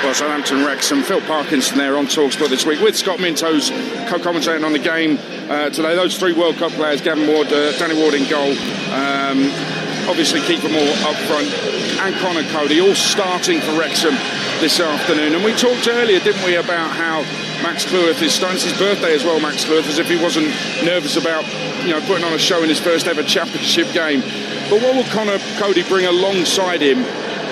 Well, Southampton, Wrexham, Phil Parkinson there on Talksport this week with Scott Minto's co-commentating on the game today. Those three World Cup players, Gavin Ward, Danny Ward in goal, obviously Keeper Moore up front, and Conor Cody all starting for Wrexham this afternoon. And we talked earlier, didn't we, about how Max Cleworth is starting. It's his birthday as well, Max Cleworth, as if he wasn't nervous about, putting on a show in his first ever championship game. But what will Conor Cody bring alongside him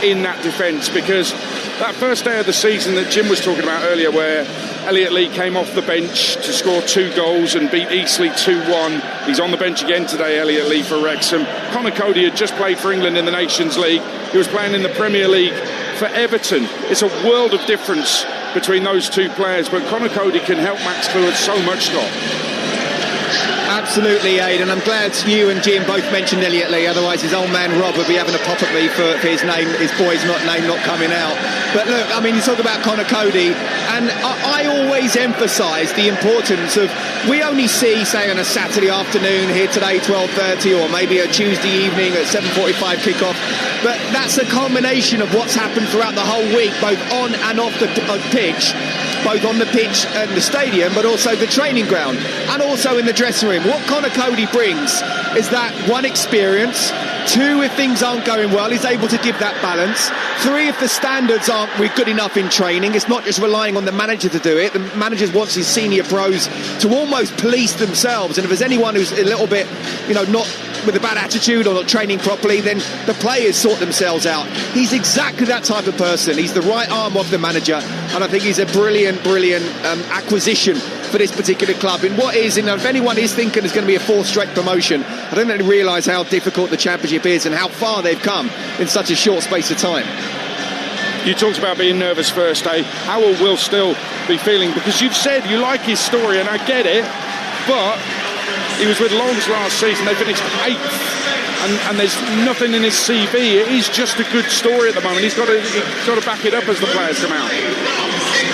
in that defence? Because that first day of the season that Jim was talking about earlier, where Elliot Lee came off the bench to score 2 goals and beat Eastleigh 2-1. He's on the bench again today, Elliot Lee, for Wrexham. Conor Cody had just played for England in the Nations League. He was playing in the Premier League for Everton. It's a world of difference between those two players, but Conor Cody can help Max Cleworth so much, Scott. Absolutely, Aidan. I'm glad you and Jim both mentioned Elliot Lee, otherwise his old man Rob would be having a pop at me for his boy's name not coming out. But look, I mean, you talk about Conor Cody, and I always emphasise the importance of, we only see, say, on a Saturday afternoon here today, 12:30, or maybe a Tuesday evening at 7:45 kickoff, but that's a combination of what's happened throughout the whole week, both on and off the pitch, both on the pitch and the stadium, but also the training ground, and also in the dressing room. What Conor Cody brings is that, 1, experience, 2, if things aren't going well, he's able to give that balance, 3, if the standards aren't good enough in training, it's not just relying on the manager to do it. The manager wants his senior pros to almost police themselves, and if there's anyone who's a little bit, not with a bad attitude or not training properly, then the players sort themselves out. He's exactly that type of person. He's the right arm of the manager, and I think he's a brilliant acquisition for this particular club. In what is, if anyone is thinking there's going to be a 4th straight promotion, I don't think they realise how difficult the Championship is and how far they've come in such a short space of time. You talked about being nervous first day. How will Will still be feeling? Because you've said you like his story, and I get it, but he was with Lons last season. They finished 8th, and there's nothing in his CV. It is just a good story at the moment. He's got to back it up as the players come out.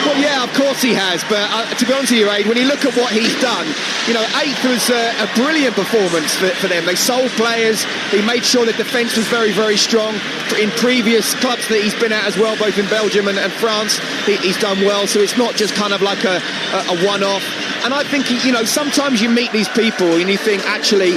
Well, yeah, of course he has, but to be honest with you, Aid, when you look at what he's done, 8th was a brilliant performance for them. They sold players, he made sure the defence was very, very strong. In previous clubs that he's been at as well, both in Belgium and France, he's done well, so it's not just kind of like a one-off. And I think, sometimes you meet these people and you think, actually,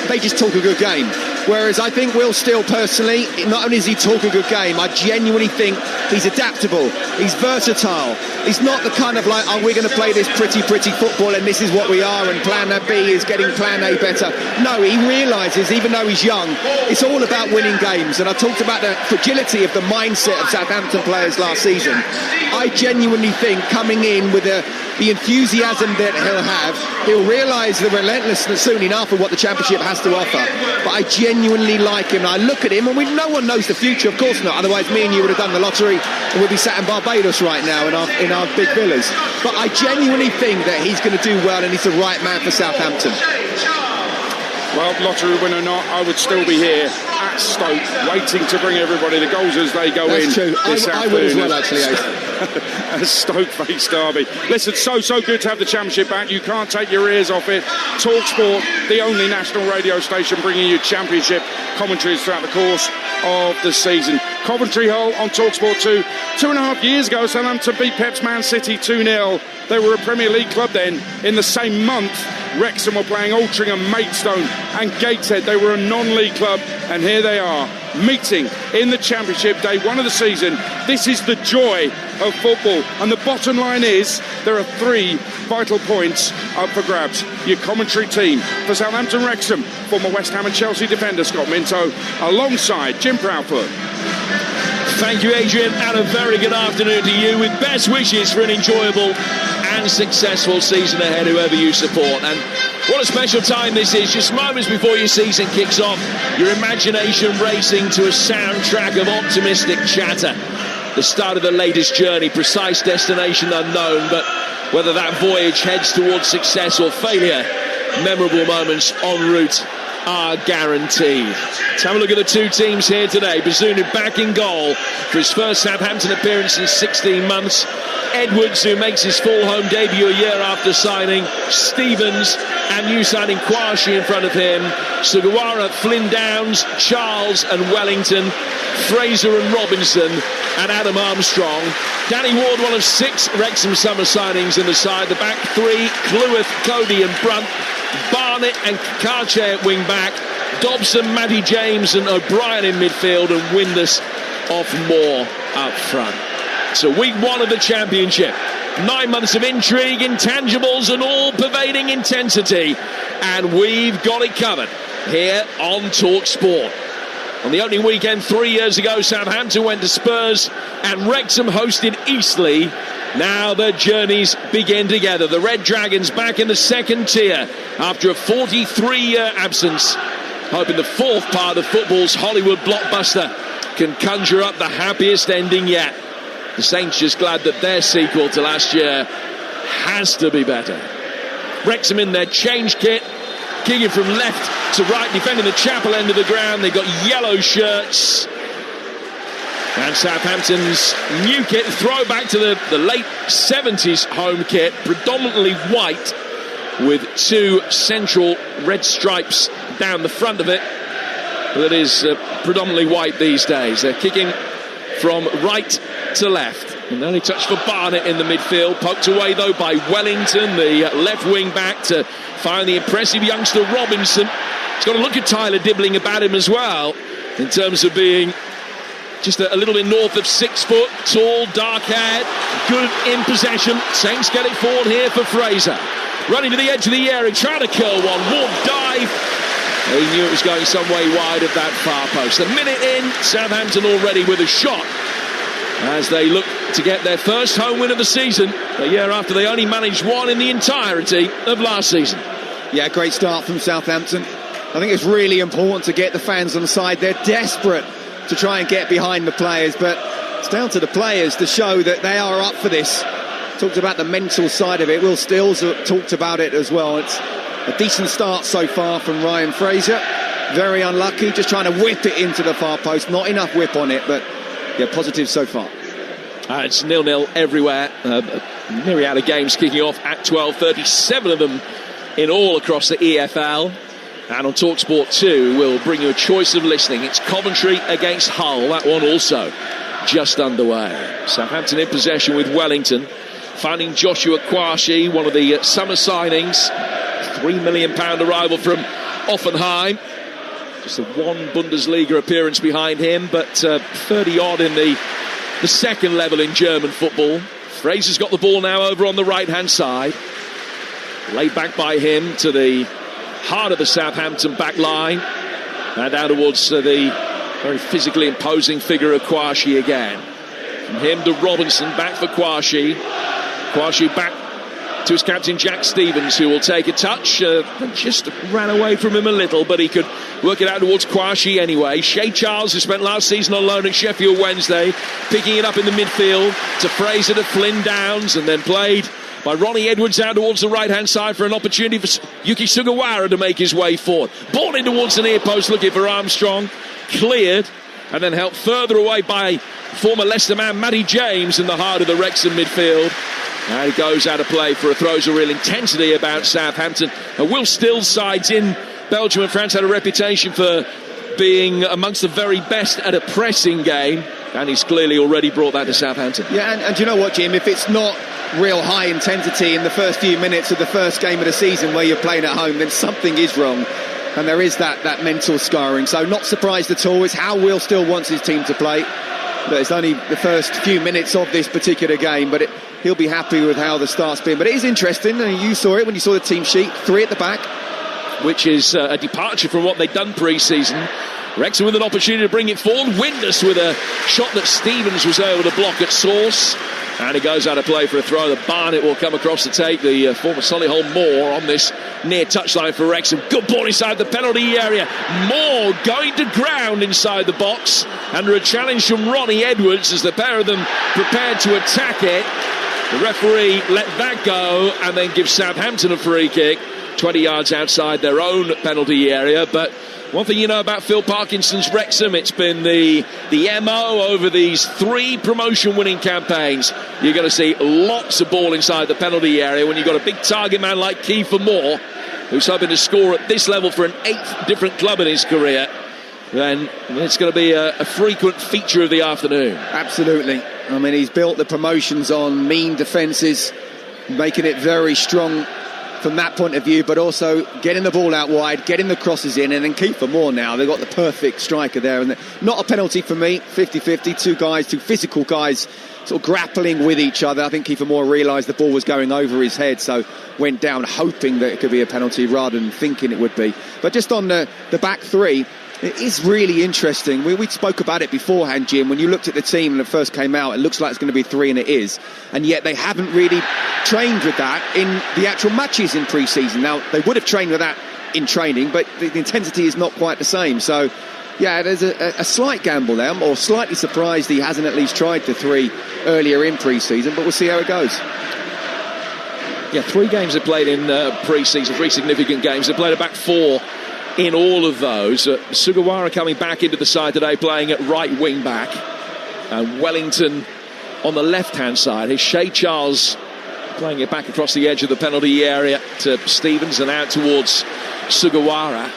they just talk a good game. Whereas I think Will Steele, personally, not only does he talk a good game, I genuinely think he's adaptable, he's versatile. He's not the kind of like, we're going to play this pretty football and this is what we are, and plan B is getting plan A better. No, he realises, even though he's young, it's all about winning games. And I talked about the fragility of the mindset of Southampton players last season. I genuinely think, coming in with the enthusiasm that he'll realise the relentlessness soon enough of what the Championship has to offer. But I genuinely like him. I look at him, and no one knows the future, of course not. Otherwise, me and you would have done the lottery, and we'd be sat in Barbados right now in our big villas. But I genuinely think that he's going to do well, and he's the right man for Southampton. Well, lottery winner or not, I would still be here at Stoke, waiting to bring everybody the goals as they go in. That's true. I would as well, actually. A Stoke-based derby. Listen, so good to have the Championship back. You can't take your ears off it. Talksport, the only national radio station bringing you Championship commentaries throughout the course of the season. Coventry Hull on Talksport 2. 2.5 years ago, Southampton beat Pep's Man City 2-0. They were a Premier League club then. In the same month, Wrexham were playing Altrincham, Maidstone and Gateshead. They were a non-league club, and here they are, meeting in the Championship, day 1 of the season. This is the joy of football, and the bottom line is there are 3 vital points up for grabs. Your commentary team for Southampton, Wrexham, former West Ham and Chelsea defender Scott Minto, alongside Jim Proudfoot. Thank you, Adrian, and a very good afternoon to you, with best wishes for an enjoyable and successful season ahead, whoever you support. And what a special time this is, just moments before your season kicks off, your imagination racing to a soundtrack of optimistic chatter. The start of the latest journey, precise destination unknown, but whether that voyage heads towards success or failure, memorable moments en route are guaranteed. Let's have a look at the two teams here today. Bazunu back in goal for his first Southampton appearance in 16 months. Edwards, who makes his full home debut a year after signing. Stevens and new signing Kwashi in front of him. Sugawara, Flynn Downs, Charles and Wellington. Fraser and Robinson and Adam Armstrong. Danny Ward, one of 6 Wrexham summer signings in the side. The back 3, Cleworth, Cody and Brunt. Barnett and Karche at wing back. Dobson, Matty James and O'Brien in midfield, and Windus off Moore up front. So week 1 of the Championship. 9 months of intrigue, intangibles and all-pervading intensity. And we've got it covered here on Talksport. On the opening weekend 3 years ago, Southampton went to Spurs and Wrexham hosted Eastleigh. Now the journeys begin together. The Red Dragons back in the second tier after a 43-year absence, hoping the 4th part of football's Hollywood blockbuster can conjure up the happiest ending yet. The Saints just glad that their sequel to last year has to be better. Wrexham in their change kit, kicking from left to right, defending the Chapel end of the ground. They've got yellow shirts. And Southampton's new kit, throwback to the late 70s home kit, predominantly white with 2 central red stripes down the front of it. But it is predominantly white these days. They're kicking from right to left. An early touch for Barnett in the midfield, poked away though by Wellington, the left wing back, to find the impressive youngster Robinson. He's got a look at Tyler Dibbling about him as well, in terms of being just a little bit north of 6 foot, tall, dark-haired, good in possession. Saints get it forward here for Fraser. Running to the edge of the area, trying to curl one, warp dive. He knew it was going some way wide of that far post. A minute in, Southampton already with a shot, as they look to get their first home win of the season, a year after they only managed 1 in the entirety of last season. Yeah, great start from Southampton. I think it's really important to get the fans on the side. They're desperate to try and get behind the players, but it's down to the players to show that they are up for this. Talked about the mental side of it. Will Stills talked about it as well. It's a decent start so far from Ryan Fraser. Very unlucky, just trying to whip it into the far post. Not enough whip on it, but yeah, positive so far. It's 0-0 everywhere. Myriad of games kicking off at 12:30. 7 of them in all across the EFL. And on Talksport 2, we'll bring you a choice of listening. It's Coventry against Hull. That one also just underway. Southampton in possession with Wellington, finding Joshua Kwashi, one of the summer signings. £3 million arrival from Offenheim. Just a 1 Bundesliga appearance behind him, but 30-odd in the second level in German football. Fraser's got the ball now over on the right-hand side. Laid back by him to the heart of the Southampton back line. And down towards the very physically imposing figure of Kwashi again. From him to Robinson, back for Kwashi. Kwashi back to his captain Jack Stevens, who will take a touch. Just ran away from him a little, but he could work it out towards Kwashi anyway. Shea Charles, who spent last season on loan at Sheffield Wednesday, picking it up in the midfield to Fraser, to Flynn Downs, and then played by Ronnie Edwards out towards the right-hand side for an opportunity for Yuki Sugawara to make his way forward. Ball in towards the near post, looking for Armstrong. Cleared, and then helped further away by former Leicester man Matty James in the heart of the Wrexham midfield. And he goes out of play for a throw. There's a real intensity about Southampton. And Will Stills' sides in Belgium and France had a reputation for being amongst the very best at a pressing game. And he's clearly already brought that to Southampton. Yeah, and you know what, Jim? If it's not real high intensity in the first few minutes of the first game of the season where you're playing at home, then something is wrong. And there is that mental scarring. So not surprised at all. It's how Will Still wants his team to play. But it's only the first few minutes of this particular game, but he'll be happy with how the start's been. But it is interesting, and you saw it when you saw the team sheet, 3 at the back. Which is a departure from what they'd done pre-season. Wrexham with an opportunity to bring it forward. Windus with a shot that Stevens was able to block at source. And it goes out of play for a throw. The Barnett will come across to take the former Solihull Moore on this near touchline for Wrexham. Good ball inside the penalty area. Moore going to ground inside the box under a challenge from Ronnie Edwards as the pair of them prepared to attack it. The referee let that go and then gives Southampton a free kick. 20 yards outside their own penalty area. But one thing you know about Phil Parkinson's Wrexham, it's been the MO over these 3 promotion-winning campaigns. You're going to see lots of ball inside the penalty area when you've got a big target man like Kiefer Moore, who's hoping to score at this level for an 8th different club in his career. Then it's going to be a frequent feature of the afternoon. Absolutely. I mean, he's built the promotions on mean defences, making it very strong from that point of view, but also getting the ball out wide, getting the crosses in, and then Kiefer Moore now, they've got the perfect striker there. And not a penalty for me, 50-50, two physical guys sort of grappling with each other. I think Kiefer Moore realised the ball was going over his head, so went down hoping that it could be a penalty rather than thinking it would be. But just on the back 3, it is really interesting. We spoke about it beforehand, Jim. When you looked at the team and it first came out, it looks like it's going to be 3, and it is. And yet they haven't really trained with that in the actual matches in pre-season. Now, they would have trained with that in training, but the intensity is not quite the same. So, yeah, there's a slight gamble there. I'm or slightly surprised he hasn't at least tried the 3 earlier in pre-season, but we'll see how it goes. Yeah, 3 games they played in pre-season, 3 significant games. They played a back 4 in all of those. Sugawara coming back into the side today, playing at right wing back, and Wellington on the left hand side. Here's Shea Charles playing it back across the edge of the penalty area to Stevens and out towards Sugawara,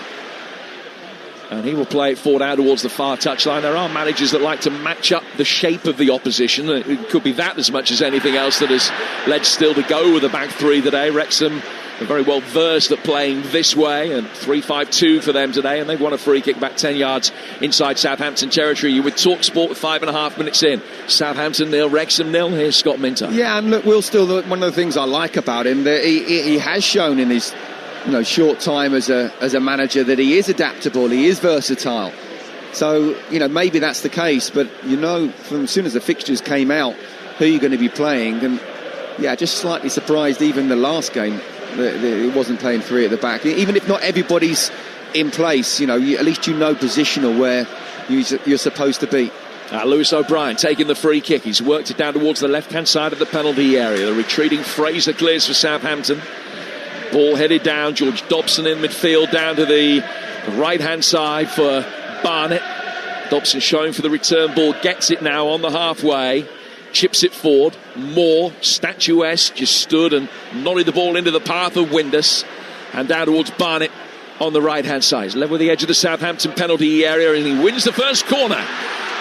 and he will play it forward out towards the far touchline. There are managers that like to match up the shape of the opposition. It could be that as much as anything else that has led still to go with the back 3 today. Wrexham are very well versed at playing this way, and 3-5-2 for them today, and they've won a free kick back 10 yards inside Southampton territory. You with Talksport with 5.5 minutes in. Southampton 0, Wrexham 0. Here's Scott Minto. Yeah, and look, Will, still one of the things I like about him, that he has shown in his short time as a manager that he is adaptable, he is versatile. So, maybe that's the case, but from as soon as the fixtures came out, who you're going to be playing, and yeah, just slightly surprised even the last game that he wasn't playing 3 at the back. Even if not everybody's in place, at least positional where you're supposed to be. Lewis O'Brien taking the free kick. He's worked it down towards the left-hand side of the penalty area. The retreating Fraser clears for Southampton. Ball headed down. George Dobson in midfield down to the right-hand side for Barnett. Dobson showing for the return ball. Gets it now on the halfway. Chips it forward. Moore, statuesque, just stood and nodded the ball into the path of Windus. And down towards Barnett on the right-hand side. He's level with the edge of the Southampton penalty area, and he wins the first corner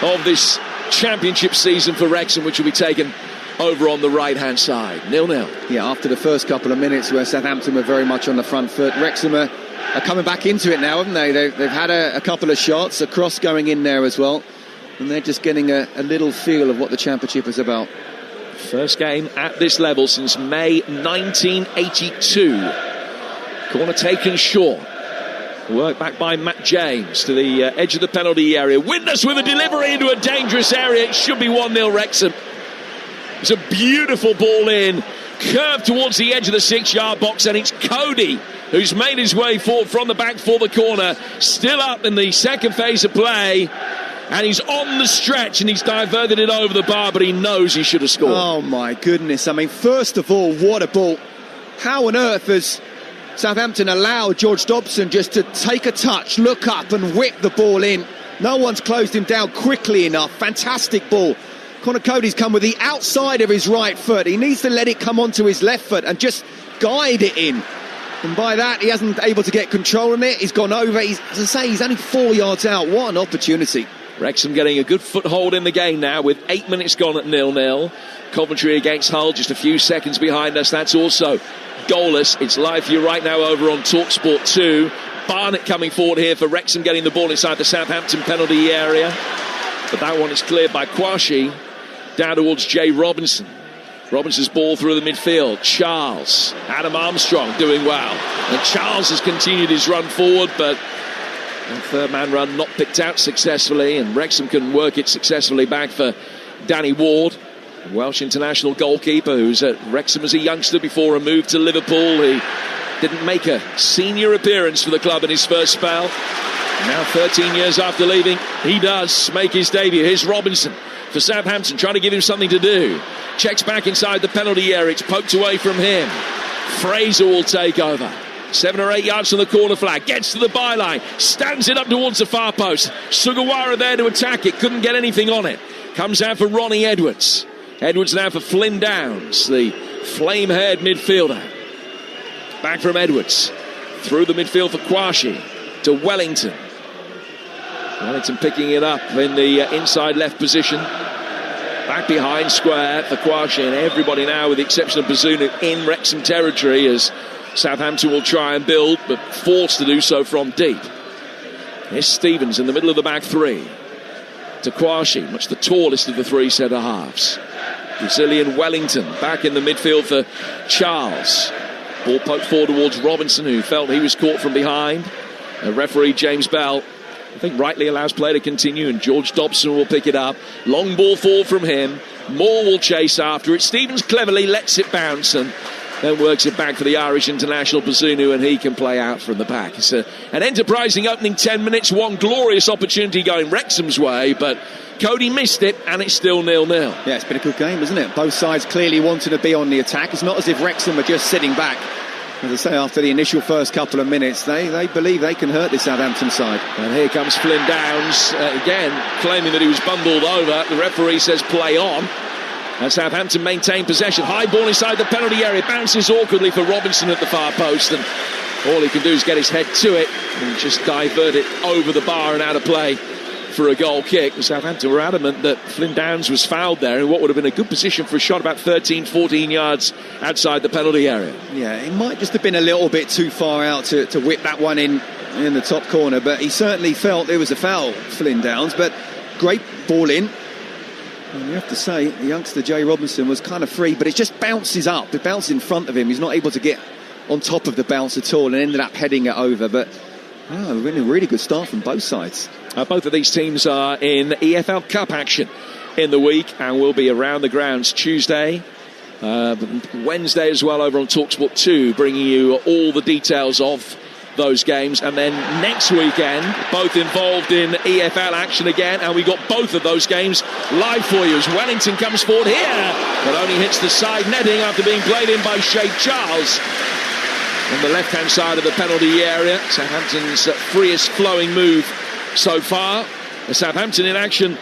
of this championship season for Wrexham, which will be taken over on the right-hand side. 0-0. Yeah, after the first couple of minutes where Southampton were very much on the front foot, Wrexham are coming back into it now, haven't they? They've had a couple of shots, a cross going in there as well, and they're just getting a little feel of what the championship is about. First game at this level since May 1982. Corner taken short. Work back by Matt James to the edge of the penalty area. Witness with a delivery into a dangerous area. It should be 1-0 Wrexham. It's a beautiful ball in, curved towards the edge of the 6-yard box, and it's Cody who's made his way forward from the back for the corner. Still up in the second phase of play, and he's on the stretch, and he's diverted it over the bar, but he knows he should have scored. Oh my goodness. I mean, first of all, what a ball. How on earth has Southampton allowed George Dobson just to take a touch, look up and whip the ball in? No one's closed him down quickly enough. Fantastic ball. Connor Cody's come with the outside of his right foot. He needs to let it come onto his left foot and just guide it in. And by that, he hasn't able to get control on it. He's gone over. As I say, he's only 4 yards out. What an opportunity. Wrexham getting a good foothold in the game now with 8 minutes gone at 0-0. Coventry against Hull just a few seconds behind us. That's also goalless. It's live for you right now over on Talksport 2. Barnett coming forward here for Wrexham, getting the ball inside the Southampton penalty area. But that one is cleared by Kwashi down towards Jay Robinson. Robinson's ball through the midfield. Charles, Adam Armstrong doing well. And Charles has continued his run forward, but the third man run not picked out successfully, and Wrexham can work it successfully back for Danny Ward, Welsh international goalkeeper who's at Wrexham as a youngster before a move to Liverpool. He didn't make a senior appearance for the club in his first spell. Now 13 years after leaving, he does make his debut. Here's Robinson for Southampton, trying to give him something to do. Checks back inside the penalty area. It's poked away from him. Fraser will take over. 7 or 8 yards from the corner flag, gets to the byline, stands it up towards the far post. Sugawara there to attack it, couldn't get anything on it. Comes out for Ronnie Edwards. Edwards now for Flynn Downs, the flame-haired midfielder. Back from Edwards. Through the midfield for Kwashi to Wellington. Wellington picking it up in the inside left position. Back behind square for Kwashi, and everybody now, with the exception of Bazunu, in Wrexham territory as Southampton will try and build, but forced to do so from deep. Here's Stevens in the middle of the back three. To Kwashi, much the tallest of the three centre-halves. Brazilian Wellington back in the midfield for Charles. Ball poked forward towards Robinson, who felt he was caught from behind. The referee, James Bell, I think rightly allows play to continue, and George Dobson will pick it up. Long ball forward from him. Moore will chase after it. Stevens cleverly lets it bounce and then works it back for the Irish international Bazunu, and he can play out from the back. It's an enterprising opening 10 minutes, one glorious opportunity going Wrexham's way, but Cody missed it, and it's still 0-0. Yeah, it's been a good game, isn't it? Both sides clearly wanting to be on the attack. It's not as if Wrexham are just sitting back. As I say, after the initial first couple of minutes, they believe they can hurt this Southampton side. And here comes Flynn Downs, again, claiming that he was bundled over. The referee says play on. And Southampton maintain possession. High ball inside the penalty area. Bounces awkwardly for Robinson at the far post. And all he can do is get his head to it and just divert it over the bar and out of play for a goal kick. Southampton were adamant that Flynn Downs was fouled there in what would have been a good position for a shot about 13, 14 yards outside the penalty area. Yeah, it might just have been a little bit too far out to whip that one in the top corner, but he certainly felt it was a foul, Flynn Downs. But great ball in. And you have to say, the youngster Jay Robinson was kind of free, but it just bounces up. It bounces in front of him. He's not able to get on top of the bounce at all and ended up heading it over. But really good start from both sides. Both of these teams are in EFL Cup action in the week and will be around the grounds Tuesday, Wednesday as well over on Talksport 2, bringing you all the details of those games. And then next weekend, both involved in EFL action again, and we got both of those games live for you as Wellington comes forward here, but only hits the side netting after being played in by Shay Charles. On the left-hand side of the penalty area, Southampton's freest flowing move so far. Southampton in action,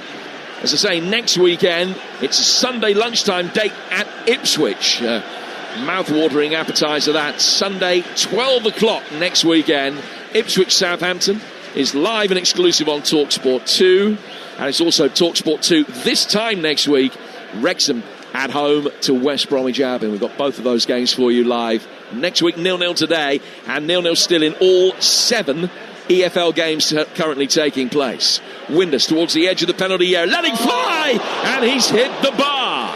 as I say, next weekend. It's a Sunday lunchtime date at Ipswich. Mouth-watering appetizer that. Sunday, 12 o'clock next weekend. Ipswich Southampton is live and exclusive on Talksport 2. And it's also Talksport 2 this time next week. Wrexham at home to West Bromwich Albion. We've got both of those games for you live next week. 0-0 today, and 0-0 still in all 7 EFL games currently taking place. Windus towards the edge of the penalty area, letting fly, and he's hit the bar.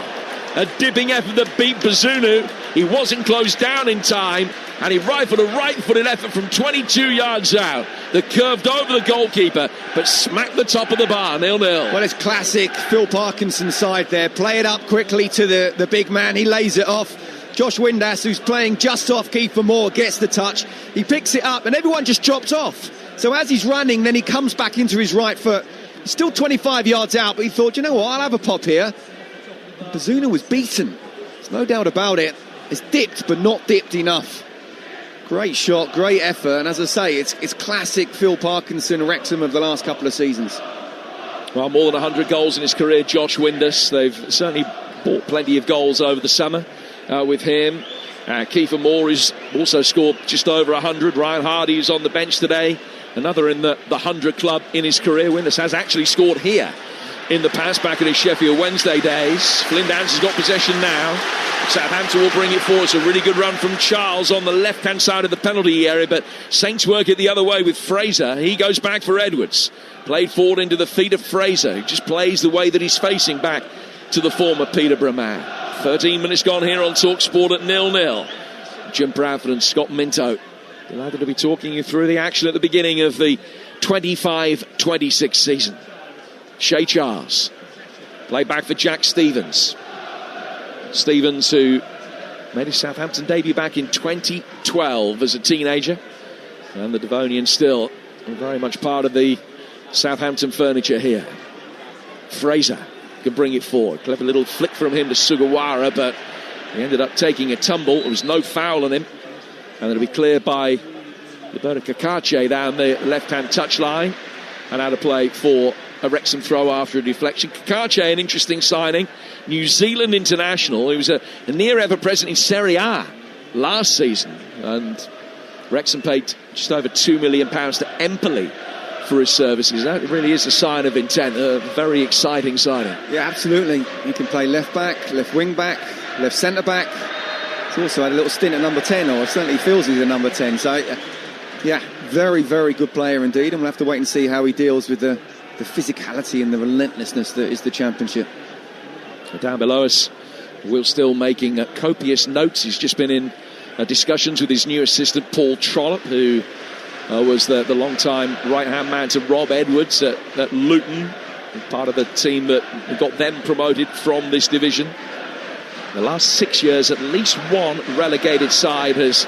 A dipping effort that beat Bazunu. He wasn't closed down in time, and he rifled a right-footed effort from 22 yards out that curved over the goalkeeper, but smacked the top of the bar. 0-0. Well, it's classic Phil Parkinson's side there. Play it up quickly to the big man. He lays it off. Josh Windass, who's playing just off Kiefer Moore, gets the touch. He picks it up, and everyone just drops off. So as he's running, then he comes back into his right foot. He's still 25 yards out, but he thought, you know what, I'll have a pop here. Bazunu was beaten. There's no doubt about it. It's dipped, but not dipped enough. Great shot, great effort, and as I say, it's classic Phil Parkinson, Wrexham of the last couple of seasons. Well, more than 100 goals in his career, Josh Windus. They've certainly bought plenty of goals over the summer with him. Kiefer Moore has also scored just over 100. Ryan Hardy is on the bench today. Another in the 100 club in his career. Windus has actually scored here in the past, back in his Sheffield Wednesday days. Flynn Downs has got possession now. Southampton will bring it forward. It's a really good run from Charles on the left-hand side of the penalty area, but Saints work it the other way with Fraser. He goes back for Edwards. Played forward into the feet of Fraser, who just plays the way that he's facing back to the former Peterborough man. 13 minutes gone here on Talksport at 0-0. Jim Bradford and Scott Minto delighted to be talking you through the action at the beginning of the 25-26 season. Shay Charles, play back for Jack Stevens. Stevens, who made his Southampton debut back in 2012 as a teenager, and the Devonian still very much part of the Southampton furniture here. Fraser can bring it forward. Clever little flick from him to Sugawara, but he ended up taking a tumble. There was no foul on him. And it'll be cleared by Roberto Cacace down the left-hand touchline. And out of play for a Wrexham throw after a deflection. Cacace, an interesting signing. New Zealand international. He was a near ever-present in Serie A last season. And Wrexham paid just over £2 million to Empoli for his services. That really is a sign of intent. A very exciting signing. Yeah, absolutely. He can play left back, left wing back, left centre back. He's also had a little stint at number 10, or certainly feels he's a number 10. So, yeah, very, very good player indeed. And we'll have to wait and see how he deals with the physicality and the relentlessness that is the Championship. So down below us, Will still making copious notes. He's just been in discussions with his new assistant, Paul Trollope, who was the long-time right-hand man to Rob Edwards at Luton, part of the team that got them promoted from this division. The last 6 years, at least one relegated side has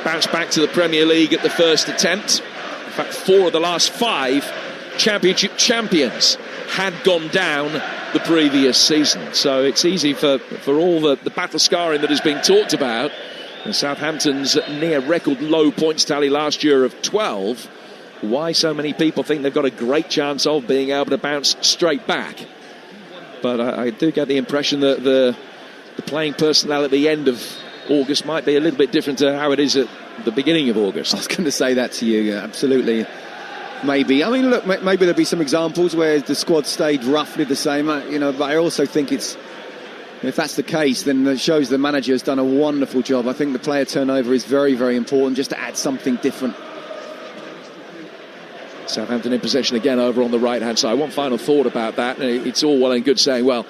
bounced back to the Premier League at the first attempt. In fact, 4 of the last 5 Championship champions had gone down the previous season. So it's easy for all the battle scarring that has been talked about. And Southampton's near record low points tally last year of 12. Why so many people think they've got a great chance of being able to bounce straight back. But I do get the impression that the playing personnel at the end of August might be a little bit different to how it is at the beginning of August. I was going to say that to you, yeah, absolutely. Maybe. I mean, look, maybe there'll be some examples where the squad stayed roughly the same, but I also think if that's the case, then it shows the manager has done a wonderful job. I think the player turnover is very, very important, just to add something different. Southampton in possession again over on the right-hand side. One final thought about that. It's all well and good saying, well,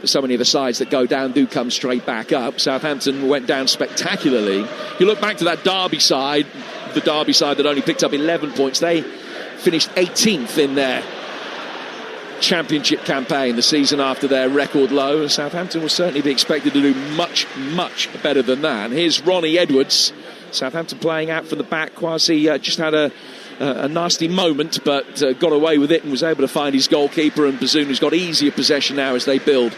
so many of the sides that go down do come straight back up. Southampton went down spectacularly. You look back to that Derby side, the Derby side that only picked up 11 points. They finished 18th in their Championship campaign the season after their record low. Southampton will certainly be expected to do much, much better than that. And here's Ronnie Edwards. Southampton playing out from the back. Kwasi just had a nasty moment, but got away with it and was able to find his goalkeeper. And Bazunu's got easier possession now as they build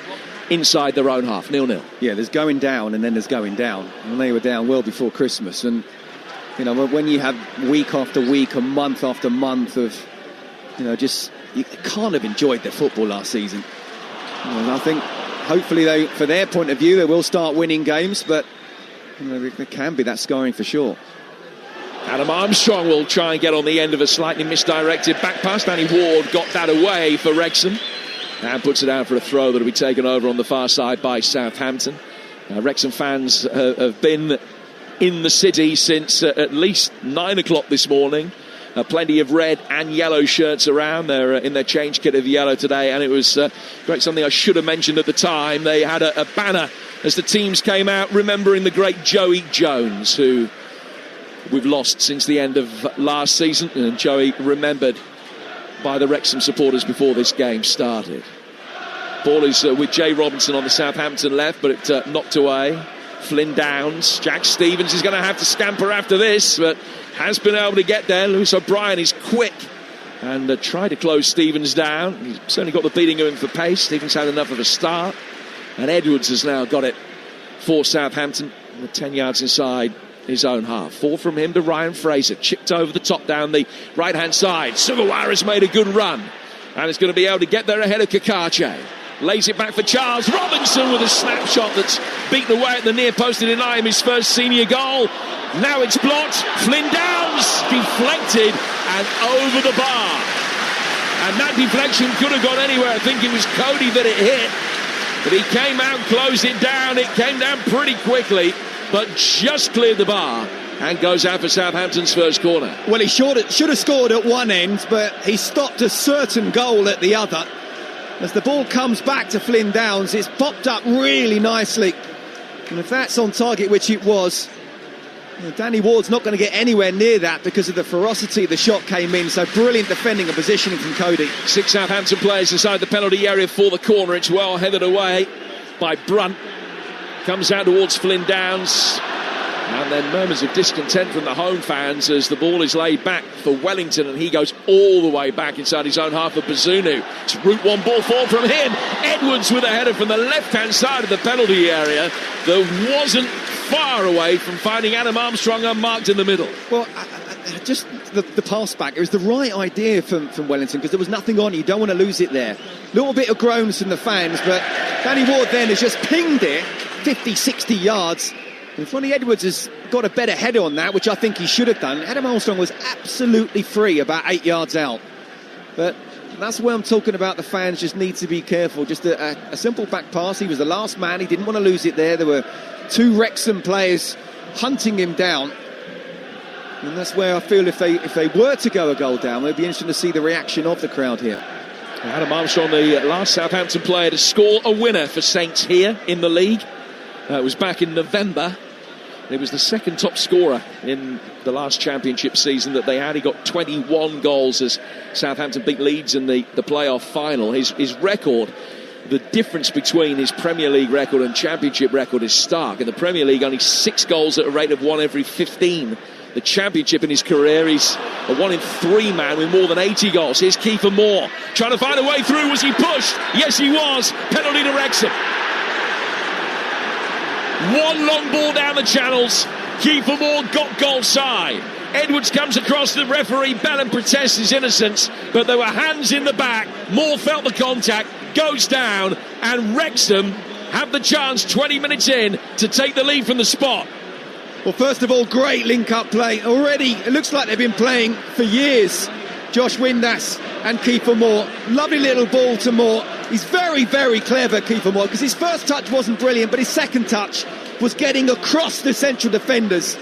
inside their own half. 0-0. Yeah, there's going down and then there's going down. And they were down well before Christmas. And, when you have week after week and month after month of, you can't have enjoyed their football last season. And I think, hopefully, for their point of view, they will start winning games, but there can be that scoring for sure. Adam Armstrong will try and get on the end of a slightly misdirected back pass. Danny Ward got that away for Wrexham and puts it out for a throw that will be taken over on the far side by Southampton. Wrexham fans have been in the city since at least 9 o'clock this morning. Plenty of red and yellow shirts around. They're in their change kit of yellow today, and it was great. Something I should have mentioned at the time. They had a banner as the teams came out remembering the great Joey Jones, who we've lost since the end of last season, and Joey remembered by the Wrexham supporters before this game started. Ball is with Jay Robinson on the Southampton left, but it knocked away. Flynn Downs. Jack Stevens is going to have to scamper after this, but has been able to get there. Lewis O'Brien is quick and tried to close Stevens down. He's certainly got the beating of him for pace. Stevens had enough of a start, and Edwards has now got it for Southampton. 10 yards inside his own half. 4 from him to Ryan Fraser. Chipped over the top down the right-hand side. Sugawara has made a good run and is going to be able to get there ahead of Cacace. Lays it back for Charles Robinson with a snapshot that's beaten away at the near post to deny him his first senior goal. Now it's blocked. Flynn Downs deflected and over the bar. And that deflection could have gone anywhere. I think it was Cody that it hit. But he came out, closed it down. It came down pretty quickly, but just cleared the bar and goes out for Southampton's first corner. Well, he should have scored at one end, but he stopped a certain goal at the other. As the ball comes back to Flynn Downs, it's popped up really nicely. And if that's on target, which it was, Danny Ward's not going to get anywhere near that because of the ferocity the shot came in. So brilliant defending and positioning from Cody. 6 Southampton players inside the penalty area for the corner. It's well headed away by Brunt. Comes out towards Flynn Downs. And then murmurs of discontent from the home fans as the ball is laid back for Wellington, and he goes all the way back inside his own half of Bazunu. It's route one ball forward from him. Edwards with a header from the left-hand side of the penalty area. There wasn't far away from finding Adam Armstrong unmarked in the middle. Well, just the pass back, it was the right idea from Wellington, because there was nothing on it. You don't want to lose it there. Little bit of groans from the fans, but Danny Ward then has just pinged it 50, 60 yards. And Ronnie Edwards has got a better header on that, which I think he should have done. Adam Armstrong was absolutely free about 8 yards out. But that's where I'm talking about. The fans just need to be careful. Just a simple back pass. He was the last man. He didn't want to lose it there. There were two Wrexham players hunting him down. And that's where I feel if they were to go a goal down, it'd be interesting to see the reaction of the crowd here. Adam Armstrong, the last Southampton player to score a winner for Saints here in the league. It was back in November. He was the second top scorer in the last championship season that they had. He got 21 goals as Southampton beat Leeds in the playoff final. His record, the difference between his Premier League record and championship record is stark. In the Premier League, only 6 goals at a rate of 1 every 15. The championship in his career, he's a 1 in 3 man with more than 80 goals. Here's Kiefer Moore trying to find a way through. Was he pushed? Yes, he was. Penalty to Wrexham. One long ball down the channels. Kiefer Moore got goal side. Edwards comes across the referee. Bellham protests his innocence, but there were hands in the back. Moore felt the contact, goes down, and Wrexham have the chance 20 minutes in to take the lead from the spot. Well, first of all, great link-up play. Already, it looks like they've been playing for years. Josh Windass and Kiefer Moore. Lovely little ball to Moore. He's very, very clever, Kiefer Moore, because his first touch wasn't brilliant, but his second touch was getting across the central defenders.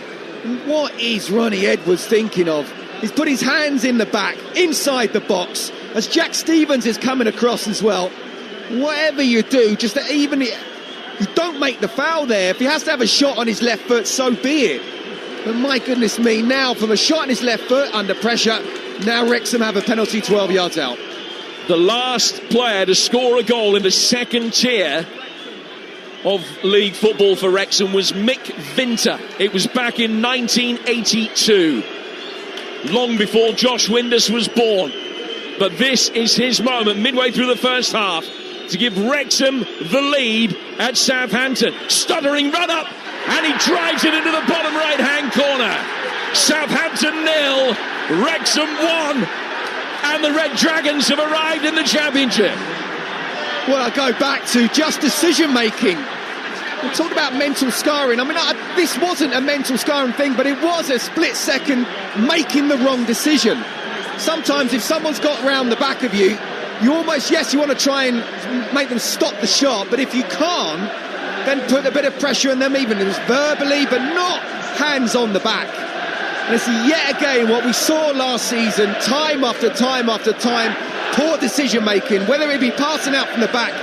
What is Ronnie Edwards thinking of? He's put his hands in the back, inside the box, as Jack Stevens is coming across as well. Whatever you do, just to even... You don't make the foul there. If he has to have a shot on his left foot, so be it. But my goodness me, now from a shot on his left foot, under pressure, now Wrexham have a penalty 12 yards out. The last player to score a goal in the second tier of league football for Wrexham was Mick Vinter. It was back in 1982, long before Josh Windass was born. But this is his moment, midway through the first half, to give Wrexham the lead at Southampton. Stuttering run up, and he drives it into the bottom right-hand corner. Southampton 0, Wrexham 1, and the Red Dragons have arrived in the Championship. Well, I go back to just decision-making. We'll talk about mental scarring. I mean, this wasn't a mental scarring thing, but it was a split second making the wrong decision. Sometimes if someone's got round the back of you, you almost, yes, you want to try and make them stop the shot, but if you can't, then put a bit of pressure on them, even if it's verbally, but not hands on the back. And it's yet again what we saw last season, time after time after time, poor decision making, whether it be passing out from the back.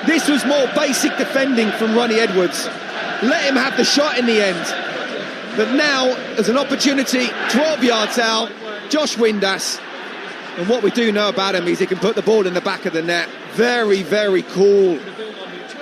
This was more basic defending from Ronnie Edwards. Let him have the shot in the end. But now, there's an opportunity, 12 yards out, Josh Windass. And what we do know about him is he can put the ball in the back of the net. Very, very cool.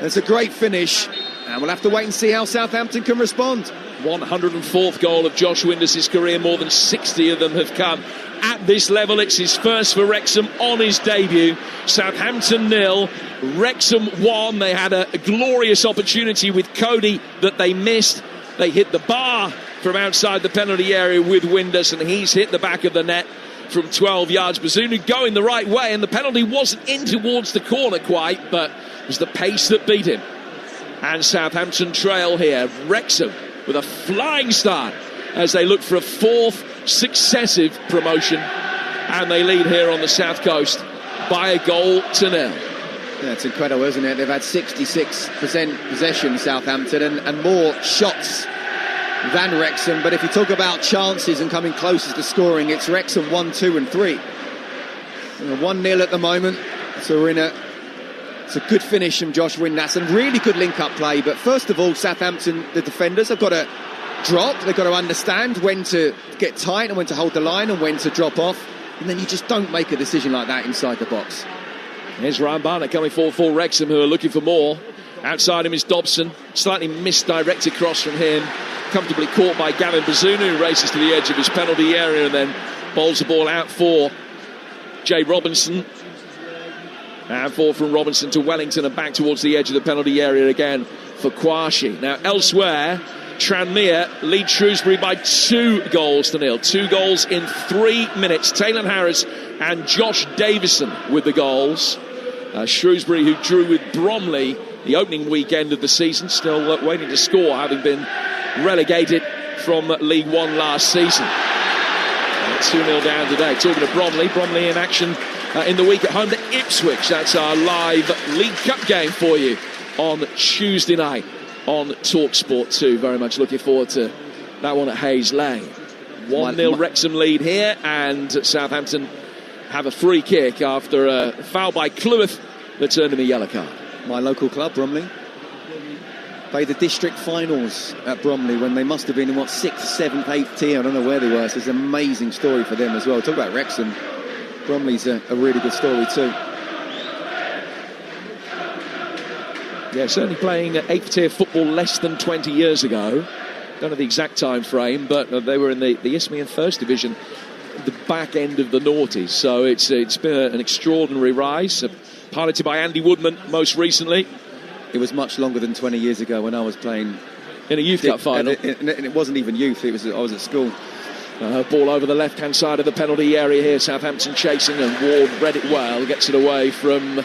It's a great finish. And we'll have to wait and see how Southampton can respond. 104th goal of Josh Windass' career. More than 60 of them have come at this level. It's his first for Wrexham on his debut. Southampton 0, Wrexham 1. They had a glorious opportunity with Cody that they missed. They hit the bar from outside the penalty area with Windass, and he's hit the back of the net from 12 yards. Bazunu going the right way, and the penalty wasn't in towards the corner quite, but it was the pace that beat him. And Southampton trail here. Wrexham with a flying start as they look for a 4th successive promotion, and they lead here on the south coast by a goal to 0. Yeah, it's incredible, isn't it? They've had 66% possession, Southampton, and more shots than Wrexham. But if you talk about chances and coming closest to scoring, it's Wrexham 1, 2 and 3. 1-0 at the moment, so it's a good finish from Josh Windass and really good link-up play. But first of all, Southampton, the defenders, have got to drop. They've got to understand when to get tight and when to hold the line and when to drop off. And then you just don't make a decision like that inside the box. Here's Ryan Barnett coming forward for Wrexham, who are looking for more. Outside him is Dobson. Slightly misdirected cross from him. Comfortably caught by Gavin Bazunu, who races to the edge of his penalty area and then bowls the ball out for Jay Robinson. And forward from Robinson to Wellington and back towards the edge of the penalty area again for Kwashi. Now elsewhere, Tranmere lead Shrewsbury by 2-0. 2 goals in 3 minutes. Taylor Harris and Josh Davison with the goals. Shrewsbury, who drew with Bromley the opening weekend of the season, still waiting to score, having been relegated from League One last season. 2-0 down today. Talking of Bromley in action in the week at home to Ipswich. That's our live League Cup game for you on Tuesday night on Talksport 2. Very much looking forward to that one at Hayes Lane. 1-0 Wrexham lead here, and Southampton have a free kick after a foul by Cleworth that turned him a yellow card. My local club, Bromley, played the district finals at Bromley when they must have been in 6th, 7th, 8th tier. I don't know where they were, so it's an amazing story for them as well. Talk about Wrexham. Bromley's a really good story too. Yeah, certainly playing 8th tier football less than 20 years ago. Don't know the exact time frame, but they were in the Isthmian First Division, the back end of the noughties. So it's been an extraordinary rise, piloted by Andy Woodman most recently. It was much longer than 20 years ago when I was playing in a youth cup final. And it wasn't even youth, I was at school. Ball over the left-hand side of the penalty area here. Southampton chasing, and Ward read it well. Gets it away from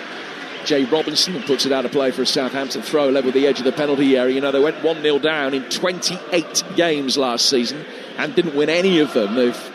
Jay Robinson and puts it out of play for a Southampton throw level with the edge of the penalty area. You know, they went 1-0 down in 28 games last season and didn't win any of them. They've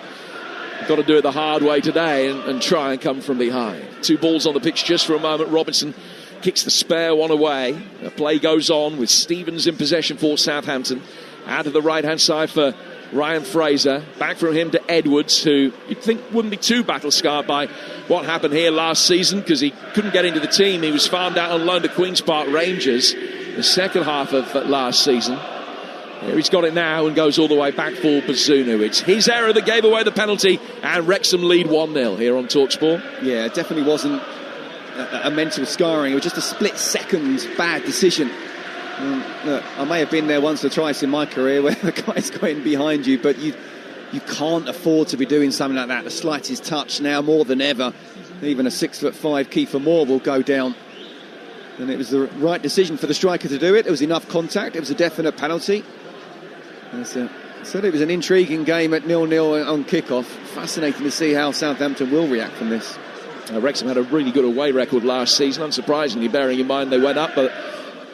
got to do it the hard way today and try and come from behind. 2 balls on the pitch just for a moment. Robinson kicks the spare one away. The play goes on with Stevens in possession for Southampton. Out of the right-hand side for Ryan Fraser. Back from him to Edwards, who you'd think wouldn't be too battle-scarred by what happened here last season because he couldn't get into the team. He was farmed out on loan to Queen's Park Rangers the second half of last season. Here he's got it now and goes all the way back for Bazunu. It's his error that gave away the penalty, and Wrexham lead 1-0 here on Talksport. Yeah, it definitely wasn't a mental scarring. It was just a split-second bad decision. Look, I may have been there once or twice in my career where the guy's going behind you, but you can't afford to be doing something like that. The slightest touch now more than ever. Even a 6'5" Kiefer Moore will go down. And it was the right decision for the striker to do it. There was enough contact. It was a definite penalty. So it was an intriguing game at 0-0 on kick-off. Fascinating to see how Southampton will react from this. Wrexham had a really good away record last season, unsurprisingly, bearing in mind they went up, but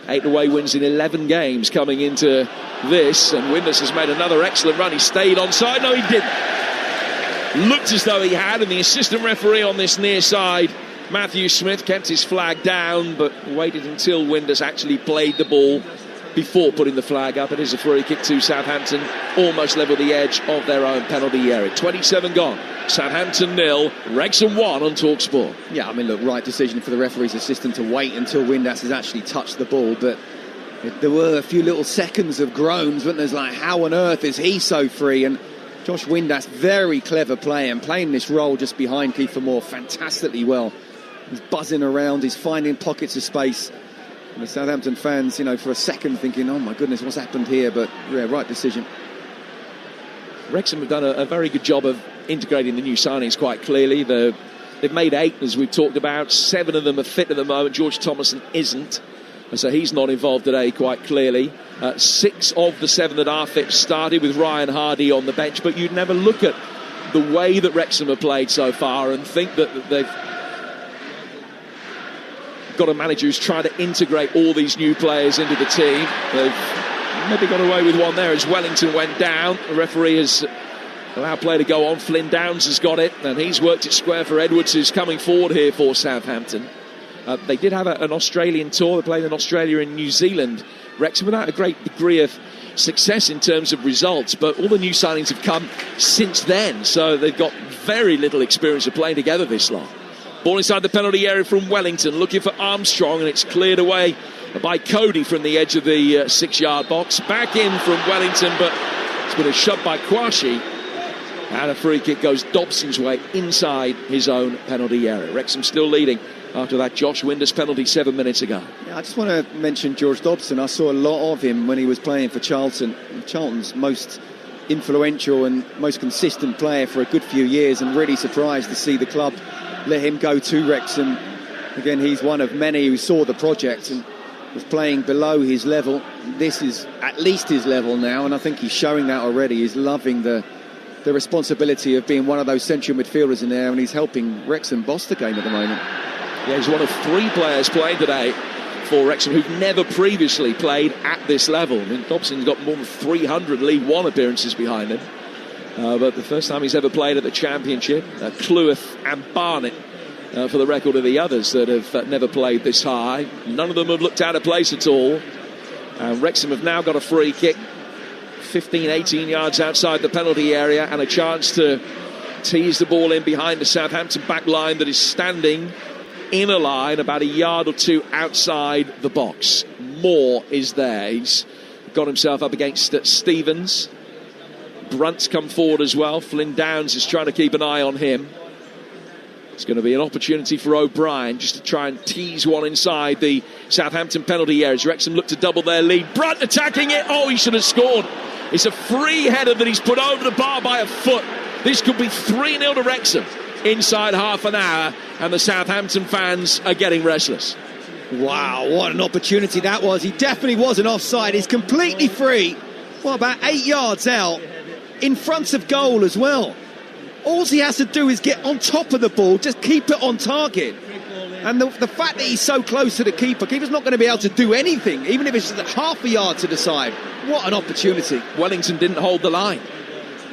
8 away wins in 11 games coming into this, and Windus has made another excellent run. He stayed onside. No, he didn't. Looked as though he had, and the assistant referee on this near side, Matthew Smith, kept his flag down, but waited until Windus actually played the ball before putting the flag up. It is a free kick to Southampton, almost level the edge of their own penalty area. 27 gone. Southampton 0, Wrexham 1 on Talksport. Yeah, I mean, look, right decision for the referee's assistant to wait until Windass has actually touched the ball, but there were a few little seconds of groans, weren't there? Like, how on earth is he so free? And Josh Windass, very clever player, and playing this role just behind Kiefer Moore fantastically well. He's buzzing around, he's finding pockets of space. And the Southampton fans, you know, for a second thinking, oh my goodness, what's happened here? But yeah, right decision. Wrexham have done a very good job of integrating the new signings quite clearly. They've made 8, as we've talked about. 7 of them are fit at the moment. George Thomason isn't, so he's not involved today quite clearly. 6 of the 7 that are fit started with Ryan Hardy on the bench, but you'd never look at the way that Wrexham have played so far and think that they've got a manager who's trying to integrate all these new players into the team. They've maybe got away with one there as Wellington went down. The referee has allowed play to go on. Flynn Downs has got it, and he's worked it square for Edwards, who's coming forward here for Southampton. They did have an Australian tour. They played in Australia and New Zealand. Wrexham without a great degree of success in terms of results, but all the new signings have come since then, so they've got very little experience of playing together this long. Ball inside the penalty area from Wellington, looking for Armstrong, and it's cleared away by Cody from the edge of the 6-yard box. Back in from Wellington, but it's been a shove by Kwashi, and a free kick goes Dobson's way inside his own penalty area. Wrexham still leading after that Josh Windus penalty 7 minutes ago. Yeah, I just want to mention George Dobson. I saw a lot of him when he was playing for Charlton. Charlton's most influential and most consistent player for a good few years, and really surprised to see the club let him go to Wrexham. Again, he's one of many who saw the project, and was playing below his level. This is at least his level now, and I think he's showing that already. He's loving the responsibility of being one of those central midfielders in there, and he's helping Wrexham boss the game at the moment. Yeah, he's one of 3 players playing today for Wrexham who've never previously played at this level. I mean, Dobson's got more than 300 League One appearances behind him. But the first time he's ever played at the Championship, Cleworth and Barnet, for the record of the others that have never played this high. None of them have looked out of place at all. Wrexham have now got a free kick 15, 18 yards outside the penalty area, and a chance to tease the ball in behind the Southampton back line that is standing in a line about a yard or two outside the box. Moore is there. He's got himself up against Stevens. Brunt's come forward as well. Flynn Downs is trying to keep an eye on him. It's going to be an opportunity for O'Brien just to try and tease one inside the Southampton penalty area. Wrexham look to double their lead. Brunt attacking it. Oh, he should have scored. It's a free header that he's put over the bar by a foot. This could be 3-0 to Wrexham inside half an hour, and the Southampton fans are getting restless. Wow, what an opportunity that was. He definitely wasn't offside. He's completely free. Well, about 8 yards out, in front of goal as well. All he has to do is get on top of the ball, just keep it on target. And the fact that he's so close to the keeper's not going to be able to do anything, even if it's just half a yard to the side. What an opportunity. Wellington didn't hold the line.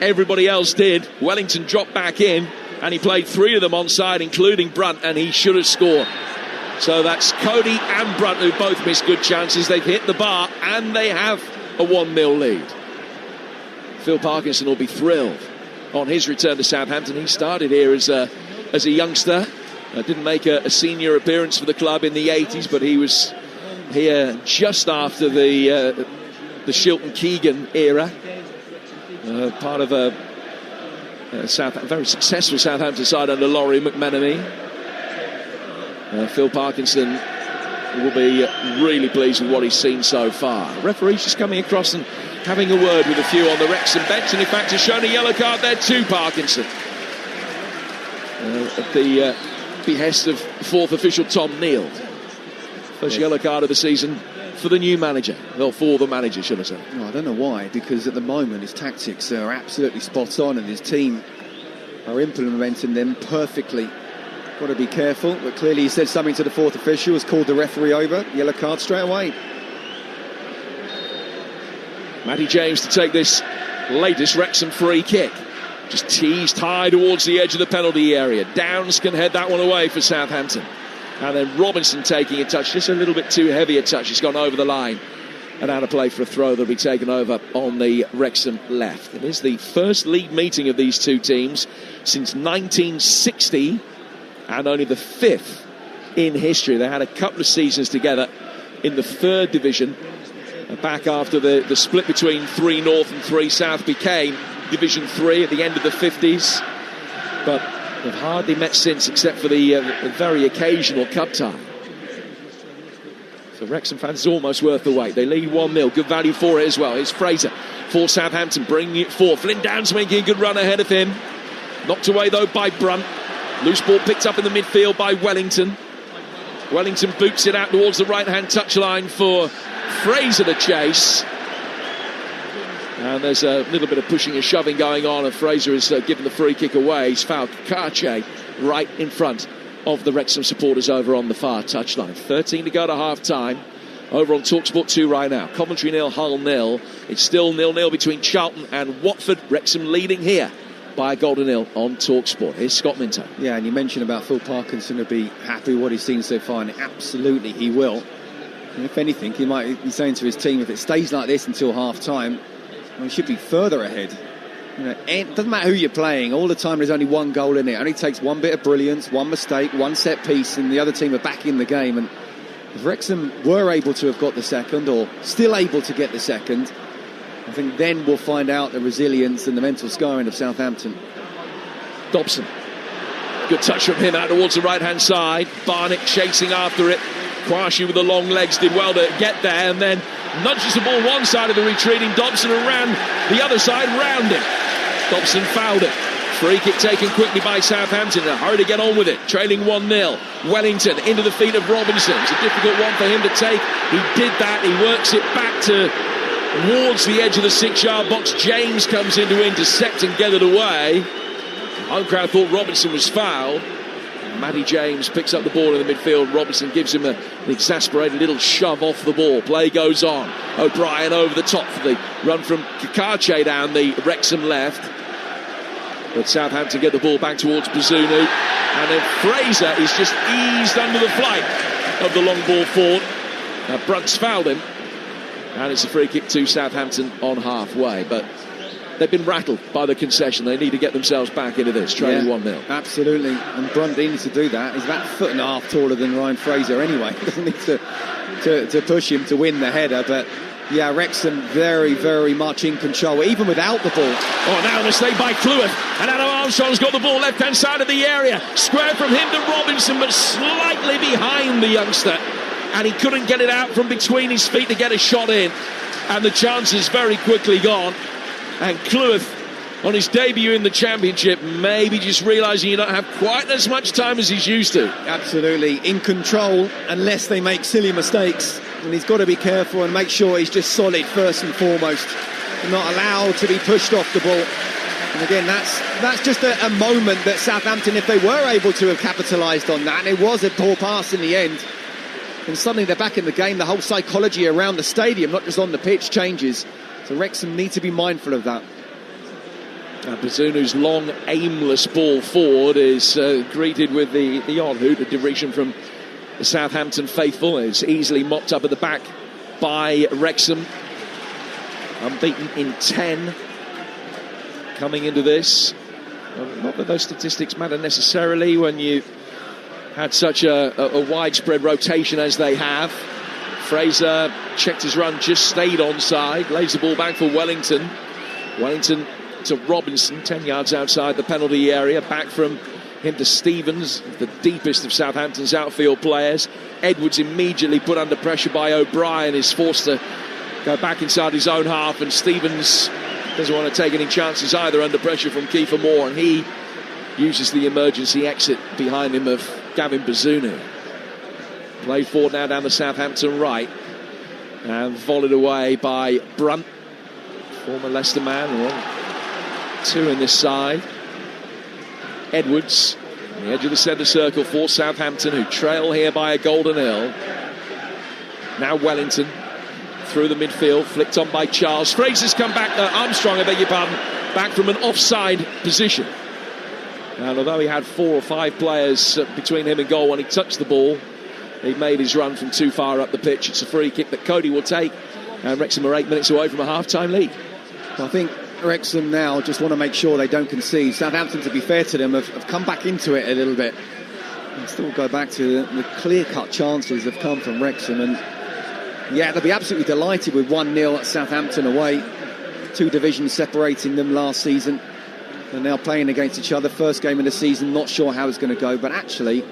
Everybody else did. Wellington dropped back in, and he played 3 of them onside, including Brunt, and he should have scored. So that's Cody and Brunt who both missed good chances. They've hit the bar, and they have a 1-0 lead. Phil Parkinson will be thrilled on his return to Southampton. He started here as a youngster. Didn't make a senior appearance for the club in the 80s, but he was here just after the Shilton Keegan era. Part of a very successful Southampton side under Laurie McMenemy. Phil Parkinson will be really pleased with what he's seen so far. Referee's just coming across and having a word with a few on the Wrexham bench, and in fact has shown a yellow card there to Parkinson. At the behest of 4th official Tom Neal. First yellow card of the season for the new manager. Well, for the manager, should I say. Well, I don't know why, because at the moment his tactics are absolutely spot on and his team are implementing them perfectly. Got to be careful, but clearly he said something to the 4th official, has called the referee over, yellow card straight away. Matty James to take this latest Wrexham free kick. Just teased high towards the edge of the penalty area. Downs can head that one away for Southampton. And then Robinson taking a touch, just a little bit too heavy a touch. It's gone over the line. And out of play for a throw that'll be taken over on the Wrexham left. It is the first league meeting of these two teams since 1960, and only the 5th in history. They had a couple of seasons together in the 3rd division. Back after the split between 3 North and 3 South became Division 3 at the end of the 50s. But they've hardly met since, except for the very occasional cup tie. So Wrexham fans, is almost worth the wait. They lead 1-0. Good value for it as well. Here's Fraser for Southampton, bringing it forward. Flynn Downs making a good run ahead of him. Knocked away, though, by Brunt. Loose ball picked up in the midfield by Wellington. Wellington boots it out towards the right-hand touchline for Fraser to chase. And there's a little bit of pushing and shoving going on, and Fraser has given the free kick away. He's fouled Karche right in front of the Wrexham supporters over on the far touchline. 13 to go to half-time. Over on Talksport 2 right now. Coventry 0, Hull 0. It's still 0-0 between Charlton and Watford. Wrexham leading here by a goal to 0 on Talksport. Here's Scott Minto. Yeah, and you mentioned about Phil Parkinson to be happy with what he's seen so far, and absolutely he will. And if anything, he might be saying to his team, if it stays like this until half-time, we should be further ahead. You know, it doesn't matter who you're playing. All the time there's only one goal in it. It only takes one bit of brilliance, one mistake, one set piece, and the other team are back in the game. And if Wrexham were able to have got the second, or still able to get the second, I think then we'll find out the resilience and the mental scarring of Southampton. Dobson. Good touch from him out towards the right-hand side. Barnett chasing after it. Kwashi with the long legs did well to get there, and then nudges the ball one side of the retreating Dobson and ran the other side round him. Dobson fouled it. Free kick taken quickly by Southampton. In a hurry to get on with it. Trailing 1-0. Wellington into the feet of Robinson. It's a difficult one for him to take. He did that. He works it back towards the edge of the 6-yard box. James comes in to intercept and get it away. Home crowd thought Robinson was fouled. Matty James picks up the ball in the midfield. Robinson gives him an exasperated little shove off the ball. Play goes on. O'Brien over the top for the run from Kakache down the Wrexham left. But Southampton get the ball back towards Bazunu. And then Fraser is just eased under the flight of the long ball forward. Brunt's fouled him. And it's a free kick to Southampton on halfway. But they've been rattled by the concession. They need to get themselves back into this, trailing 1-0. Absolutely. And Brunt needs to do that. He's about a foot and a half taller than Ryan Fraser anyway. He doesn't need to push him to win the header. But yeah, Wrexham very, very much in control, even without the ball. Oh, now a mistake by Cleworth. And Adam Armstrong's got the ball left-hand side of the area. Square from him to Robinson, but slightly behind the youngster. And he couldn't get it out from between his feet to get a shot in. And the chance is very quickly gone. And Cleworth, on his debut in the Championship, maybe just realising you don't have quite as much time as he's used to. Absolutely. In control, unless they make silly mistakes. And he's got to be careful and make sure he's just solid first and foremost. Not allowed to be pushed off the ball. And again, that's just a moment that Southampton, if they were able to have capitalised on that, and it was a poor pass in the end, and suddenly they're back in the game. The whole psychology around the stadium, not just on the pitch, changes. So Wrexham need to be mindful of that. Bazunu's long, aimless ball forward is greeted with the odd hoot of derision from the Southampton faithful. It's easily mopped up at the back by Wrexham. Unbeaten in 10 coming into this. Not that those statistics matter necessarily when you had such a widespread rotation as they have. Fraser checked his run, just stayed onside, lays the ball back for Wellington. Wellington to Robinson, 10 yards outside the penalty area. Back from him to Stevens, the deepest of Southampton's outfield players. Edwards immediately put under pressure by O'Brien, is forced to go back inside his own half, and Stevens doesn't want to take any chances either under pressure from Kiefer Moore, and he uses the emergency exit behind him of Gavin Bazunu. Played forward now down the Southampton right, and volleyed away by Brunt, former Leicester man. 2 in this side. Edwards on the edge of the centre circle for Southampton, who trail here by a golden hill. Now Wellington through the midfield, flicked on by Charles. Fraser's come back, Armstrong, I beg your pardon, back from an offside position. And although he had 4 or 5 players between him and goal when he touched the ball, he made his run from too far up the pitch. It's a free kick that Cody will take, and Wrexham are 8 minutes away from a half-time lead. I think Wrexham now just want to make sure they don't concede. Southampton, to be fair to them, have come back into it a little bit. And still go back to the clear-cut chances have come from Wrexham. And yeah, they'll be absolutely delighted with 1-0 at Southampton away. 2 divisions separating them last season. They're now playing against each other. First game of the season, not sure how it's going to go. But actually,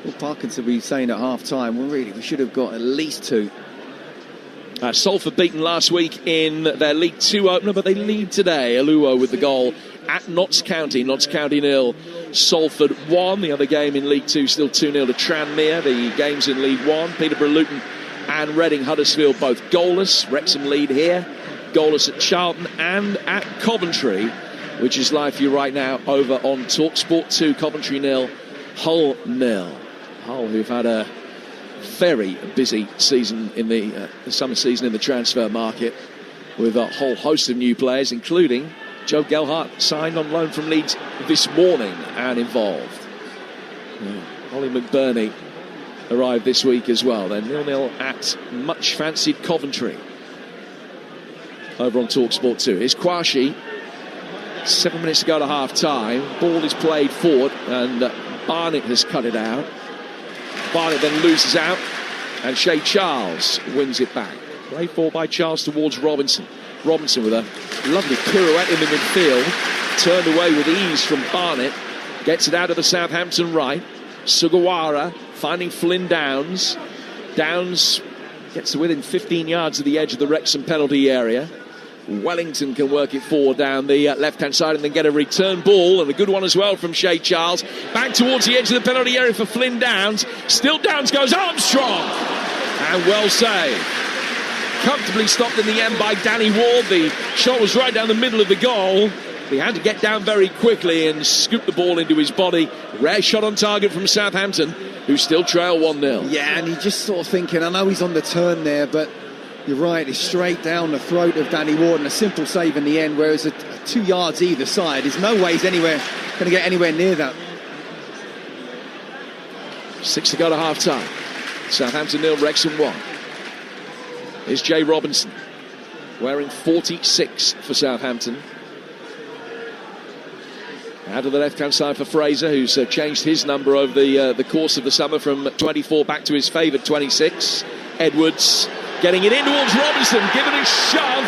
Paul Parkinson will be saying at half-time, well, really, we should have got at least 2. Salford beaten last week in their League 2 opener, but they lead today. Aluo with the goal at Notts County. Notts County 0, Salford 1. The other game in League 2 still 2-0 to Tranmere. The games in League 1, Peterborough, Luton and Reading, Huddersfield both goalless. Wrexham lead here, goalless at Charlton and at Coventry, which is live for you right now over on Talksport. 2, Coventry 0, Hull 0. Hull, who've had a very busy season in the summer season in the transfer market, with a whole host of new players, including Joe Gelhardt, signed on loan from Leeds this morning and involved. Ollie McBurney arrived this week as well. They're 0-0 at much fancied Coventry over on Talksport 2. Here's Kwashi, 7 minutes to go to half time. Ball is played forward and Barnett has cut it out. Barnett then loses out, and Shea Charles wins it back. Played forward by Charles towards Robinson. Robinson with a lovely pirouette in the midfield, turned away with ease from Barnett, gets it out of the Southampton right. Sugawara finding Flynn Downs. Downs gets to within 15 yards of the edge of the Wrexham penalty area. Wellington can work it forward down the left-hand side and then get a return ball, and a good one as well from Shay Charles. Back towards the edge of the penalty area for Flynn Downs. Still Downs goes Armstrong, and well saved. Comfortably stopped in the end by Danny Ward. The shot was right down the middle of the goal. He had to get down very quickly and scoop the ball into his body. Rare shot on target from Southampton, who still trail 1-0. Yeah, and he's just sort of thinking, I know he's on the turn there, but you're right, it's straight down the throat of Danny Ward, and a simple save in the end, whereas a 2 yards either side, there's no way he's going to get anywhere near that. 6 to go to half-time. Southampton 0, Wrexham 1. Here's Jay Robinson, wearing 46 for Southampton. Out of the left-hand side for Fraser, who's changed his number over the course of the summer from 24 back to his favoured 26. Edwards getting it in towards Robinson, giving it a shove.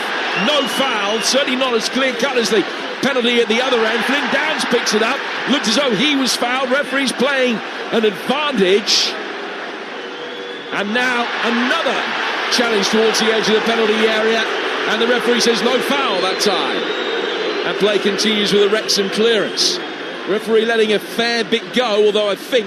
No foul, certainly not as clear-cut as the penalty at the other end. Flynn Downs picks it up. Looked as though he was fouled. Referee's playing an advantage. And now another challenge towards the edge of the penalty area. And the referee says no foul that time. And play continues with a Wrexham clearance. Referee letting a fair bit go, although I think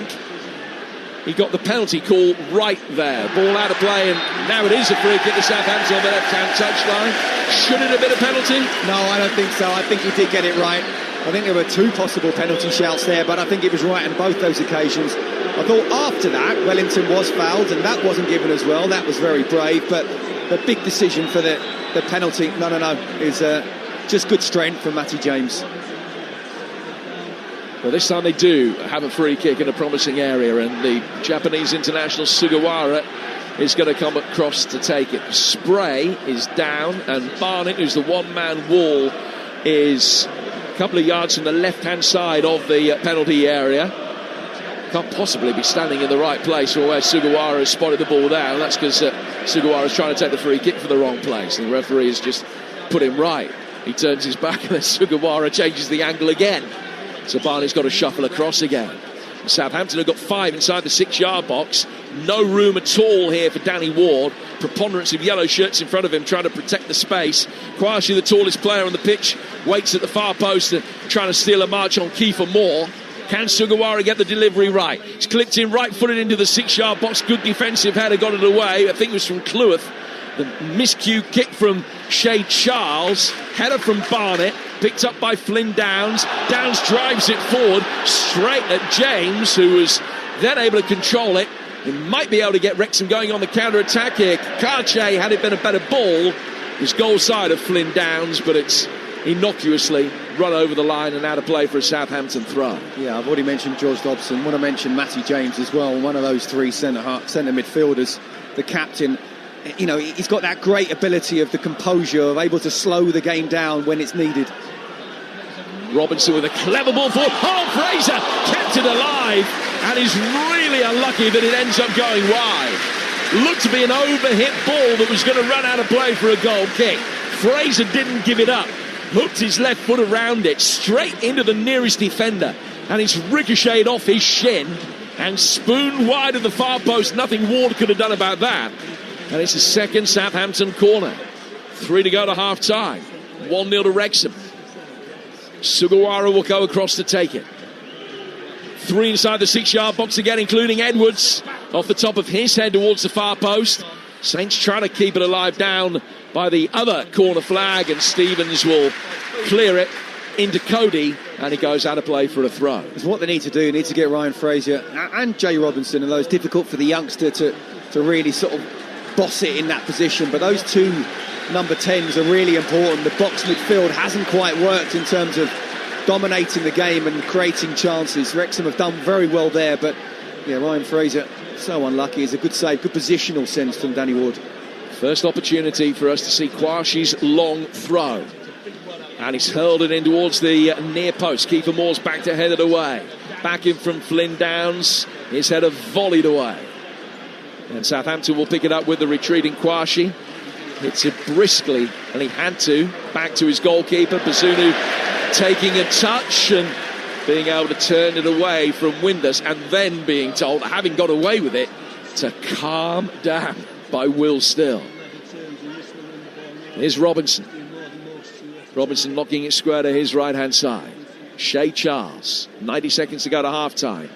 he got the penalty call right there. Ball out of play, and now it is a free kick to Southampton on the left-hand touchline. Should it have been a penalty? No, I don't think so. I think he did get it right. I think there were 2 possible penalty shouts there, but I think it was right on both those occasions. I thought after that, Wellington was fouled, and that wasn't given as well. That was very brave, but the big decision for the penalty, no, is just good strength from Matty James. Well, this time they do have a free kick in a promising area, and the Japanese international Sugawara is going to come across to take it. Spray is down, and Barnett, who's the one-man wall, is a couple of yards from the left-hand side of the penalty area. Can't possibly be standing in the right place for where Sugawara has spotted the ball down. That's because Sugawara is trying to take the free kick for the wrong place, and the referee has just put him right. He turns his back, and then Sugawara changes the angle again. So Barney's got to shuffle across again. Southampton have got 5 inside the 6-yard box. No room at all here for Danny Ward. Preponderance of yellow shirts in front of him trying to protect the space. Kwashi, the tallest player on the pitch, waits at the far post and trying to steal a march on Kiefer Moore. Can Sugawara get the delivery right? It's clipped in right-footed into the 6-yard box. Good defensive header, got it away. I think it was from Cleworth. The miscue kick from Shay Charles. Header from Barnett. Picked up by Flynn Downs. Downs drives it forward straight at James, who was then able to control it. He might be able to get Wrexham going on the counter-attack here. Karche, had it been a better ball, is goal side of Flynn Downs, but it's innocuously run over the line and out of play for a Southampton throw. Yeah, I've already mentioned George Dobson. I want to mention Matty James as well, one of those 3 centre midfielders. The captain, you know, he's got that great ability of the composure, of able to slow the game down when it's needed. Robinson with a clever ball forward. Oh, Fraser kept it alive, and is really unlucky that it ends up going wide. Looked to be an overhit ball that was going to run out of play for a goal kick. Fraser didn't give it up. Hooked his left foot around it, straight into the nearest defender, and it's ricocheted off his shin and spooned wide of the far post. Nothing Ward could have done about that. And it's a second Southampton corner. 3 to go to half-time. 1-0 to Wrexham. Sugawara will go across to take it. 3 inside the 6-yard box again, including Edwards. Off the top of his head towards the far post. Saints trying to keep it alive down by the other corner flag, and Stevens will clear it into Cody, and he goes out of play for a throw. It's what they need to do. They need to get Ryan Fraser and Jay Robinson, and those difficult for the youngster to really sort of boss it in that position. But those 2 number 10s are really important. The box midfield hasn't quite worked in terms of dominating the game and creating chances. Wrexham have done very well there, but yeah, Ryan Fraser, so unlucky. It's a good save, good positional sense from Danny Ward. First opportunity for us to see Kwashi's long throw. And he's hurled it in towards the near post. Kiefer Moore's back to head it away. Back in from Flynn Downs. His header volleyed away. And Southampton will pick it up with the retreating Kwashi. Hits it briskly, and he had to. Back to his goalkeeper, Bazunu taking a touch and being able to turn it away from Windus, and then being told, having got away with it, to calm down by Will Still. Here's Robinson. Robinson knocking it square to his right-hand side. Shea Charles, 90 seconds to go to half-time.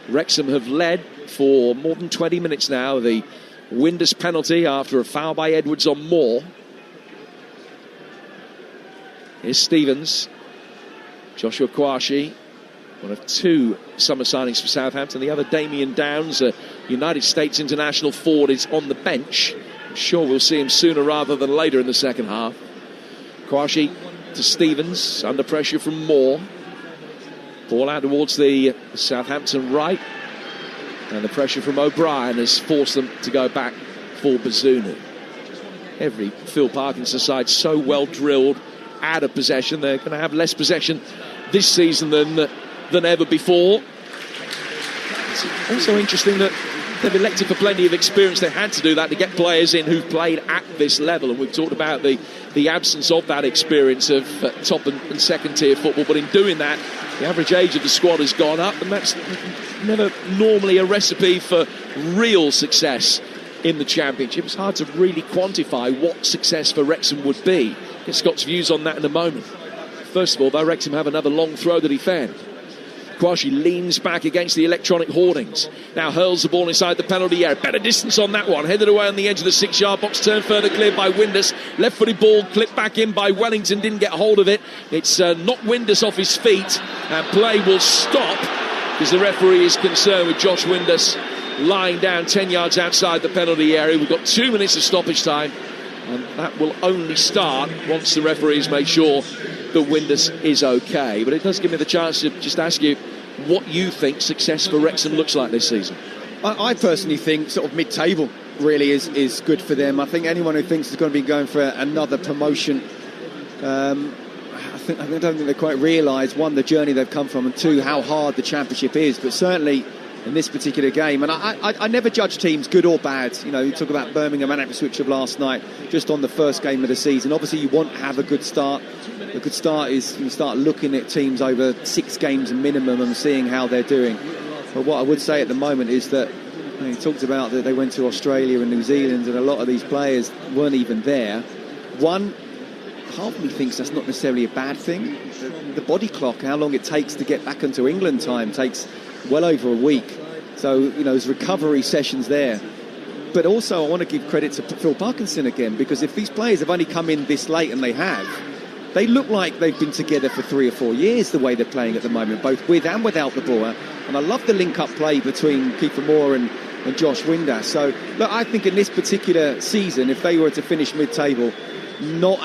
Wrexham have led for more than 20 minutes now. The Windus penalty after a foul by Edwards on Moore. Here's Stevens. Joshua Kwashi, one of two summer signings for Southampton. The other, Damien Downs, a United States international forward, is on the bench. I'm sure we'll see him sooner rather than later in the second half. Kwashi to Stevens, under pressure from Moore. Ball out towards the Southampton right. And the pressure from O'Brien has forced them to go back for Bazunu. Every Phil Parkinson side so well drilled out of possession. They're going to have less possession this season than ever before. It's also interesting that they've elected for plenty of experience. They had to do that to get players in who've played at this level, and we've talked about the absence of that experience of top and second tier football. But in doing that, the average age of the squad has gone up, and that's never normally a recipe for real success in the Championship. It's hard to really quantify what success for Wrexham would be. Get Scott's views on that in a moment. First of all, though, Wrexham have another long throw to defend. Kwashi leans back against the electronic hoardings. Now hurls the ball inside the penalty area. Better distance on that one. Headed away on the edge of the 6-yard box. Turned further cleared by Windus. Left-footed ball clipped back in by Wellington. Didn't get hold of it. It's knocked Windus off his feet. And play will stop because the referee is concerned with Josh Windus lying down 10 yards outside the penalty area. We've got 2 minutes of stoppage time. And that will only start once the referees make sure that Windus is okay. But it does give me the chance to just ask you what you think success for Wrexham looks like this season. I personally think sort of mid-table really is good for them. I think anyone who thinks is going to be going for another promotion, I don't think they quite realise, one, the journey they've come from, and two, how hard the Championship is. But certainly in this particular game, and I never judge teams good or bad. You know, you talk about Birmingham and Ipswich of last night, just on the first game of the season. Obviously you want to have a good start. A good start is you start looking at teams over 6 games minimum and seeing how they're doing. But what I would say at the moment is that he talked about that they went to Australia and New Zealand, and a lot of these players weren't even there. One, half of me thinks that's not necessarily a bad thing. The body clock, how long it takes to get back into England time, takes well over a week. So, you know, there's recovery sessions there. But also I want to give credit to Phil Parkinson again, because if these players have only come in this late, and they have, they look like they've been together for 3 or 4 years, the way they're playing at the moment, both with and without the ball. And I love the link-up play between Kiefer Moore and Josh Windus. So, look, I think in this particular season, if they were to finish mid-table, not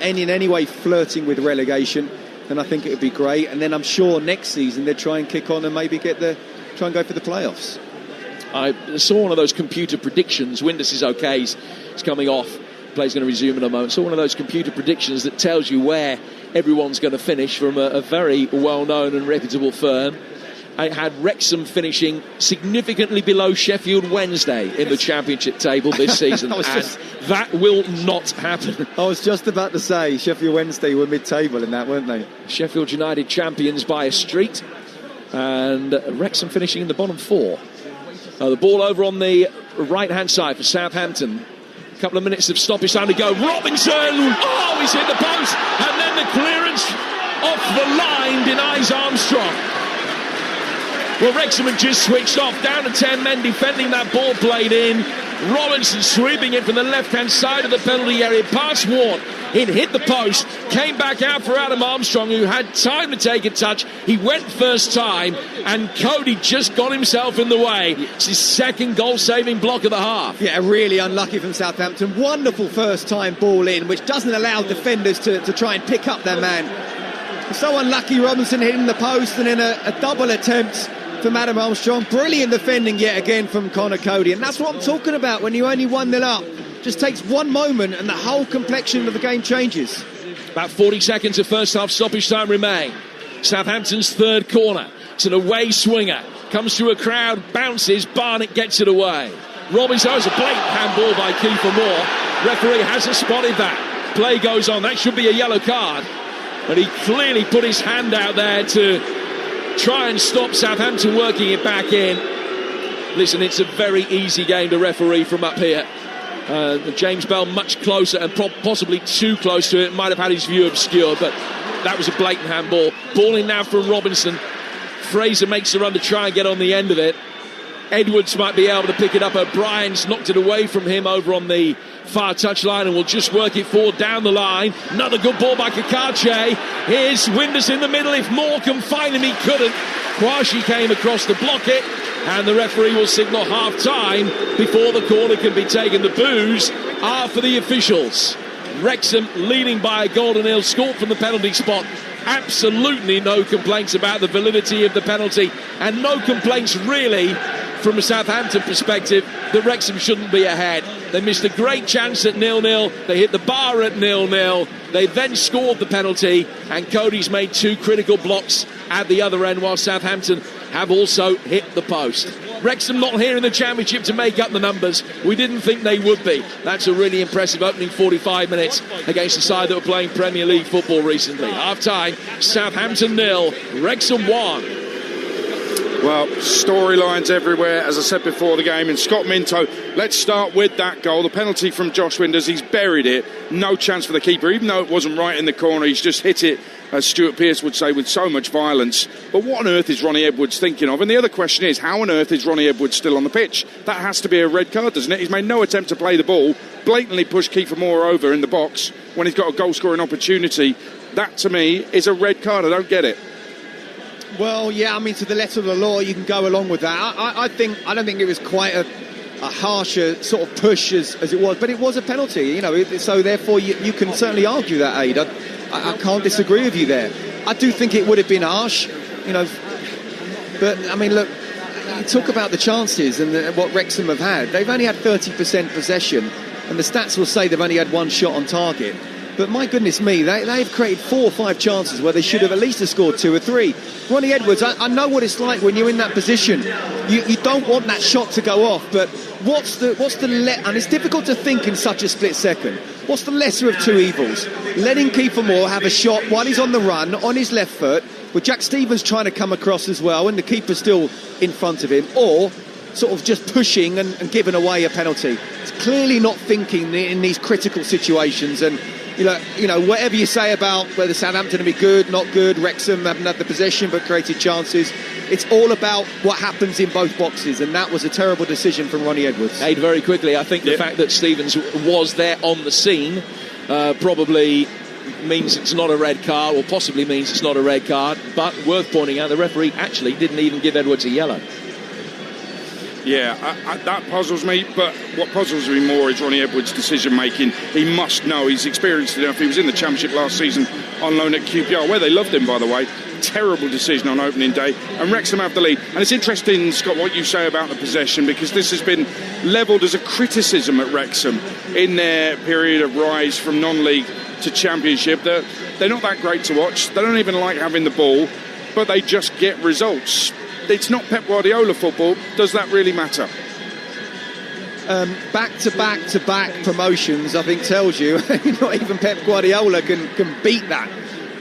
in any way flirting with relegation, then I think it would be great. And then I'm sure next season they'd try and kick on and maybe try and go for the playoffs. I saw one of those computer predictions. Windus is okay, he's coming off. Play's going to resume in a moment. So one of those computer predictions that tells you where everyone's going to finish from a very well-known and reputable firm. I had Wrexham finishing significantly below Sheffield Wednesday in the Championship table this season, and that will not happen. I was just about to say Sheffield Wednesday were mid-table in that, weren't they? Sheffield United champions by a street, and Wrexham finishing in the bottom 4. The ball over on the right-hand side for Southampton. A couple of minutes of stoppage time to go. Robinson! Oh, he's hit the post! And then the clearance off the line denies Armstrong. Well, Wrexham had just switched off. Down to 10 men defending that ball played in. Robinson sweeping it from the left-hand side of the penalty area. Past Ward. It hit the post. Came back out for Adam Armstrong, who had time to take a touch. He went first time, and Cody just got himself in the way. It's his second goal-saving block of the half. Yeah, really unlucky from Southampton. Wonderful first-time ball in, which doesn't allow defenders to try and pick up their man. So unlucky, Robinson hitting the post, and then a double attempt from Adam Armstrong. Brilliant defending yet again from Connor Cody, and that's what I'm talking about when you only 1-0 up. Just takes one moment and the whole complexion of the game changes. About 40 seconds of first half stoppage time remain. Southampton's third corner. It's an away swinger. Comes through a crowd, bounces, Barnett gets it away. Robinson has a blatant handball by Kiefer Moore. Referee hasn't spotted that. Play goes on. That should be a yellow card. But he clearly put his hand out there to try and stop Southampton working it back in. Listen, it's a very easy game to referee from up here. James Bell much closer and possibly too close to it. Might have had his view obscured, but that was a blatant handball. Ball in now from Robinson. Fraser makes the run to try and get on the end of it. Edwards might be able to pick it up. O'Brien's knocked it away from him over on the far touchline and will just work it forward down the line. Another good ball by Kakache. Here's Windus in the middle. If Moore can find him, he couldn't. Kwashi came across to block it, and the referee will signal half-time before the corner can be taken. The boos are for the officials. Wrexham leading by a goal to nil, scored from the penalty spot. Absolutely no complaints about the validity of the penalty, and no complaints really from a Southampton perspective that Wrexham shouldn't be ahead. They missed a great chance at 0-0. They hit the bar at 0-0. They then scored the penalty, and Cody's made two critical blocks at the other end, while Southampton have also hit the post. Wrexham not here in the Championship to make up the numbers. We didn't think they would be. That's a really impressive opening 45 minutes against a side that were playing Premier League football recently. Half-time, Southampton 0, Wrexham 1. Well, storylines everywhere, as I said before the game. And Scott Minto, let's start with that goal. The penalty from Josh Windus, he's buried it. No chance for the keeper, even though it wasn't right in the corner. He's just hit it, as Stuart Pearce would say, with so much violence. But what on earth is Ronnie Edwards thinking of? And the other question is, how on earth is Ronnie Edwards still on the pitch? That has to be a red card, doesn't it? He's made no attempt to play the ball, blatantly pushed Kiefer Moore over in the box when he's got a goal-scoring opportunity. That, to me, is a red card. I don't get it. Well, yeah, I mean, to the letter of the law, you can go along with that. I don't think it was quite a harsher sort of push as it was, but it was a penalty, you know. So therefore, you can certainly argue that, Aid. I can't disagree with you there. I do think it would have been harsh, you know. But I mean, look, you talk about the chances and what Wrexham have had. They've only had 30% possession, and the stats will say they've only had one shot on target. But my goodness me, they've created 4 or 5 chances where they should have at least scored 2 or 3. Ronnie Edwards, I know what it's like when you're in that position. You don't want that shot to go off, but and it's difficult to think in such a split second. What's the lesser of two evils? Letting Kiefer Moore have a shot while he's on the run, on his left foot, with Jack Stevens trying to come across as well, and the keeper's still in front of him, or sort of just pushing and giving away a penalty. It's clearly not thinking in these critical situations. And you know, whatever you say about whether Southampton will be good, not good, Wrexham haven't had the possession but created chances, it's all about what happens in both boxes, and that was a terrible decision from Ronnie Edwards. Aid, very quickly, I think the fact that Stevens was there on the scene probably means it's not a red card, or possibly means it's not a red card, but worth pointing out, the referee actually didn't even give Edwards a yellow. Yeah, that puzzles me, but what puzzles me more is Ronnie Edwards' decision-making. He must know, he's experienced enough. He was in the Championship last season on loan at QPR, where they loved him, by the way. Terrible decision on opening day, and Wrexham have the lead. And it's interesting, Scott, what you say about the possession, because this has been levelled as a criticism at Wrexham in their period of rise from non-league to Championship. They're not that great to watch. They don't even like having the ball, but they just get results. It's not Pep Guardiola football. Does that really matter? Back-to-back promotions, I think, tells you not even Pep Guardiola can beat that.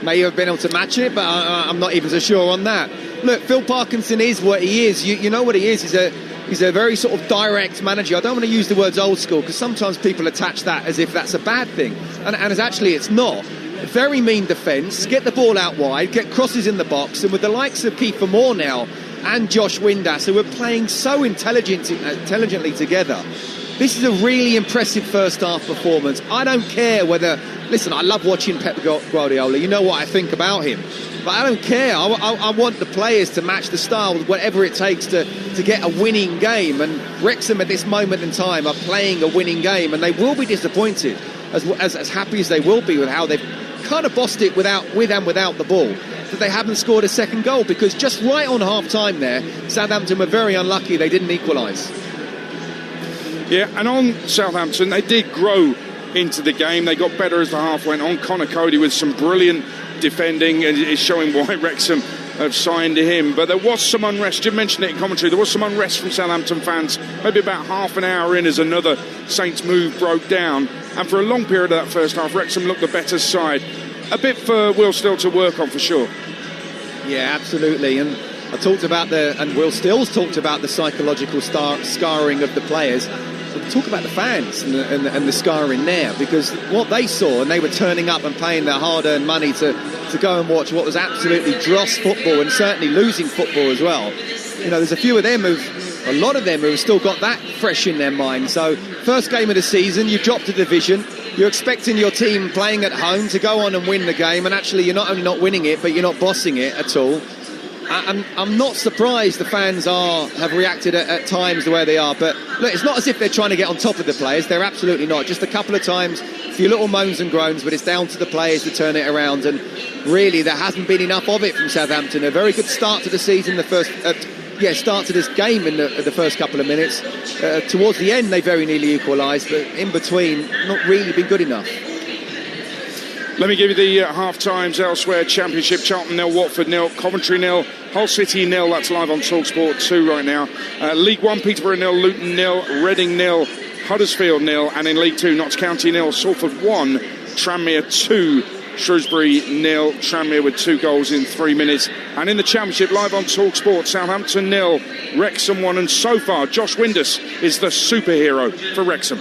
May have been able to match it, but I'm not even so sure on that. Look, Phil Parkinson is what he is. You know what he is. He's a very sort of direct manager. I don't want to use the words old school, because sometimes people attach that as if that's a bad thing. And as actually it's not. Very mean defence, get the ball out wide, get crosses in the box, and with the likes of Kiefer Moore now and Josh Windus, who are playing so intelligently together, this is a really impressive first half performance. I don't care whether... Listen, I love watching Pep Guardiola. You know what I think about him. But I don't care. I want the players to match the style with whatever it takes to get a winning game. And Wrexham at this moment in time are playing a winning game, and they will be disappointed, as happy as they will be with how they've kind of bossed it with and without the ball, that they haven't scored a second goal, because just right on half-time there, Southampton were very unlucky they didn't equalise. Yeah, and on Southampton, they did grow into the game. They got better as the half went on. Connor Cody with some brilliant defending, and is showing why Wrexham have signed him. But there was some unrest. Jim mentioned it in commentary. There was some unrest from Southampton fans, maybe about half an hour in, as another Saints move broke down. And for a long period of that first half, Wrexham looked the better side. A bit for Will Still to work on, for sure. Yeah, absolutely. And I talked about and Will Stills talked about the psychological scarring of the players. talk about the fans and the scarring there, because what they saw, and they were turning up and paying their hard-earned money to go and watch what was absolutely dross football, and certainly losing football as well. You know, there's a lot of them who've still got that fresh in their mind. So, first game of the season, you've dropped a division. You're expecting your team playing at home to go on and win the game, and actually you're not only not winning it, but you're not bossing it at all. I'm not surprised the fans have reacted at times the way they are, but look, it's not as if they're trying to get on top of the players. They're absolutely not. Just a couple of times, a few little moans and groans, but it's down to the players to turn it around, and really there hasn't been enough of it from Southampton. A very good start to the season, start to this game in the first couple of minutes. Towards the end, they very nearly equalised, but in between, not really been good enough. Let me give you the half-times elsewhere. Championship, Charlton 0, Watford 0, Coventry 0, Hull City 0. That's live on Talksport 2 right now. League 1, Peterborough 0, Luton 0, Reading 0, Huddersfield 0. And in League 2, Notts County 0, Salford 1, Tranmere 2, Shrewsbury 0. Tranmere with 2 goals in 3 minutes. And in the Championship, live on Talksport, Southampton 0, Wrexham 1. And so far, Josh Windus is the superhero for Wrexham.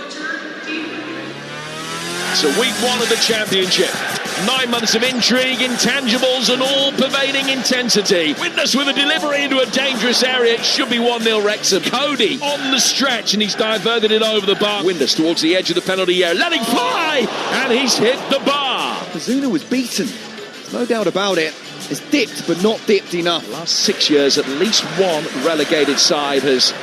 So week 1 of the Championship. 9 months of intrigue, intangibles and all-pervading intensity. Witness with a delivery into a dangerous area. It should be 1-0 Wrexham. Cody on the stretch, and he's diverted it over the bar. Windus towards the edge of the penalty area, letting fly, and he's hit the bar. Ozuna was beaten. There's no doubt about it. It's dipped, but not dipped enough. Last 6 years, at least one relegated side has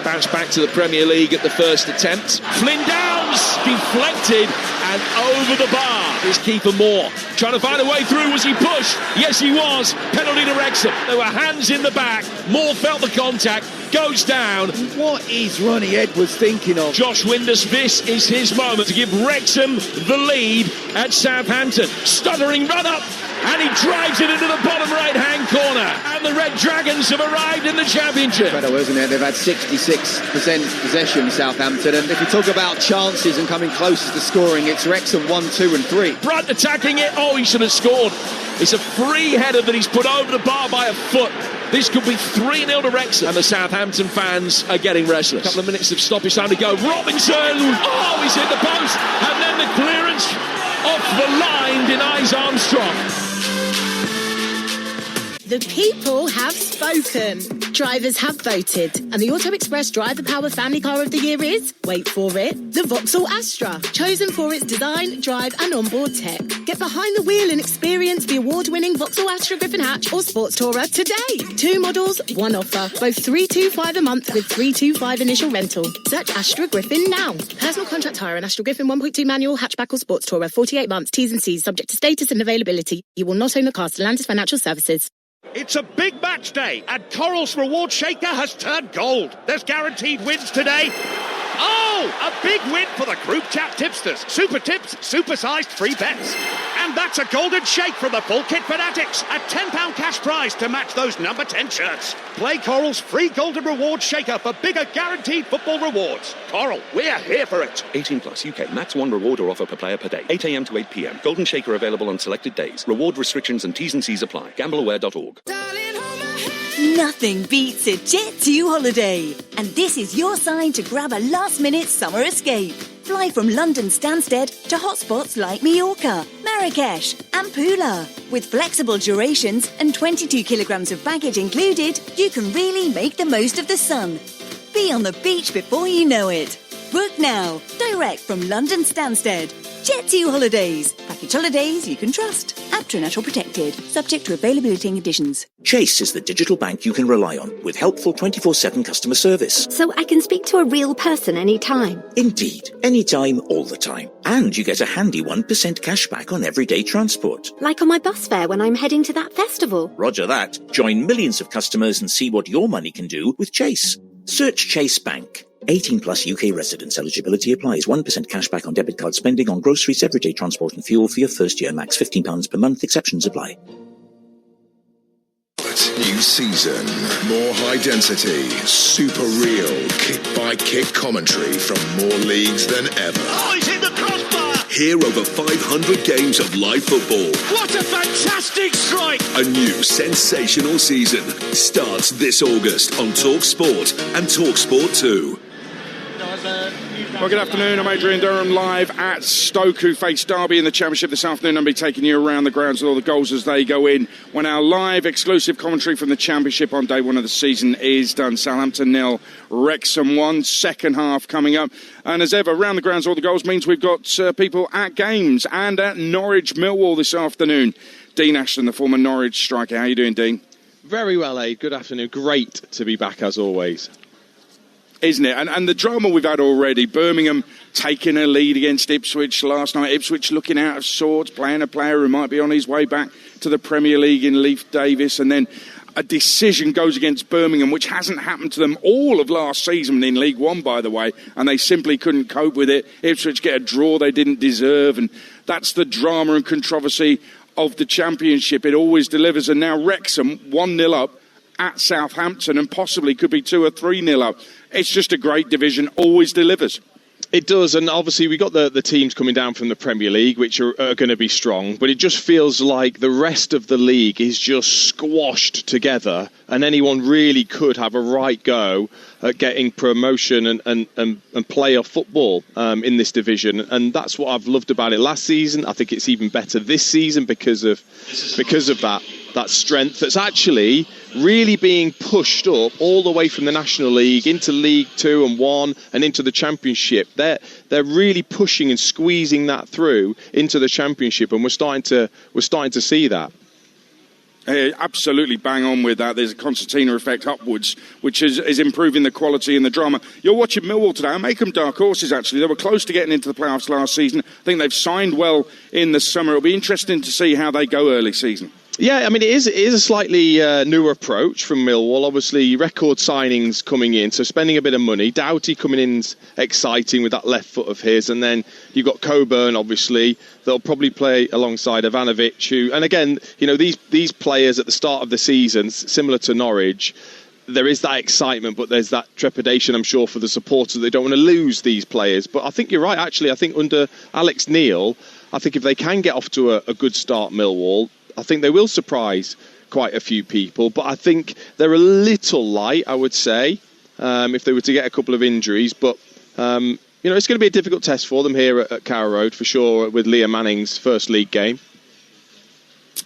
bounced back to the Premier League at the first attempt. Flynn Downs deflected and over the bar. Here's keeper Moore trying to find a way through. Was he pushed? Yes, he was. Penalty to Wrexham. There were hands in the back. Moore felt the contact. Goes down. What is Ronnie Edwards thinking of? Josh Windus, this is his moment to give Wrexham the lead at Southampton. Stuttering run up, and he drives it into the bottom right-hand corner. And the Red Dragons have arrived in the Championship. Incredible, isn't it? They've had 66% possession, Southampton. And if you talk about chances and coming closest to scoring, it's Wrexham 1, 2 and 3. Brunt attacking it. Oh, he should have scored. It's a free header that he's put over the bar by a foot. This could be 3-0 to Wrexham. And the Southampton fans are getting restless. A couple of minutes of stoppage time to go. Robinson! Oh, he's hit the post. And then the clearance off the line denies Armstrong. The people have spoken. Drivers have voted. And the Auto Express Drive the Power Family Car of the Year is, wait for it, the Vauxhall Astra. Chosen for its design, drive and onboard tech. Get behind the wheel and experience the award-winning Vauxhall Astra Griffin Hatch or Sports Tourer today. 2 models, 1 offer. Both $325 a month with $325 initial rental. Search Astra Griffin now. Personal contract hire and Astra Griffin 1.2 manual, hatchback or Sports Tourer. 48 months, T's and C's, subject to status and availability. You will not own the car. Stellantis Financial Services. It's a big match day, and Coral's reward shaker has turned gold. There's guaranteed wins today. Oh, a big win for the group chat tipsters. Super tips, super-sized free bets. And that's a golden shake from the full kit fanatics. A £10 cash prize to match those number 10 shirts. Play Coral's free golden reward shaker for bigger guaranteed football rewards. Coral, we're here for it. 18 plus UK. Max 1 reward or offer per player per day. 8 a.m. to 8 p.m. Golden shaker available on selected days. Reward restrictions and T's and C's apply. Gambleaware.org. Nothing beats a Jet2 holiday. And this is your sign to grab a last-minute summer escape. Fly from London Stansted to hotspots like Mallorca, Marrakesh and Pula. With flexible durations and 22 kilograms of baggage included, you can really make the most of the sun. Be on the beach before you know it. Book now, direct from London Stansted. Jet2 Holidays. Package holidays you can trust. APTRA Natural Protected. Subject to availability and conditions. Chase is the digital bank you can rely on with helpful 24/7 customer service. So I can speak to a real person anytime? Indeed. Anytime, all the time. And you get a handy 1% cashback on everyday transport. Like on my bus fare when I'm heading to that festival. Roger that. Join millions of customers and see what your money can do with Chase. Search Chase Bank. 18 plus UK residents. Eligibility applies. 1% cashback on debit card spending on groceries, everyday transport and fuel for your first year. Max £15 per month. Exceptions apply. New season. More high density, super real, kick-by-kick commentary from more leagues than ever. Oh, he's hit the crossbar! Hear over 500 games of live football. What a fantastic strike! A new sensational season starts this August on Talksport and Talksport 2. Well, good afternoon. I'm Adrian Durham, live at Stoke, who face Derby in the Championship this afternoon. I'll be taking you around the grounds with all the goals as they go in when our live exclusive commentary from the Championship on day one of the season is done. Southampton 0, Wrexham 1, second half coming up. And as ever, around the grounds, all the goals means we've got people at games and at Norwich Millwall this afternoon. Dean Ashton, the former Norwich striker. How are you doing, Dean? Very well, Aid. Good afternoon. Great to be back as always. Isn't it? And the drama we've had already. Birmingham taking a lead against Ipswich last night. Ipswich looking out of sorts, playing a player who might be on his way back to the Premier League in Leif Davis. And then a decision goes against Birmingham, which hasn't happened to them all of last season in League One, by the way. And they simply couldn't cope with it. Ipswich get a draw they didn't deserve. And that's the drama and controversy of the Championship. It always delivers. And now Wrexham 1-0 up at Southampton and possibly could be 2 or 3-0 up. It's just a great division, always delivers. It does, and obviously we got the teams coming down from the Premier League, which are going to be strong, but it just feels like the rest of the league is just squashed together, and anyone really could have a right go at getting promotion and playoff football in this division, and that's what I've loved about it last season. I think it's even better this season because of that strength that's actually really being pushed up all the way from the National League into League 2 and 1 and into the Championship. They're really pushing and squeezing that through into the Championship, and we're starting to see that. Absolutely bang on with that. There's a concertina effect upwards, which is improving the quality and the drama. You're watching Millwall today. I make them dark horses, actually. They were close to getting into the playoffs last season. I think they've signed well in the summer. It'll be interesting to see how they go early season. Yeah, I mean, it is a slightly newer approach from Millwall. Obviously, record signings coming in, so spending a bit of money. Doughty coming in's exciting with that left foot of his. And then you've got Coburn, obviously. They'll probably play alongside Ivanovic, who, and again, you know, these players at the start of the season, similar to Norwich, there is that excitement, but there's that trepidation, I'm sure, for the supporters. They don't want to lose these players. But I think you're right, actually. I think under Alex Neil, I think if they can get off to a good start, Millwall, I think they will surprise quite a few people, but I think they're a little light, I would say, if they were to get a couple of injuries. But, you know, it's going to be a difficult test for them here at Carrow Road, for sure, with Liam Manning's first league game.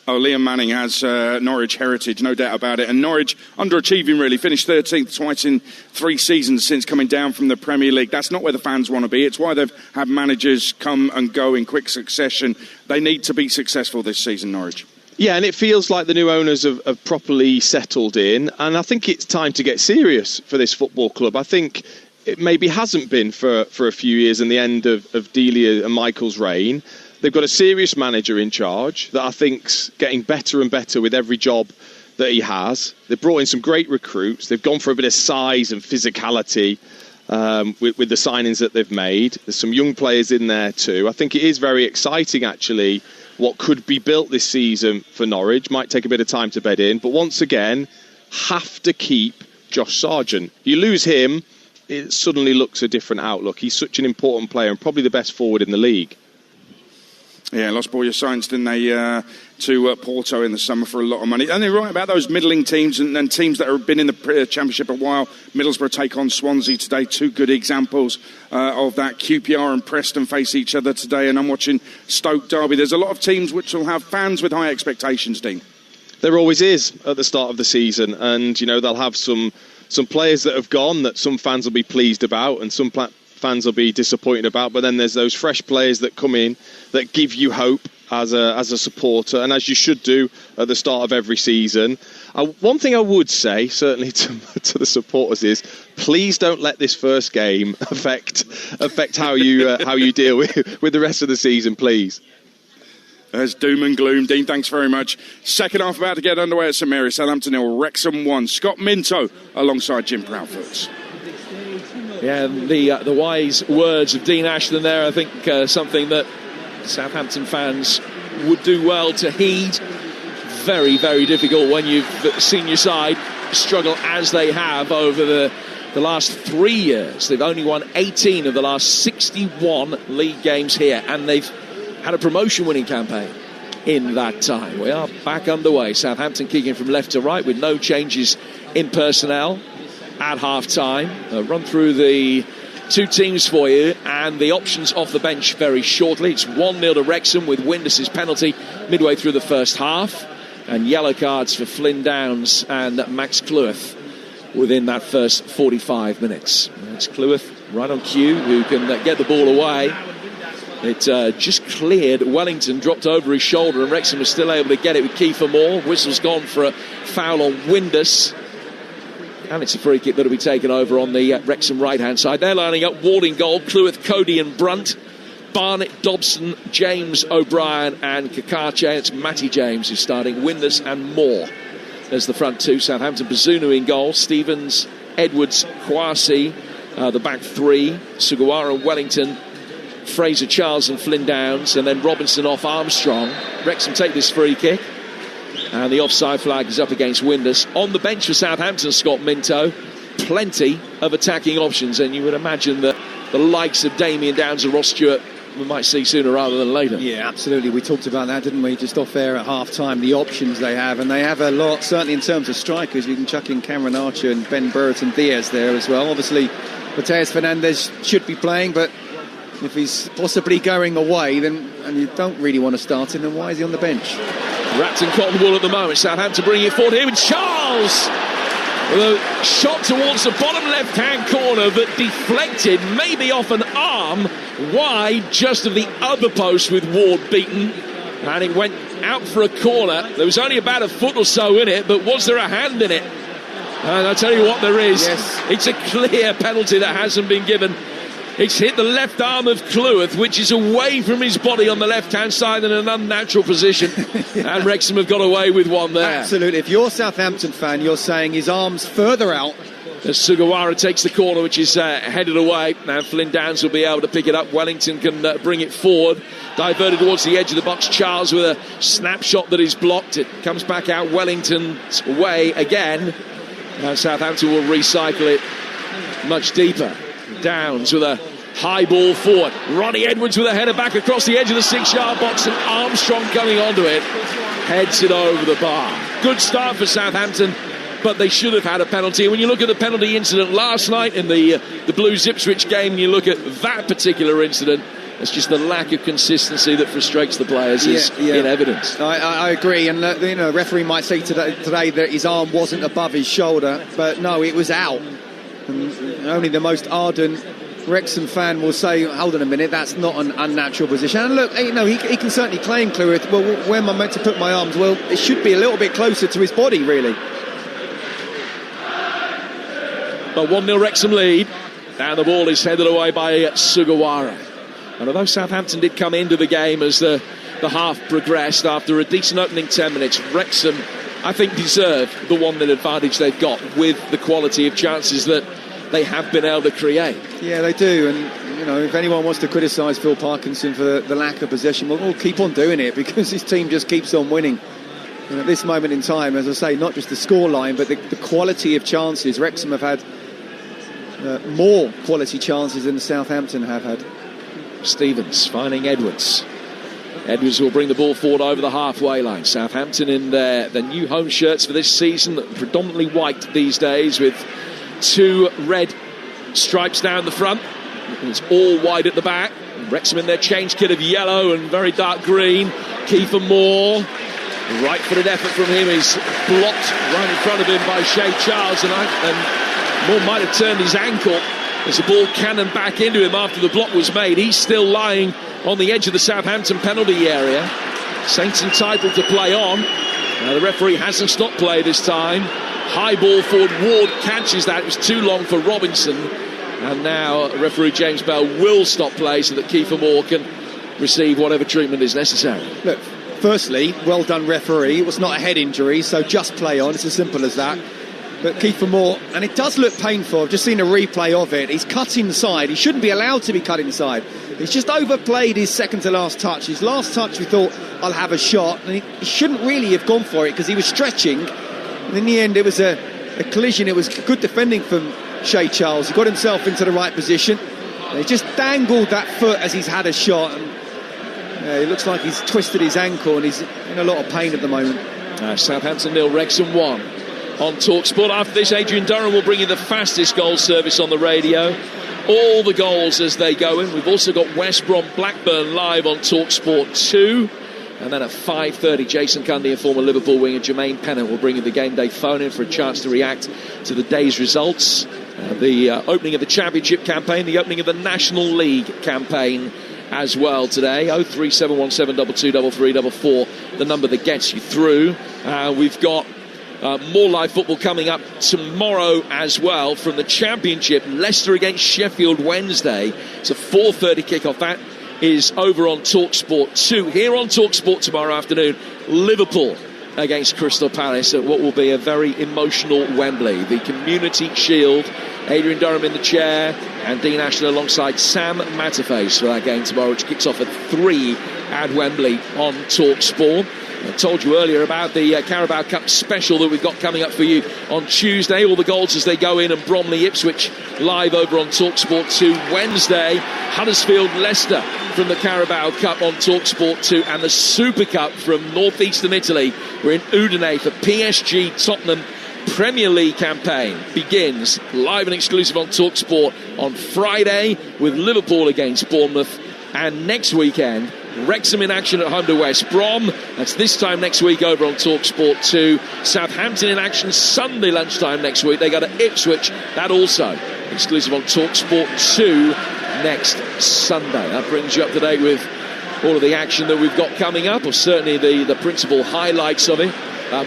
Oh, Liam Manning has Norwich heritage, no doubt about it. And Norwich underachieving, really. Finished 13th twice in 3 seasons since coming down from the Premier League. That's not where the fans want to be. It's why they've had managers come and go in quick succession. They need to be successful this season, Norwich. Yeah, and it feels like the new owners have properly settled in, and I think it's time to get serious for this football club. I think it maybe hasn't been for a few years in the end of Delia and Michael's reign. They've got a serious manager in charge that I think's getting better and better with every job that he has. They've brought in some great recruits. They've gone for a bit of size and physicality with the signings that they've made. There's some young players in there too. I think it is very exciting, actually, what could be built this season for Norwich. Might take a bit of time to bed in, but once again, have to keep Josh Sargent. You lose him, it suddenly looks a different outlook. He's such an important player and probably the best forward in the league. Yeah, lost Borja Sainz, didn't they, to Porto in the summer for a lot of money. And they're right about those middling teams and teams that have been in the Championship a while. Middlesbrough take on Swansea today. 2 good examples of that. QPR and Preston face each other today. And I'm watching Stoke Derby. There's a lot of teams which will have fans with high expectations, Dean. There always is at the start of the season. And, you know, they'll have some players that have gone that some fans will be pleased about and some fans will be disappointed about, but then there's those fresh players that come in that give you hope as a supporter, and as you should do at the start of every season. One thing I would say, certainly to the supporters, is please don't let this first game affect how you deal with the rest of the season, please. There's doom and gloom. Dean, thanks very much. Second half about to get underway at St Mary's. Southampton 0, Wrexham 1. Scott Minto alongside Jim Proudfoot. Yeah, the wise words of Dean Ashton there, I think something that Southampton fans would do well to heed. Very, very difficult when you've seen your side struggle as they have over the last 3 years. They've only won 18 of the last 61 league games here, and they've had a promotion-winning campaign in that time. We are back underway. Southampton kicking from left to right with no changes in personnel at half-time. Run through the two teams for you, and the options off the bench very shortly. It's 1-0 to Wrexham with Windus' penalty midway through the first half, and yellow cards for Flynn Downs and Max Cleworth within that first 45 minutes. It's Cleworth right on cue, who can get the ball away. It just cleared Wellington, dropped over his shoulder, and Wrexham was still able to get it with Kiefer Moore. Whistle's gone for a foul on Windus, and it's a free kick that'll be taken over on the Wrexham right-hand side. They're lining up Ward in goal, Cleworth, Cody and Brunt, Barnett, Dobson, James, O'Brien and Kakache. It's Matty James who's starting, Windus and Moore as the front two. Southampton, Bazunu in goal, Stevens, Edwards, Kwasi, the back three, Sugawara, Wellington, Fraser, Charles and Flynn Downs, and then Robinson off Armstrong. Wrexham take this free kick, and the offside flag is up against Windus. On the bench for Southampton, Scott Minto, plenty of attacking options, and you would imagine that the likes of Damien Downs and Ross Stewart we might see sooner rather than later. Yeah, absolutely. We talked about that, didn't we, just off air at half-time, the options they have, and they have a lot, certainly in terms of strikers. You can chuck in Cameron Archer and Ben Brereton Diaz there as well. Obviously, Mateus Fernandes should be playing, but if he's possibly going away, then and you don't really want to start him, then why is he on the bench? Wrapped in cotton wool at the moment. Southampton bringing it forward here with Charles, with a shot towards the bottom left-hand corner that deflected, maybe off an arm, wide just of the other post with Ward beaten, and it went out for a corner. There was only about a foot or so in it, but was there a hand in it? And I'll tell you what there is. Yes. It's a clear penalty that hasn't been given. It's hit the left arm of Cleworth, which is away from his body on the left-hand side in an unnatural position. And Wrexham have got away with one there. Absolutely. If you're a Southampton fan, you're saying his arm's further out. As Sugawara takes the corner, which is headed away. Now Flynn Downs will be able to pick it up. Wellington can bring it forward. Diverted towards the edge of the box. Charles with a snapshot that is blocked. It comes back out Wellington's way again. Now Southampton will recycle it much deeper. Downs with a high ball forward. Ronnie Edwards with a header back across the edge of the 6-yard box, and Armstrong coming onto it. Heads it over the bar. Good start for Southampton, but they should have had a penalty. When you look at the penalty incident last night in the Blues Ipswich game, and you look at that particular incident, it's just the lack of consistency that frustrates the players is in evidence. I agree, and the referee might say today that his arm wasn't above his shoulder, but no, it was out. And only the most ardent Wrexham fan will say, hold on a minute, that's not an unnatural position. And look, he can certainly claim, Cleworth, well, where am I meant to put my arms? Well, it should be a little bit closer to his body, really. But 1-0 Wrexham lead, and the ball is headed away by Sugawara. And although Southampton did come into the game as the half progressed after a decent opening 10 minutes, Wrexham, I think, deserve the 1-0 advantage they've got with the quality of chances that they have been able to create. Yeah, they do. And, if anyone wants to criticise Phil Parkinson for the lack of possession, well, we'll keep on doing it because his team just keeps on winning. And at this moment in time, as I say, not just the scoreline, but the quality of chances. Wrexham have had more quality chances than Southampton have had. Stevens finding Edwards. Edwards will bring the ball forward over the halfway line. Southampton in their new home shirts for this season, predominantly white these days, with 2 red stripes down the front. It's all white at the back. Wrexham in their change kit of yellow and very dark green. Kiefer Moore, right-footed effort from him is blocked right in front of him by Shea Charles, and Moore might have turned his ankle as the ball cannoned back into him after the block was made. He's still lying on the edge of the Southampton penalty area. Saints entitled to play on. Now the referee hasn't stopped play this time. High ball forward. Ward catches that. It was too long for Robinson. And now referee James Bell will stop play so that Kiefer Moore can receive whatever treatment is necessary. Look, firstly, well done referee. It was not a head injury, so just play on. It's as simple as that. But Kiefer Moore, and it does look painful. I've just seen a replay of it. He's cut inside. He shouldn't be allowed to be cut inside. He's just overplayed his second to last touch. His last touch, we thought, I'll have a shot. And he shouldn't really have gone for it because he was stretching. And in the end, it was a collision. It was good defending from Shea Charles. He got himself into the right position. And he just dangled that foot as he's had a shot. And it looks like he's twisted his ankle and he's in a lot of pain at the moment. Southampton 0, Wrexham 1. On Talksport. After this, Adrian Durham will bring you the fastest goal service on the radio. all the goals as they go in. We've also got West Brom Blackburn live on Talksport 2. And then at 5:30, Jason Cundy and former Liverpool winger Jermaine Pennant will bring in the game day phone in for a chance to react to the day's results. The opening of the Championship campaign, the opening of the National League campaign as well today. 03717223344, the number that gets you through. We've got more live football coming up tomorrow as well from the Championship. Leicester against Sheffield Wednesday. It's a 4:30 kickoff. That is over on Talksport 2. Here on Talksport tomorrow afternoon, Liverpool against Crystal Palace at what will be a very emotional Wembley. The Community Shield, Adrian Durham in the chair and Dean Ashton alongside Sam Matterface for that game tomorrow, which kicks off at 3 at Wembley on Talksport. I told you earlier about the Carabao Cup special that we've got coming up for you on Tuesday. All the goals as they go in, and Bromley Ipswich live over on Talksport 2. Wednesday, Huddersfield Leicester from the Carabao Cup on Talksport 2, and the Super Cup from northeastern Italy. We're in Udine for PSG Tottenham Premier League campaign begins live and exclusive on Talksport on Friday with Liverpool against Bournemouth, and next weekend Wrexham in action at home to West Brom. That's this time next week over on Talksport 2. Southampton in action Sunday lunchtime next week. They go to Ipswich. That also exclusive on Talksport 2 next Sunday. That brings you up to date with all of the action that we've got coming up, or certainly the principal highlights of it.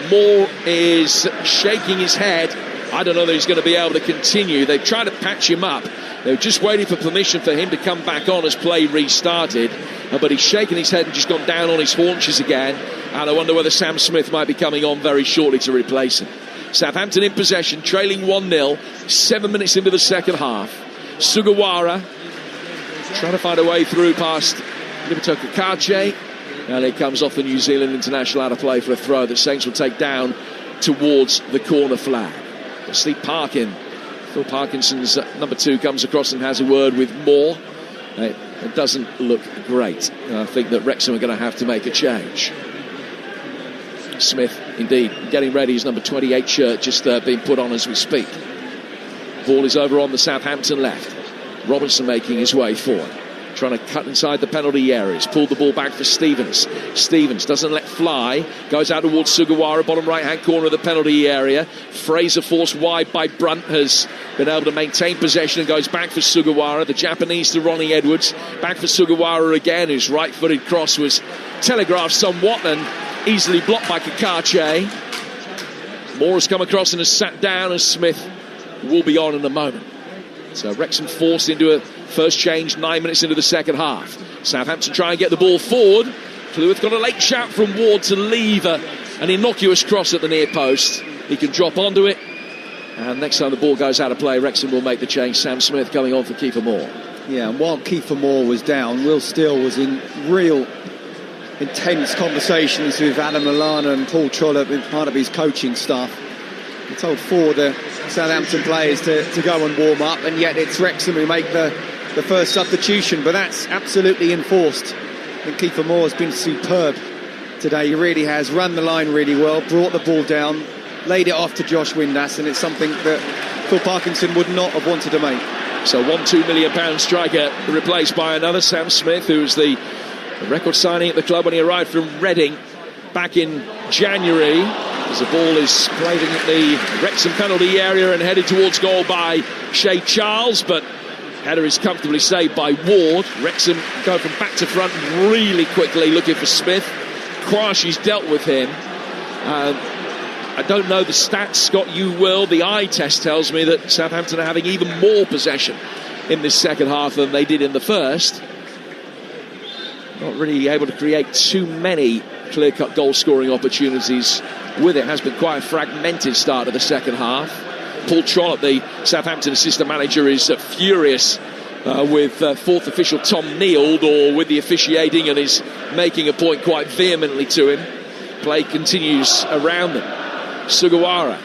Moore is shaking his head. I don't know that he's going to be able to continue. They've tried to patch him up. They're just waiting for permission for him to come back on as play restarted. But he's shaking his head and just gone down on his haunches again. And I wonder whether Sam Smith might be coming on very shortly to replace him. Southampton in possession, trailing 1-0, 7 minutes into the second half. Sugawara trying to find a way through past Libertoka Kache. And it comes off the New Zealand international out of play for a throw that Saints will take down towards the corner flag. Steve Parkin, Phil Parkinson's number 2, comes across and has a word with Moore. It doesn't look great. I think that Wrexham are going to have to make a change. Smith, indeed, getting ready. His number 28 shirt just being put on as we speak. Ball is over on the Southampton left. Robinson making his way forward, trying to cut inside the penalty areas. Pulled the ball back for Stevens. Stevens doesn't let fly. Goes out towards Sugawara, bottom right-hand corner of the penalty area. Fraser forced wide by Brunt, has been able to maintain possession and goes back for Sugawara. The Japanese to Ronnie Edwards. Back for Sugawara again, whose right-footed cross was telegraphed somewhat and easily blocked by Kakache. Moore has come across and has sat down, as Smith will be on in a moment. So Wrexham forced into a first change 9 minutes into the second half. Southampton try and get the ball forward. Cleworth got a late shout from Ward to leave an innocuous cross at the near post. He can drop onto it, and next time the ball goes out of play, Wrexham will make the change. Sam Smith coming on for Kiefer Moore. Yeah, and while Kiefer Moore was down, Will Steele was in real intense conversations with Adam Lallana and Paul Trollope, in part of his coaching staff. He told 4 of the Southampton players to go and warm up, and yet it's Wrexham who make the first substitution, but that's absolutely enforced. I think Kiefer Moore has been superb today. He really has run the line really well, brought the ball down, laid it off to Josh Windass, and it's something that Phil Parkinson would not have wanted to make. So £1-2 million striker replaced by another, Sam Smith, who was the record signing at the club when he arrived from Reading back in January. As the ball is played in the Wrexham penalty area and headed towards goal by Shea Charles, but header is comfortably saved by Ward. Wrexham go from back to front really quickly, looking for Smith. Quashi's dealt with him. I don't know the stats, Scott, you will. The eye test tells me that Southampton are having even more possession in this second half than they did in the first. Not really able to create too many clear-cut goal-scoring opportunities with it. Has been quite a fragmented start of the second half. Paul Trollope, the Southampton assistant manager, is furious with fourth official Tom Neild, or with the officiating, and is making a point quite vehemently to him. Play continues around them. Sugawara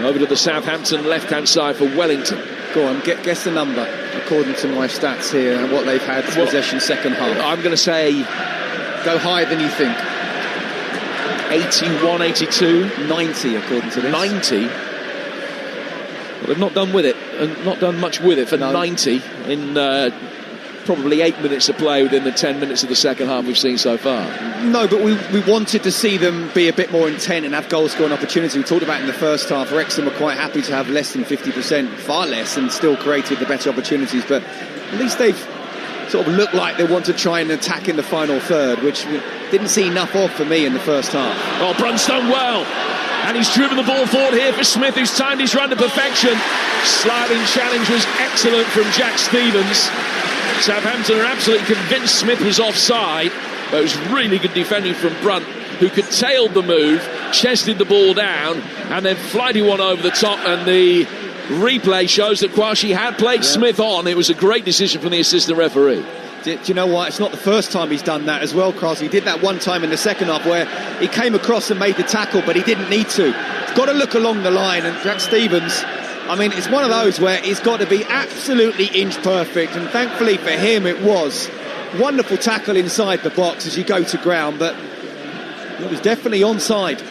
over to the Southampton left-hand side for Wellington. Go on, guess the number according to my stats here and what they've had possession second half. I'm going to say go higher than you think. 81, 82, 90 according to this. 90. Well, they've not done with it, and not done much with it for 90 in probably 8 minutes of play within the 10 minutes of the second half we've seen so far. No, but we wanted to see them be a bit more intent and have goal-scoring opportunity. We talked about in the first half, Wrexham were quite happy to have less than 50%, far less, and still created the better opportunities. But at least they've sort of looked like they want to try and attack in the final third, which we didn't see enough of for me in the first half. Oh, Brunt's done well. And he's driven the ball forward here for Smith, who's timed his run to perfection. Sliding challenge was excellent from Jack Stevens. Southampton are absolutely convinced Smith was offside, but it was really good defending from Brunt, who curtailed the move, chested the ball down, and then flighty one over the top, and the replay shows that Kwashi had played Smith on. It was a great decision from the assistant referee. Do you know what? It's not the first time he's done that as well, Cross. He did that one time in the second half where he came across and made the tackle, but he didn't need to. He's got to look along the line, and Jack Stevens, I mean, it's one of those where he's got to be absolutely inch perfect, and thankfully for him it was. Wonderful tackle inside the box as you go to ground, but it was definitely onside.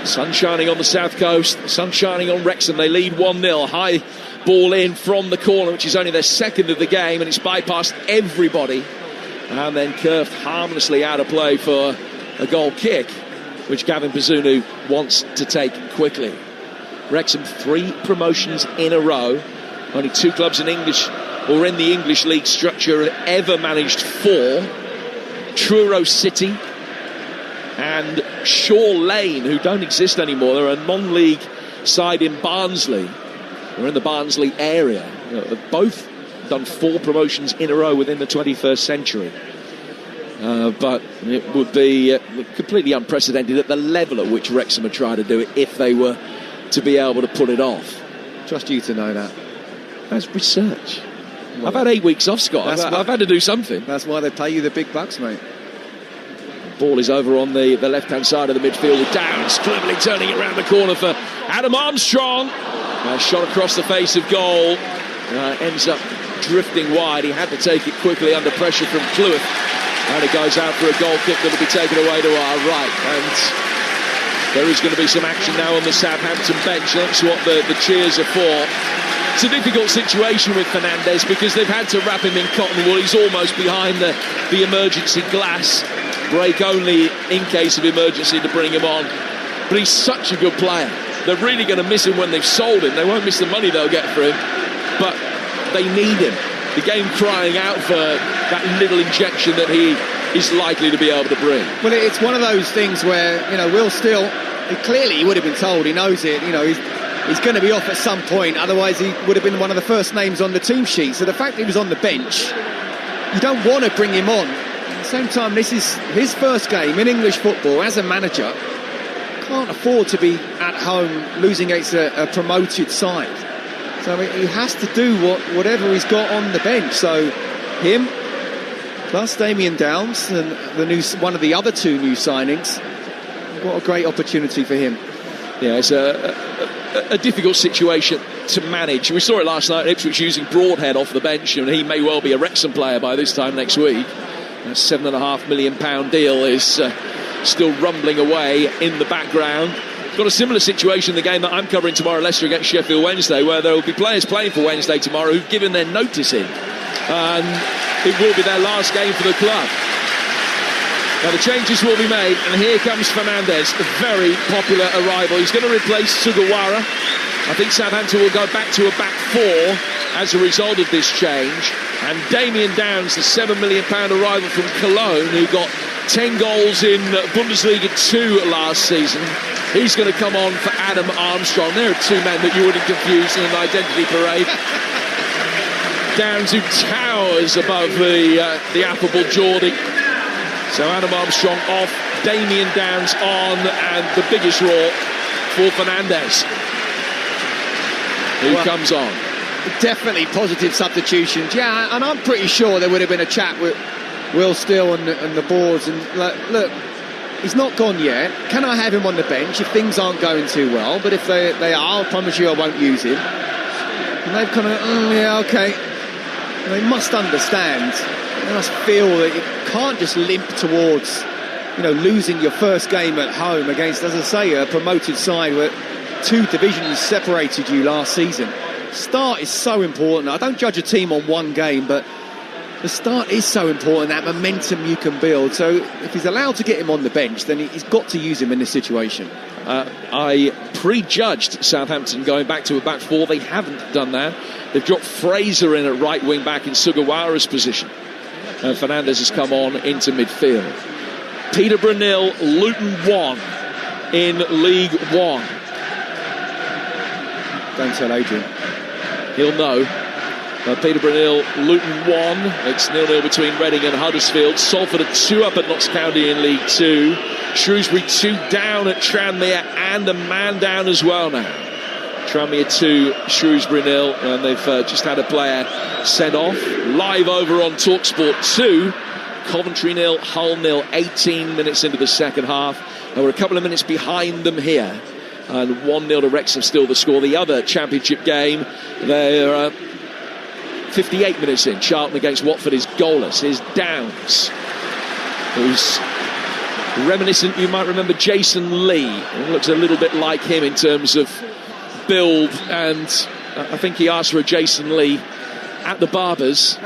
Sun shining on the south coast, sun shining on Wrexham. They lead 1-0. High ball in from the corner, which is only their second of the game, and it's bypassed everybody and then curved harmlessly out of play for a goal kick, which Gavin Bazunu wants to take quickly. Wrexham 3 promotions in a row. Only 2 clubs in English or in the English league structure have ever managed 4. Truro City and Shaw Lane, who don't exist anymore. They're a non-league side in Barnsley. They're in the Barnsley area. They've both done 4 promotions in a row within the 21st century. But it would be completely unprecedented at the level at which Wrexham would try to do it if they were to be able to pull it off. Trust you to know that. That's research. Well, I've had 8 weeks off, Scott. I've had to do something. That's why they pay you the big bucks, mate. Ball is over on the left-hand side of the midfield with Downs cleverly turning it around the corner for Adam Armstrong. Shot across the face of goal. Ends up drifting wide. He had to take it quickly under pressure from Cleworth. And it goes out for a goal kick that will be taken away to our right. And there is going to be some action now on the Southampton bench. That's what the cheers are for. It's a difficult situation with Fernandes because they've had to wrap him in cotton wool. He's almost behind the emergency glass. Break only in case of emergency to bring him on. But he's such a good player. They're really going to miss him when they've sold him. They won't miss the money they'll get for him, but they need him. The game crying out for that little injection that he is likely to be able to bring. Well, it's one of those things where, Will Steele, clearly he would have been told, he knows it, he's going to be off at some point, otherwise he would have been one of the first names on the team sheet. So the fact that he was on the bench, you don't want to bring him on. At the same time, this is his first game in English football as a manager. Can't afford to be at home losing against a promoted side. So he has to do whatever he's got on the bench. So him plus Damien Downs and one of the other 2 new signings. What a great opportunity for him. Yeah, it's a difficult situation to manage. We saw it last night. Ipswich using Broadhead off the bench, and he may well be a Wrexham player by this time next week. A £7.5 million deal is still rumbling away in the background. Got a similar situation in the game that I'm covering tomorrow, Leicester against Sheffield Wednesday, where there will be players playing for Wednesday tomorrow who've given their notice in, and it will be their last game for the club. Now the changes will be made, and here comes Fernandes, a very popular arrival. He's going to replace Sugawara. I think Southampton will go back to a back 4 as a result of this change. And Damien Downs, the £7 million arrival from Cologne, who got 10 goals in Bundesliga 2 last season. He's going to come on for Adam Armstrong. There are 2 men that you wouldn't confuse in an identity parade. Downs, who towers above the affable Geordie. So Adam Armstrong off, Damien Downs on, and the biggest roar for Fernandes, who comes on. Definitely positive substitutions. Yeah, and I'm pretty sure there would have been a chat with Will Steele and the boards. And look, he's not gone yet. Can I have him on the bench if things aren't going too well? But if they are, I'll promise you I won't use him. And they've kind of, yeah, okay. And they must understand. They must feel that you can't just limp towards, losing your first game at home against, as I say, a promoted side where 2 divisions separated you last season. Start is so important. I don't judge a team on one game, but the start is so important, that momentum you can build. So if he's allowed to get him on the bench, then he's got to use him in this situation. I prejudged Southampton going back to a back 4. They haven't done that. They've dropped Fraser in at right wing back in Sugawara's position. And Fernandes has come on into midfield. Peterborough 0, Luton 1 in League 1. Don't tell Adrian. He'll know. Peterborough 0, Luton 1. It's 0-0 between Reading and Huddersfield. Salford are 2 up at Notts County in League 2. Shrewsbury 2 down at Tranmere, and a man down as well now. Tranmere 2, Shrewsbury 0, and they've just had a player sent off. Live over on Talksport 2, Coventry 0, Hull 0, 18 minutes into the second half. We're a couple of minutes behind them here, and 1-0 to Wrexham still the score. The other championship game, they're 58 minutes in. Charlton against Watford is goalless. Here's Downs, who's reminiscent, you might remember Jason Lee. It looks a little bit like him in terms of build, and I think he asked for a Jason Lee at the Barbers,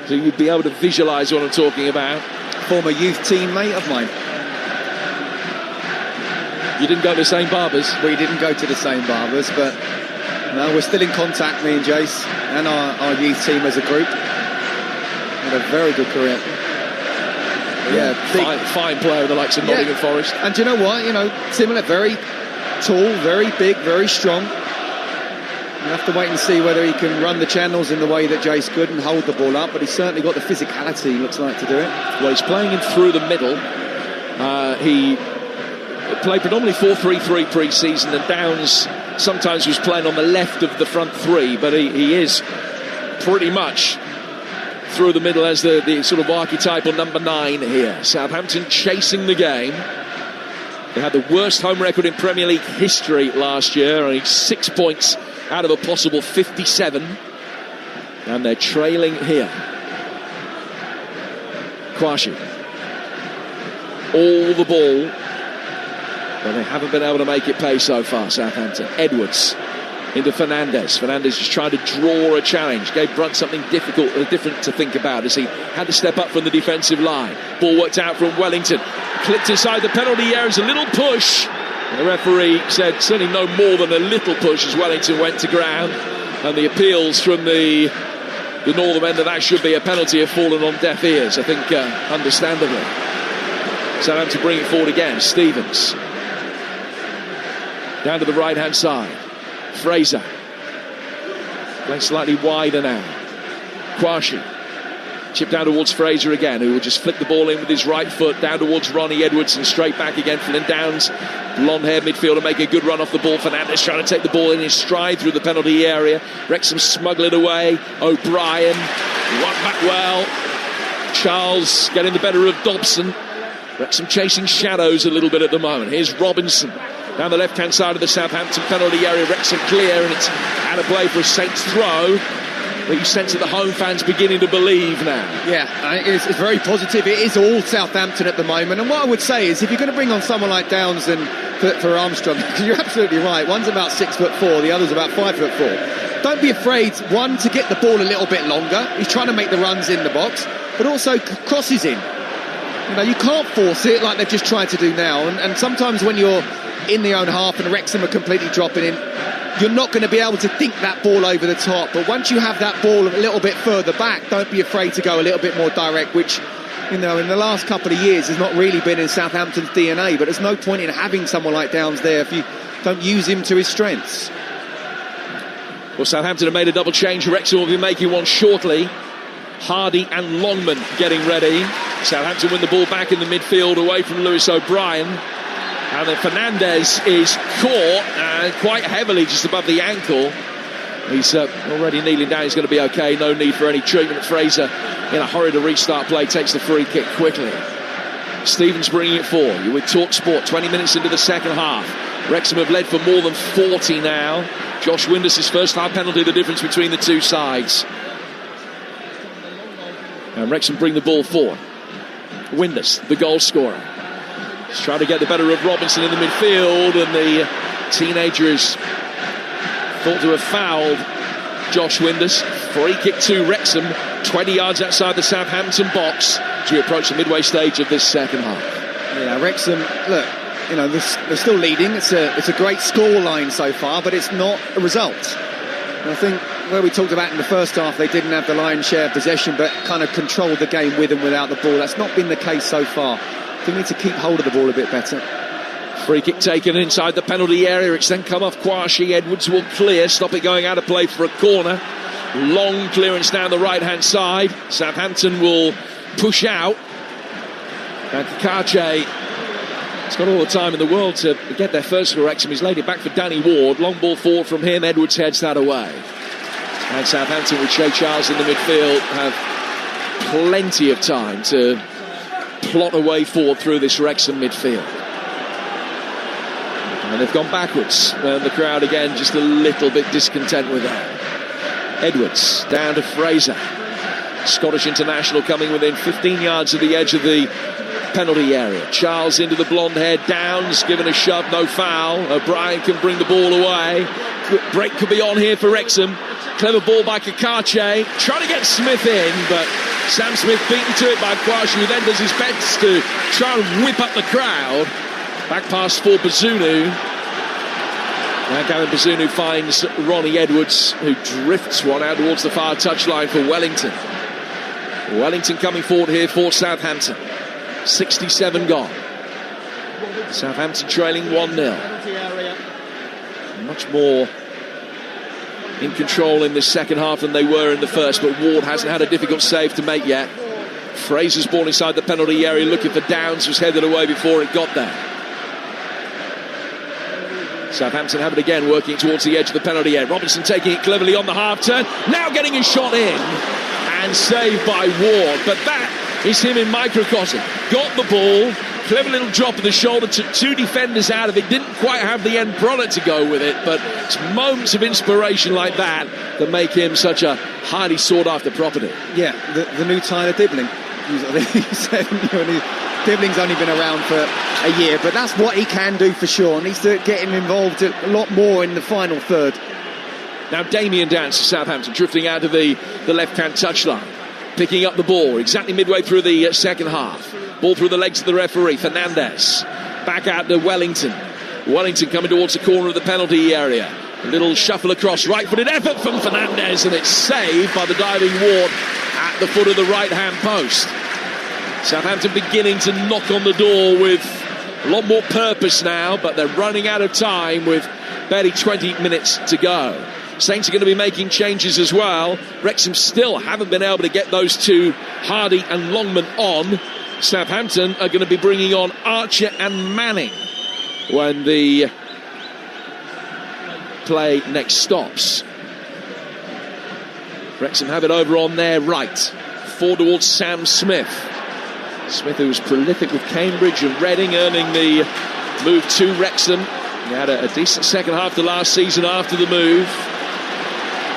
so you'd be able to visualise what I'm talking about. Former youth teammate of mine. You didn't go to the same Barbers? We didn't go to the same Barbers, but no, we're still in contact, me and Jace, and our youth team as a group. Had a very good career. Yeah, fine player with the likes of Nottingham Forest. And do you know what? Similar, very tall, very big, very strong. You have to wait and see whether he can run the channels in the way that Jace could and hold the ball up, but he's certainly got the physicality, he looks like, to do it. Well, he's playing him through the middle. He played predominantly 4-3-3 pre-season, and Downs sometimes was playing on the left of the front 3, but he is pretty much through the middle as the sort of archetypal number 9 here. Southampton chasing the game. They had the worst home record in Premier League history last year, only 6 points out of a possible 57, and they're trailing here. Kwashi, all the ball, but they haven't been able to make it pay so far, Southampton. Edwards into Fernandes. Fernandes just trying to draw a challenge. Gave Brunt something different to think about as he had to step up from the defensive line. Ball worked out from Wellington. Clipped inside the penalty area. It's a little push. The referee said certainly no more than a little push as Wellington went to ground. And the appeals from the northern end of that should be a penalty have fallen on deaf ears, I think, understandably. Southampton bring it forward again. Stevens. Down to the right-hand side. Fraser. Playing slightly wider now. Kwashi. Chip down towards Fraser again, who will just flick the ball in with his right foot. Down towards Ronnie Edwards and straight back again for Downs. Blonde-haired midfielder make a good run off the ball. Fernandes trying to take the ball in his stride through the penalty area. Wrexham smuggle it away. O'Brien. One back well. Charles getting the better of Dobson. Wrexham chasing shadows a little bit at the moment. Here's Robinson. Down the left-hand side of the Southampton penalty area, Wrexham clear, and it's out of play for a Saints throw. But you sense that the home fans beginning to believe now. Yeah, it's very positive. It is all Southampton at the moment. And what I would say is, if you're going to bring on someone like Downs and for Armstrong, because you're absolutely right, one's about 6'4", the other's about 5'4". Don't be afraid, one, to get the ball a little bit longer. He's trying to make the runs in the box, but also crosses in. You can't force it like they've just tried to do now. And sometimes when you're in the own half and Wrexham are completely dropping in, you're not going to be able to think that ball over the top. But once you have that ball a little bit further back, don't be afraid to go a little bit more direct, which, in the last couple of years has not really been in Southampton's DNA. But there's no point in having someone like Downs there if you don't use him to his strengths. Well, Southampton have made a double change. Wrexham will be making one shortly. Hardy and Longman getting ready. Southampton win the ball back in the midfield away from Lewis O'Brien. And then Fernandes is caught quite heavily just above the ankle. He's already kneeling down. He's going to be okay. No need for any treatment. Fraser, in a hurry to restart play, takes the free kick quickly. Stevens bringing it forward. You're with Talksport, 20 minutes into the second half. Wrexham have led for more than 40 now. Josh Windus' first half penalty, the difference between the two sides. And Wrexham bring the ball forward. Windus, the goal scorer. He's trying to get the better of Robinson in the midfield, and the teenager is thought to have fouled Josh Windus. Free kick to Wrexham, 20 yards outside the Southampton box as we approach the midway stage of this second half. Yeah, Wrexham, look, they're still leading. It's a great score line so far, but it's not a result. And I think where we talked about in the first half, they didn't have the lion's share of possession, but kind of controlled the game with and without the ball. That's not been the case so far. They need to keep hold of the ball a bit better. Free kick taken inside the penalty area. It's then come off Kwashi. Edwards will clear, stop it going out of play for a corner. Long clearance down the right-hand side. Southampton will push out. And Kakache has got all the time in the world to get there first for Wrexham. He's laid it back for Danny Ward. Long ball forward from him. Edwards heads that away. And Southampton with Shea Charles in the midfield have plenty of time to plot a way forward through this Wrexham midfield. And they've gone backwards. And the crowd again just a little bit discontent with that. Edwards down to Fraser. Scottish international coming within 15 yards of the edge of the penalty area. Charles into the blonde head. Downs given a shove, no foul. O'Brien can bring the ball away. Break could be on here for Wrexham. Clever ball by Kakache. Trying to get Smith in, but Sam Smith beaten to it by Kwashi, who then does his best to try and whip up the crowd. Back pass for Bazunu. Now Gavin Bazunu finds Ronnie Edwards, who drifts one out towards the far touchline for Wellington. Wellington coming forward here for Southampton. 67 gone. Southampton trailing 1-0. Much more in control in this second half than they were in the first, but Ward hasn't had a difficult save to make yet. Fraser's ball inside the penalty area looking for Downs, was headed away before it got there. Southampton have it again, working towards the edge of the penalty area. Robinson taking it cleverly on the half turn, now getting his shot in and saved by Ward, but that is him in microcosm. Got the ball, clever little drop of the shoulder, took two defenders out of it, didn't quite have the end product to go with it, but it's moments of inspiration like that that make him such a highly sought after property. Yeah, the new Tyler Dibbling. He said, Dibbling's only been around for a year, but that's what he can do for sure. Needs to get him involved a lot more in the final third. Now Damien Downs for Southampton, drifting out of the left-hand touchline, picking up the ball exactly midway through the second half. Ball through the legs of the referee. Fernandez back out to Wellington. Wellington coming towards the corner of the penalty area. A little shuffle across, right-footed effort from Fernandez, and it's saved by the diving Ward at the foot of the right-hand post. Southampton beginning to knock on the door with a lot more purpose now, but they're running out of time with barely 20 minutes to go. Saints are going to be making changes as well. Wrexham still haven't been able to get those two, Hardy and Longman, on. Southampton are going to be bringing on Archer and Manning when the play next stops. Wrexham have it over on their right. Forward towards Sam Smith. Smith, who was prolific with Cambridge and Reading, earning the move to Wrexham. He had a decent second half to last season after the move.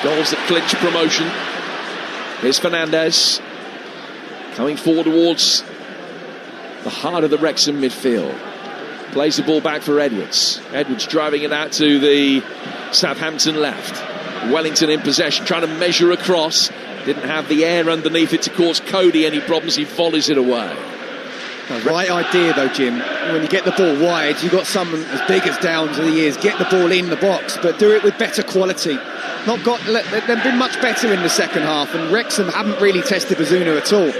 Goals that clinch promotion. Here's Fernandez coming forward towards the heart of the Wrexham midfield. Plays the ball back for Edwards. Edwards driving it out to the Southampton left. Wellington in possession, trying to measure across. Didn't have the air underneath it to cause Cody any problems. He volleys it away. Right idea though, Jim. When you get the ball wide, you've got someone as big as Downs of the years. Get the ball in the box, but do it with better quality. They've been much better in the second half, and Wrexham haven't really tested Bazunu at all.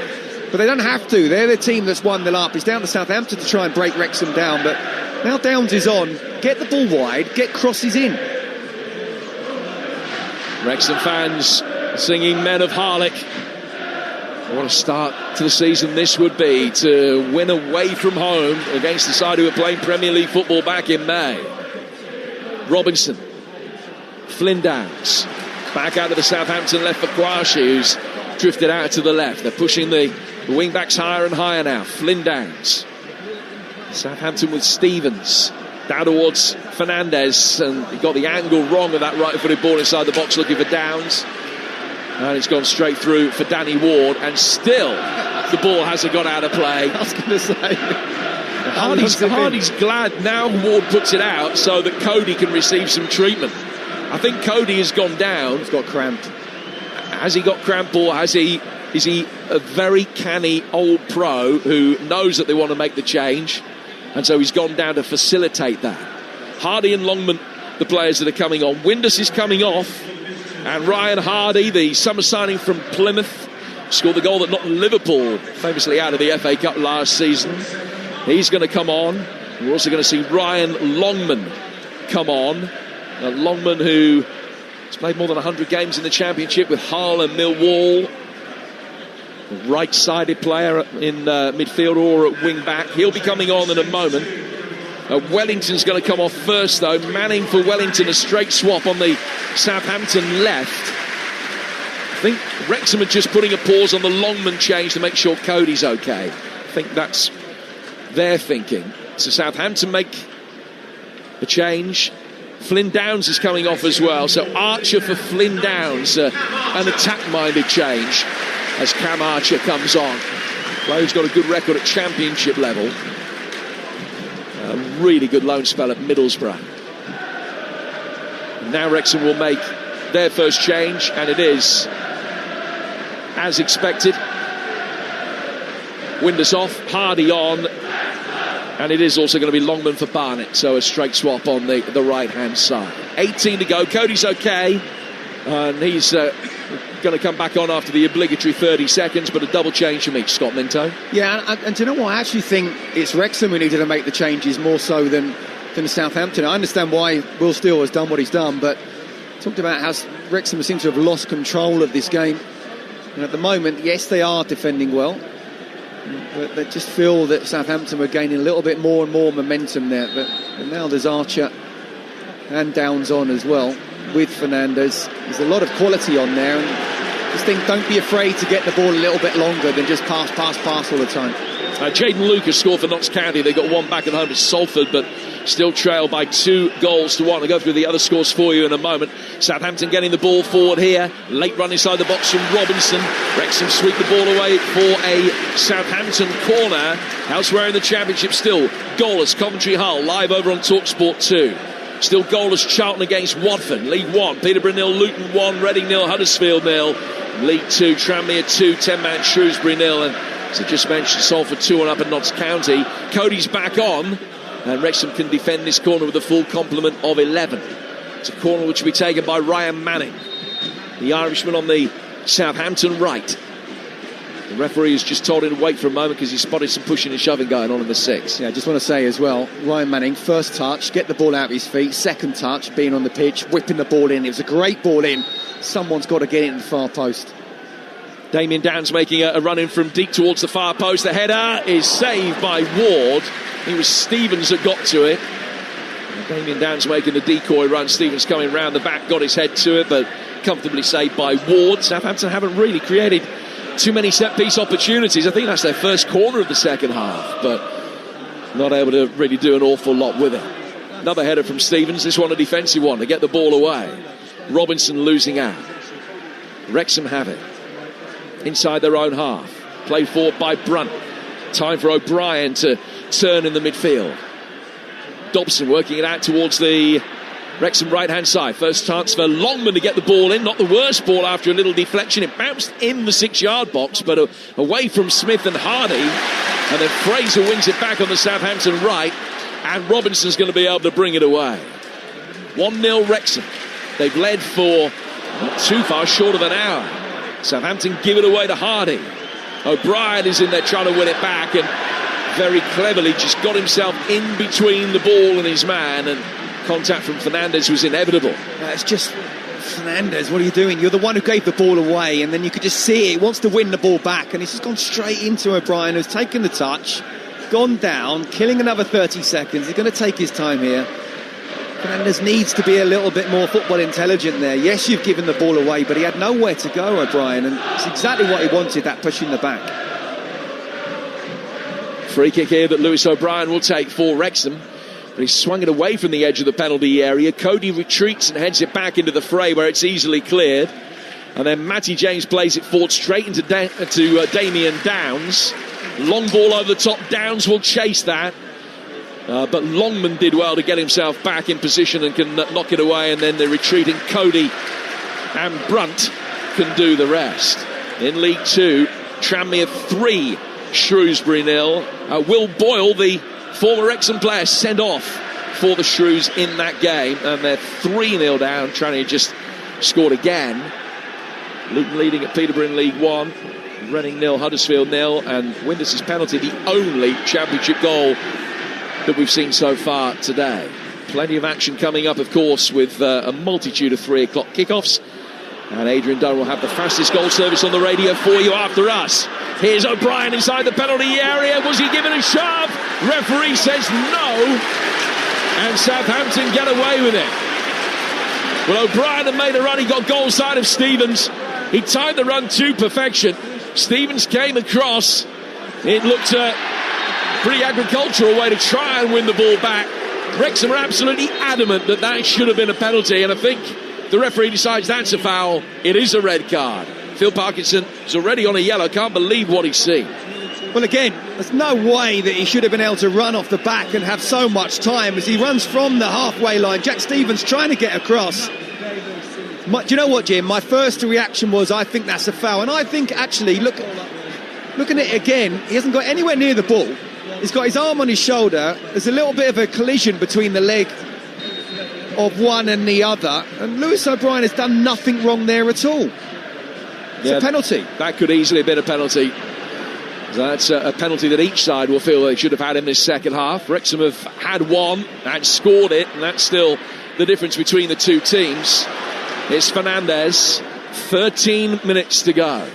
But they don't have to. They're the team that's won the up. It's down to Southampton to try and break Wrexham down. But now Downs is on. Get the ball wide. Get crosses in. Wrexham fans singing Men of Harlech. What a start to the season this would be, to win away from home against the side who were playing Premier League football back in May. Robinson. Flynn Downs. Back out of the Southampton left for Kwashi, who's drifted out to the left. They're pushing the wing-backs higher and higher now. Flynn Downs. Southampton with Stevens. Down towards Fernandez, and he got the angle wrong of that right-footed ball inside the box looking for Downs. And it's gone straight through for Danny Ward, and still the ball hasn't got out of play. I was going to say, Hardy's glad now Ward puts it out so that Cody can receive some treatment. I think Cody has gone down. He's got cramp. Has he got cramp, or is he a very canny old pro who knows that they want to make the change, and so he's gone down to facilitate that? Hardy and Longman, the players that are coming on. Windus is coming off, and Ryan Hardy, the summer signing from Plymouth, scored the goal that knocked Liverpool famously out of the FA Cup last season. He's going to come on. We're also going to see Ryan Longman come on. Longman, who has played more than 100 games in the Championship with Hull and Millwall. A right-sided player in midfield or at wing-back. He'll be coming on in a moment. Wellington's going to come off first, though. Manning for Wellington, a straight swap on the Southampton left. I think Wrexham are just putting a pause on the Longman change to make sure Cody's okay. I think that's their thinking. So Southampton make a change. Flynn Downs is coming off as well. So Archer for Flynn Downs, an attack-minded change as Cam Archer comes on. Player's got a good record at Championship level. A really good loan spell at Middlesbrough. And now Wrexham will make their first change, and it is, as expected, Windus off, Hardy on, and it is also going to be Longman for Barnett, so a straight swap on the right-hand side. 18 to go. Cody's okay, and he's going to come back on after the obligatory 30 seconds, but a double change from each. Scott Minto. Yeah, and do you know what? I actually think it's Wrexham who needed to make the changes more so than Southampton. I understand why Will Steele has done what he's done, but talked about how Wrexham seem to have lost control of this game. And at the moment, yes, they are defending well, but they just feel that Southampton are gaining a little bit more and more momentum there. But now there's Archer and Downs on as well with Fernandes. There's a lot of quality on there, and I just think don't be afraid to get the ball a little bit longer than just pass all the time. Jaden Lucas scored for Notts County. They got one back at home to Salford, but still trail by 2-1. I'll go through the other scores for you in a moment. Southampton getting the ball forward here. Late run inside the box from Robinson. Wrexham sweep the ball away for a Southampton corner. Elsewhere in the Championship, still goalless Coventry Hull, live over on Talksport 2. Still goalless Charlton against Watford. League 1, Peterborough 0, Luton 1, Reading 0, Huddersfield 0. League 2, Tranmere 2, 10-man Shrewsbury 0. And as I just mentioned, Salford 2-1 up at Notts County. Cody's back on, and Wrexham can defend this corner with a full complement of 11. It's a corner which will be taken by Ryan Manning, the Irishman on the Southampton right. The referee has just told him to wait for a moment because he spotted some pushing and shoving going on in the 6. Yeah, I just want to say as well, Ryan Manning, first touch, get the ball out of his feet. Second touch, being on the pitch, whipping the ball in. It was a great ball in. Someone's got to get it in the far post. Damien Downs making a run in from deep towards the far post. The header is saved by Ward. It was Stevens that got to it. And Damien Downs making the decoy run. Stevens coming round the back, got his head to it, but comfortably saved by Ward. Southampton haven't really created too many set-piece opportunities. I think that's their first corner of the second half, but not able to really do an awful lot with it. Another header from Stevens, this one a defensive one to get the ball away. Robinson losing out. Wrexham have it inside their own half. Played forward by Brunt. Time for O'Brien to turn in the midfield. Dobson working it out towards the Wrexham right-hand side. First chance for Longman to get the ball in. Not the worst ball after a little deflection. It bounced in the 6-yard box, but away from Smith and Hardy. And then Fraser wins it back on the Southampton right. And Robinson's going to be able to bring it away. 1-0 Wrexham. They've led for not too far short of an hour. Southampton give it away to Hardy. O'Brien is in there trying to win it back, and very cleverly just got himself in between the ball and his man, and contact from Fernandes was inevitable. It's just Fernandes, what are you doing? You're the one who gave the ball away, and then you could just see it. He wants to win the ball back, and he's just gone straight into O'Brien, who's taken the touch, gone down, killing another 30 seconds. He's going to take his time here. Fernandes needs to be a little bit more football intelligent there. Yes, you've given the ball away, but he had nowhere to go, O'Brien, and it's exactly what he wanted, that push in the back. Free kick here that Lewis O'Brien will take for Wrexham, but he swung it away from the edge of the penalty area. Cody retreats and heads it back into the fray where it's easily cleared, and then Matty James plays it forward straight into Damien Downs. Long ball over the top. Downs will chase that. But Longman did well to get himself back in position and can knock it away, and then the retreating Cody and Brunt can do the rest. In League Two, Tranmere 3, Shrewsbury 0. Will Boyle, the former Wrexham player, sent off for the Shrews in that game, and they're 3-0 down. Tranmere just scored again. Luton leading at Peterborough in League One. Reading 0, Huddersfield 0, and Windus' penalty, the only championship goal that we've seen so far today. Plenty of action coming up, of course, with a multitude of 3 o'clock kickoffs. And Adrian Dunn will have the fastest goal service on the radio for you after us. Here's O'Brien inside the penalty area. Was he given a shove? Referee says no. And Southampton get away with it. Well, O'Brien had made a run. He got goal side of Stevens. He timed the run to perfection. Stevens came across. It looked a pretty agricultural way to try and win the ball back. Wrexham are absolutely adamant that that should have been a penalty, and I think the referee decides that's a foul. It is a red card. Phil Parkinson is already on a yellow. Can't believe what he's seen. Well, again, there's no way that he should have been able to run off the back and have so much time as he runs from the halfway line. Jack Stevens trying to get across. Do you know what, Jim? My first reaction was, I think that's a foul. And I think, actually, looking at it again, he hasn't got anywhere near the ball. He's got his arm on his shoulder. There's a little bit of a collision between the leg of one and the other. And Lewis O'Brien has done nothing wrong there at all. It's a penalty. That could easily have been a penalty. That's a penalty that each side will feel they should have had in this second half. Wrexham have had one and scored it, and that's still the difference between the two teams. It's Fernandez, 13 minutes to go.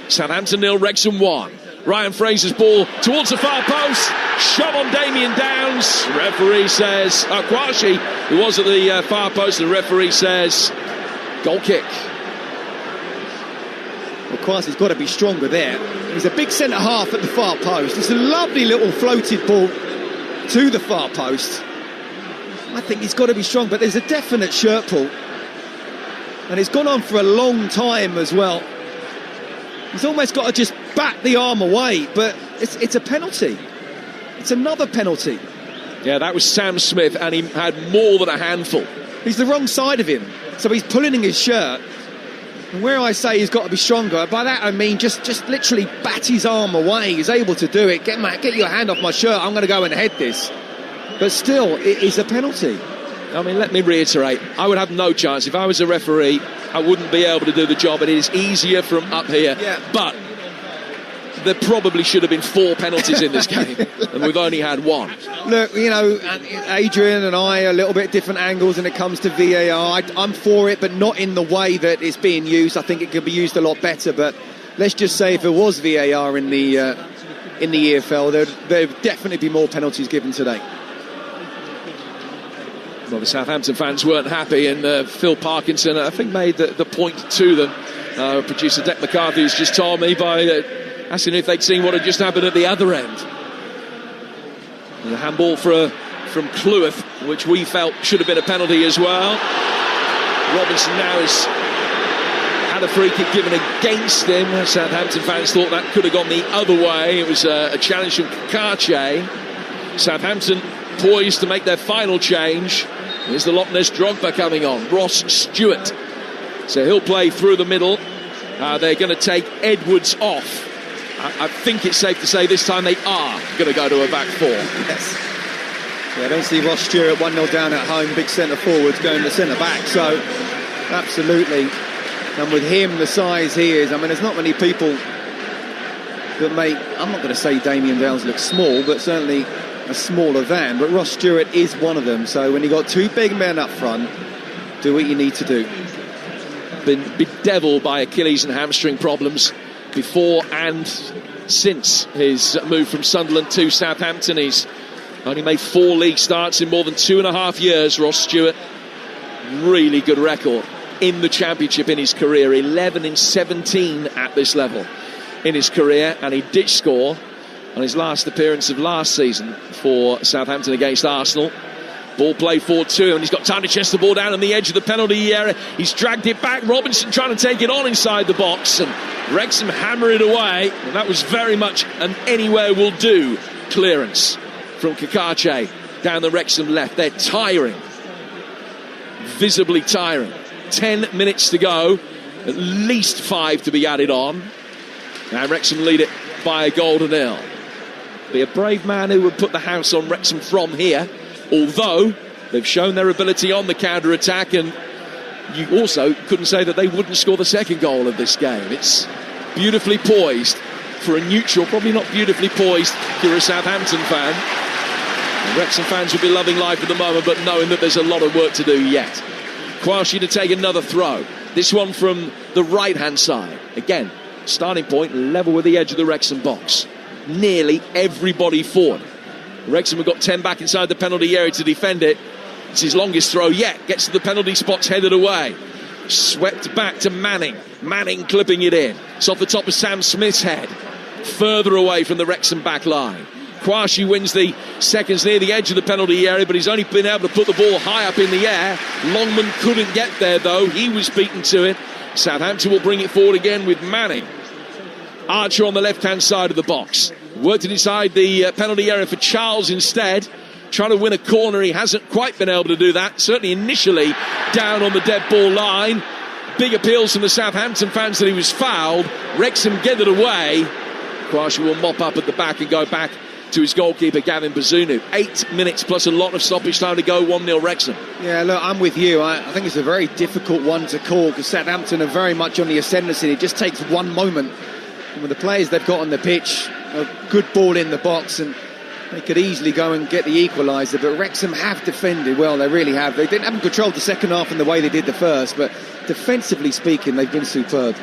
Southampton 0, Wrexham 1. Ryan Fraser's ball towards the far post. Shove on Damien Downs. Referee says, Kwashi, who was at the far post, the referee says, goal kick. Well, Kwasi's got to be stronger there. He's a big centre-half at the far post. It's a lovely little floated ball to the far post. I think he's got to be strong, but there's a definite shirt pull. And it's gone on for a long time as well. He's almost got to just bat the arm away, but it's a penalty. It's another penalty. Yeah, that was Sam Smith, and he had more than a handful. He's the wrong side of him, so he's pulling in his shirt. And where I say he's got to be stronger, by that I mean just literally bat his arm away. He's able to do it. Get your hand off my shirt. I'm going to go and head this. But still, it is a penalty. I mean, let me reiterate, I would have no chance. If I was a referee, I wouldn't be able to do the job. It is easier from up here. Yeah. But there probably should have been 4 penalties in this game, and we've only had 1. Look, you know, Adrian and I are a little bit different angles when it comes to VAR. I'm for it, but not in the way that it's being used. I think it could be used a lot better. But let's just say if there was VAR in the EFL, there'd definitely be more penalties given today. Well, the Southampton fans weren't happy, and Phil Parkinson, I think, made the point to them. Producer Deck McCarthy has just told me by asking if they'd seen what had just happened at the other end. And the handball from Cleworth, which we felt should have been a penalty as well. Robinson now has had a free kick given against him. Southampton fans thought that could have gone the other way. It was a challenge from Kakache. Southampton poised to make their final change. Here's the Loch Ness Drogba coming on, Ross Stewart. So he'll play through the middle. They're going to take Edwards off. I think it's safe to say this time they are going to go to a back 4. Yes. Yeah, I don't see Ross Stewart 1-0 down at home, big centre forwards going to centre back. So absolutely. And with him, the size he is, I mean, there's not many people that make, I'm not going to say Damien Downs look small, but certainly a smaller than, but Ross Stewart is one of them. So when you got 2 big men up front, do what you need to do. Been bedeviled by Achilles and hamstring problems before and since his move from Sunderland to Southampton. He's only made 4 league starts in more than 2.5 years. Ross Stewart, really good record in the Championship in his career, 11 in 17 at this level in his career, and he did score on his last appearance of last season for Southampton against Arsenal. Ball played forward to him, and he's got time to chest the ball down on the edge of the penalty area. He's dragged it back. Robinson trying to take it on inside the box, and Wrexham hammer it away. And that was very much an anywhere will do clearance from Kakache. down the Wrexham left. They're tiring, visibly tiring. 10 minutes to go, at least 5 to be added on, and Wrexham lead it by a goal to nil. Be a brave man who would put the house on Wrexham from here, although they've shown their ability on the counter-attack, and you also couldn't say that they wouldn't score the second goal of this game. It's beautifully poised for a neutral, probably not beautifully poised if you're a Southampton fan. And Wrexham fans will be loving life at the moment, but knowing that there's a lot of work to do yet. Quashie to take another throw. This one from the right-hand side. Again, starting point level with the edge of the Wrexham box. Nearly everybody forward. Wrexham have got 10 back inside the penalty area to defend it. It's his longest throw yet. Gets to the penalty spots, headed away. Swept back to Manning. Manning clipping it in. It's off the top of Sam Smith's head. Further away from the Wrexham back line. Quashie wins the seconds near the edge of the penalty area, but he's only been able to put the ball high up in the air. Longman couldn't get there, though. He was beaten to it. Southampton will bring it forward again with Manning. Archer on the left-hand side of the box. Worked it inside the penalty area for Charles instead. Trying to win a corner. He hasn't quite been able to do that. Certainly initially down on the dead ball line. Big appeals from the Southampton fans that he was fouled. Wrexham get it away. Quashie will mop up at the back and go back to his goalkeeper, Gavin Bazunu. 8 minutes plus a lot of stoppage time to go, 1-0 Wrexham. Yeah, look, I'm with you. I think it's a very difficult one to call because Southampton are very much on the ascendancy. It just takes one moment. And with the players they've got on the pitch, a good ball in the box, and they could easily go and get the equaliser. But Wrexham have defended well, they really have. They haven't controlled the second half in the way they did the first, but defensively speaking, they've been superb.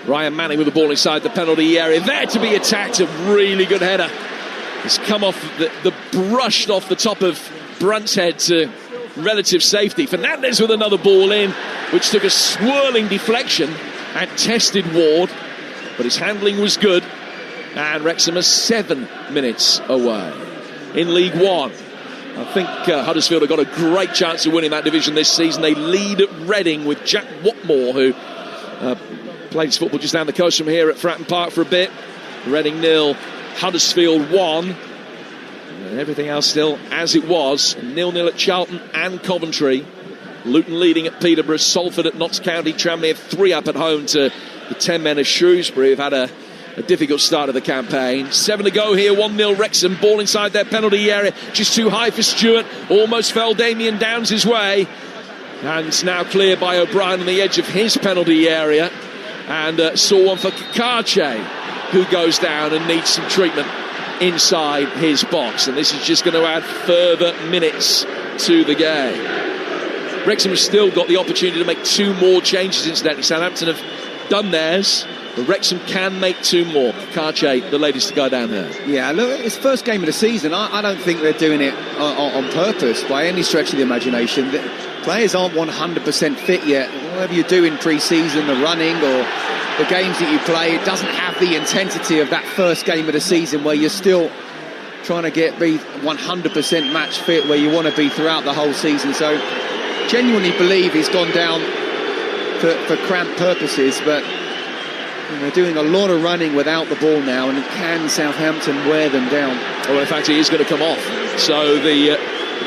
Ryan Manning with the ball inside the penalty area. There to be attacked, a really good header. It's come off the brushed off the top of Brunt's head to relative safety. Fernandez with another ball in, which took a swirling deflection and tested Ward, but his handling was good. And Wrexham are 7 minutes away in League One. I think Huddersfield have got a great chance of winning that division this season. They lead at Reading with Jack Watmore, who played his football just down the coast from here at Fratton Park for a bit. Reading 0, Huddersfield 1. And everything else still as it was. 0-0 at Charlton and Coventry. Luton leading at Peterborough. Salford at Notts County. Tranmere 3 up at home to the 10 men of Shrewsbury, who've had a difficult start of the campaign. 7 to go here, 1-0 Wrexham. Ball inside their penalty area, just too high for Stewart. Almost fell Damien Downs' way. And it's now cleared by O'Brien on the edge of his penalty area. And saw one for Kakache, who goes down and needs some treatment inside his box. And this is just going to add further minutes to the game. Wrexham has still got the opportunity to make 2 more changes, incidentally. Southampton have done theirs. But Wrexham can make 2 more. Kakache, the latest to go down there. Yeah, look, it's first game of the season. I don't think they're doing it on purpose by any stretch of the imagination. The players aren't 100% fit yet. Whatever you do in pre-season, the running or the games that you play, it doesn't have the intensity of that first game of the season where you're still trying to be 100% match fit where you want to be throughout the whole season. So genuinely believe he's gone down for cramped purposes, but they're doing a lot of running without the ball now, and can Southampton wear them down? Well, in fact, he is going to come off. So the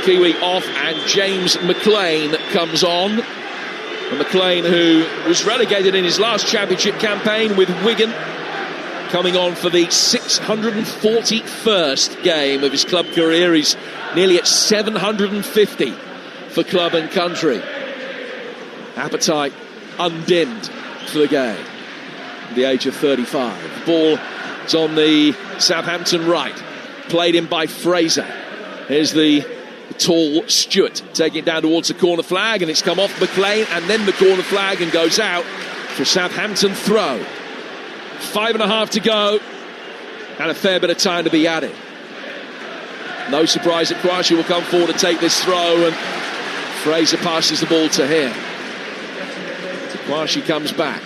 Kiwi off, and James McLean comes on. And McLean, who was relegated in his last championship campaign with Wigan, coming on for the 641st game of his club career. He's nearly at 750 for club and country. Appetite undimmed for the game. The age of 35. The ball is on the Southampton right. Played in by Fraser. Here's the tall Stewart taking it down towards the corner flag, and it's come off McLean and then the corner flag and goes out for a Southampton throw. 5.5 to go and a fair bit of time to be added. No surprise that Quashie will come forward to take this throw, and Fraser passes the ball to him. So Quashie comes back.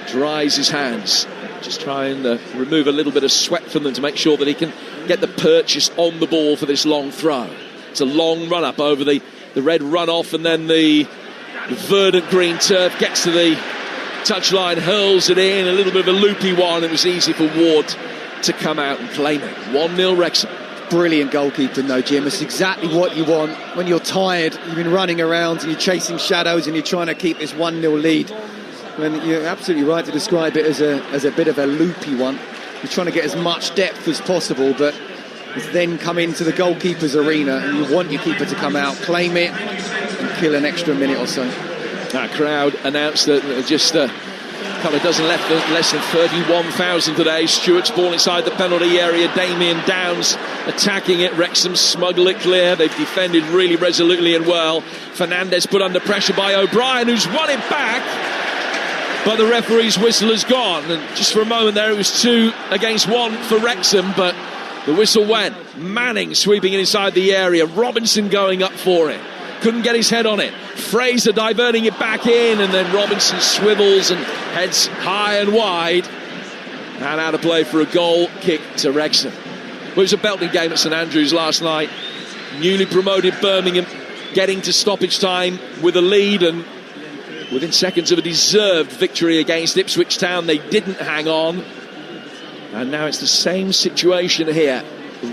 Dries his hands, just trying to remove a little bit of sweat from them to make sure that he can get the purchase on the ball for this long throw. It's a long run up over the red runoff, and then the verdant green turf gets to the touchline, hurls it in, a little bit of a loopy one. It was easy for Ward to come out and claim it. 1-0 Wrexham. brilliant goalkeeping though, Jim. It's exactly what you want when you're tired, you've been running around and you're chasing shadows and you're trying to keep this 1-0 lead. When you're absolutely right to describe it as a bit of a loopy one. You're trying to get as much depth as possible, but it's then come into the goalkeeper's arena and you want your keeper to come out, claim it and kill an extra minute or so. That crowd announced that just a couple of dozen left, less than 31,000 today. Stewart's ball inside the penalty area. Damien Downs attacking it. Wrexham smuggle it clear. They've defended really resolutely and well. Fernandez put under pressure by O'Brien, who's won it back. But the referee's whistle has gone. And just for a moment there, it was 2 against 1 for Wrexham. But the whistle went. Manning sweeping it inside the area. Robinson going up for it. Couldn't get his head on it. Fraser diverting it back in, and then Robinson swivels and heads high and wide. And out of play for a goal kick to Wrexham. Well, it was a belting game at St Andrews last night. Newly promoted Birmingham getting to stoppage time with a lead, and within seconds of a deserved victory against Ipswich Town, they didn't hang on. And now it's the same situation here.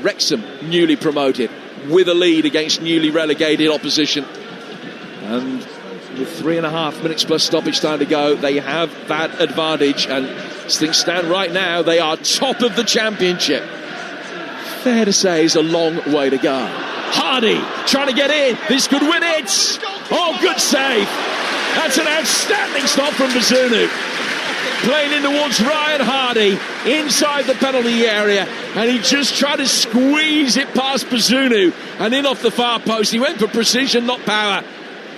Wrexham newly promoted with a lead against newly relegated opposition, and with 3.5 minutes plus stoppage time to go, they have that advantage, and as things stand right now, they are top of the championship. Fair to say it's a long way to go. Hardy trying to get in, this could win it. Oh, good save. That's an outstanding stop from Bazunu. Playing in towards Ryan Hardy inside the penalty area, and he just tried to squeeze it past Bazunu and in off the far post. He went for precision, not power,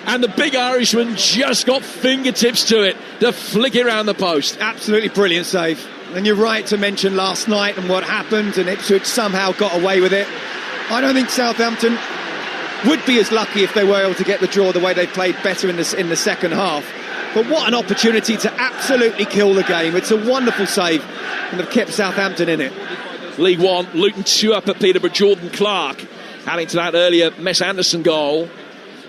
and the big Irishman just got fingertips to it to flick it around the post. Absolutely brilliant save. And you're right to mention last night and what happened, and Ipswich somehow got away with it. I don't think Southampton would be as lucky if they were able to get the draw the way they played better in the second half. But what an opportunity to absolutely kill the game. It's a wonderful save, and they've kept Southampton in it. League One, Luton 2 up at Peterborough. Jordan Clark adding to that earlier Mess Anderson goal.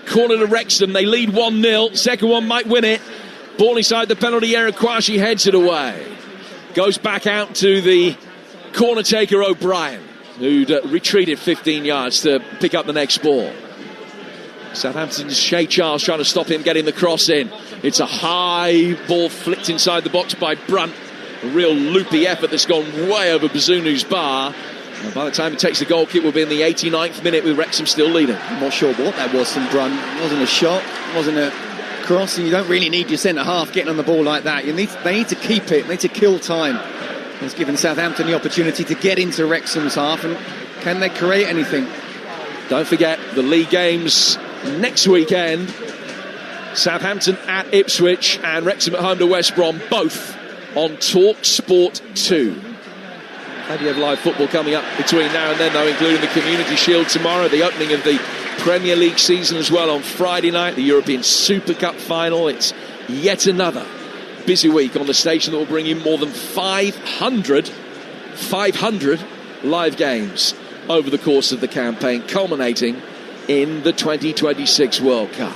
Corner to Wrexham, they lead 1-0. Second one might win it. Ball inside the penalty area, Kwashi heads it away. Goes back out to the corner taker O'Brien, who'd retreated 15 yards to pick up the next ball. Southampton's Shea Charles trying to stop him getting the cross in. It's a high ball flicked inside the box by Brunt. A real loopy effort that's gone way over Bazunu's bar. And by the time it takes the goal kick, we'll be in the 89th minute with Wrexham still leading. I'm not sure what that was from Brunt. It wasn't a shot, it wasn't a cross, and you don't really need your centre-half getting on the ball like that. They need to keep it, they need to kill time. It's given Southampton the opportunity to get into Wrexham's half, and can they create anything? Don't forget the league games next weekend. Southampton at Ipswich and Wrexham at home to West Brom, both on Talksport 2. Plenty of live football coming up between now and then, though, including the Community Shield tomorrow, the opening of the Premier League season as well on Friday night, the European Super Cup final. It's yet another busy week on the station that will bring you more than 500 live games over the course of the campaign, culminating in the 2026 World Cup.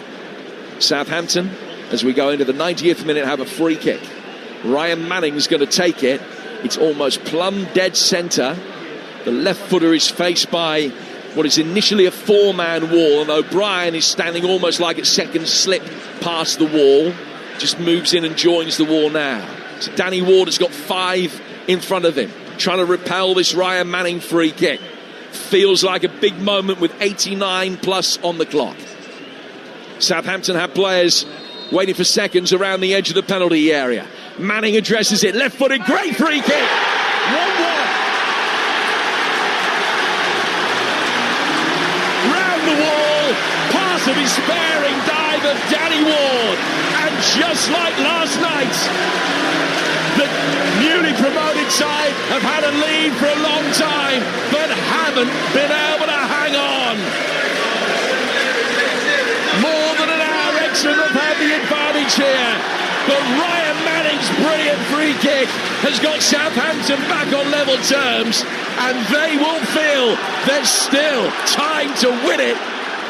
Southampton, as we go into the 90th minute, have a free kick. Ryan Manning's going to take it. It's almost plumb dead centre. The left footer is faced by what is initially a 4-man wall, and O'Brien is standing almost like a second slip past the wall. Just moves in and joins the wall now. So Danny Ward has got 5 in front of him, trying to repel this Ryan Manning free kick. Feels like a big moment with 89 plus on the clock. Southampton have players waiting for seconds around the edge of the penalty area. Manning addresses it, left-footed, great free kick. 1-1. Round the wall, pass of despairing dive of Danny Ward. And just like last night, the newly promoted side have had a lead for a long time, but haven't been able to hang on. More than an hour, Wrexham have had the advantage here, but Ryan Manning's brilliant free kick has got Southampton back on level terms, and they will feel there's still time to win it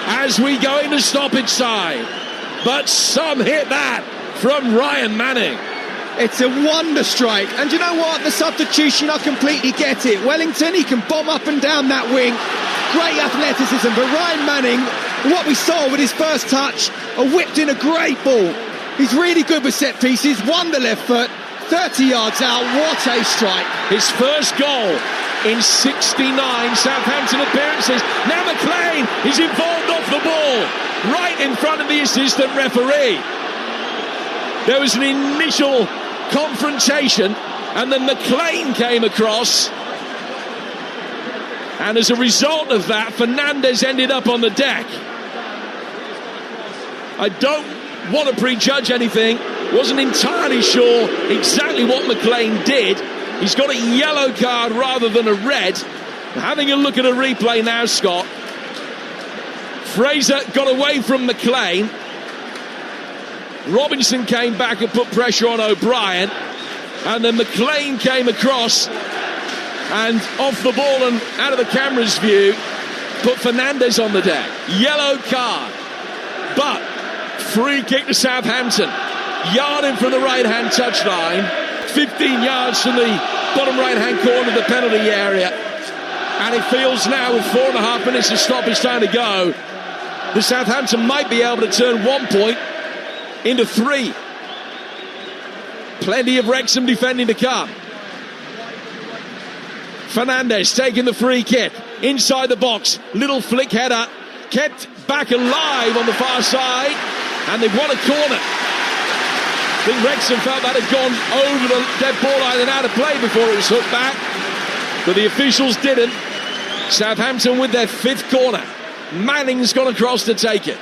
as we go into stoppage time. But some hit that from Ryan Manning. It's a wonder strike. And you know what? The substitution, I completely get it. Wellington, he can bomb up and down that wing. Great athleticism. But Ryan Manning, what we saw with his first touch, whipped in a great ball. He's really good with set pieces. Wonder left foot. 30 yards out. What a strike. His first goal in 69 Southampton appearances. Now McLean is involved off the ball, right in front of the assistant referee. There was an initial confrontation, and then McLean came across, and as a result of that, Fernandes ended up on the deck. I don't want to prejudge anything. Wasn't entirely sure exactly what McLean did. He's got a yellow card rather than a red. Having a look at a replay now, Scott. Fraser got away from McLean. Robinson came back and put pressure on O'Brien, and then McLean came across and off the ball and out of the camera's view put Fernandes on the deck. Yellow card, but free kick to Southampton, yard in from the right hand touchline, 15 yards from the bottom right hand corner of the penalty area, and it feels now with 4.5 minutes of stoppage time to go that Southampton might be able to turn 1 point into 3. Plenty of Wrexham defending to come. Fernandes taking the free kick inside the box, little flick header, kept back alive on the far side, and they've won a corner. I think Wrexham felt that had gone over the dead ball line and out of play before it was hooked back, but the officials didn't. Southampton with their 5th corner. Manning's gone across to take it.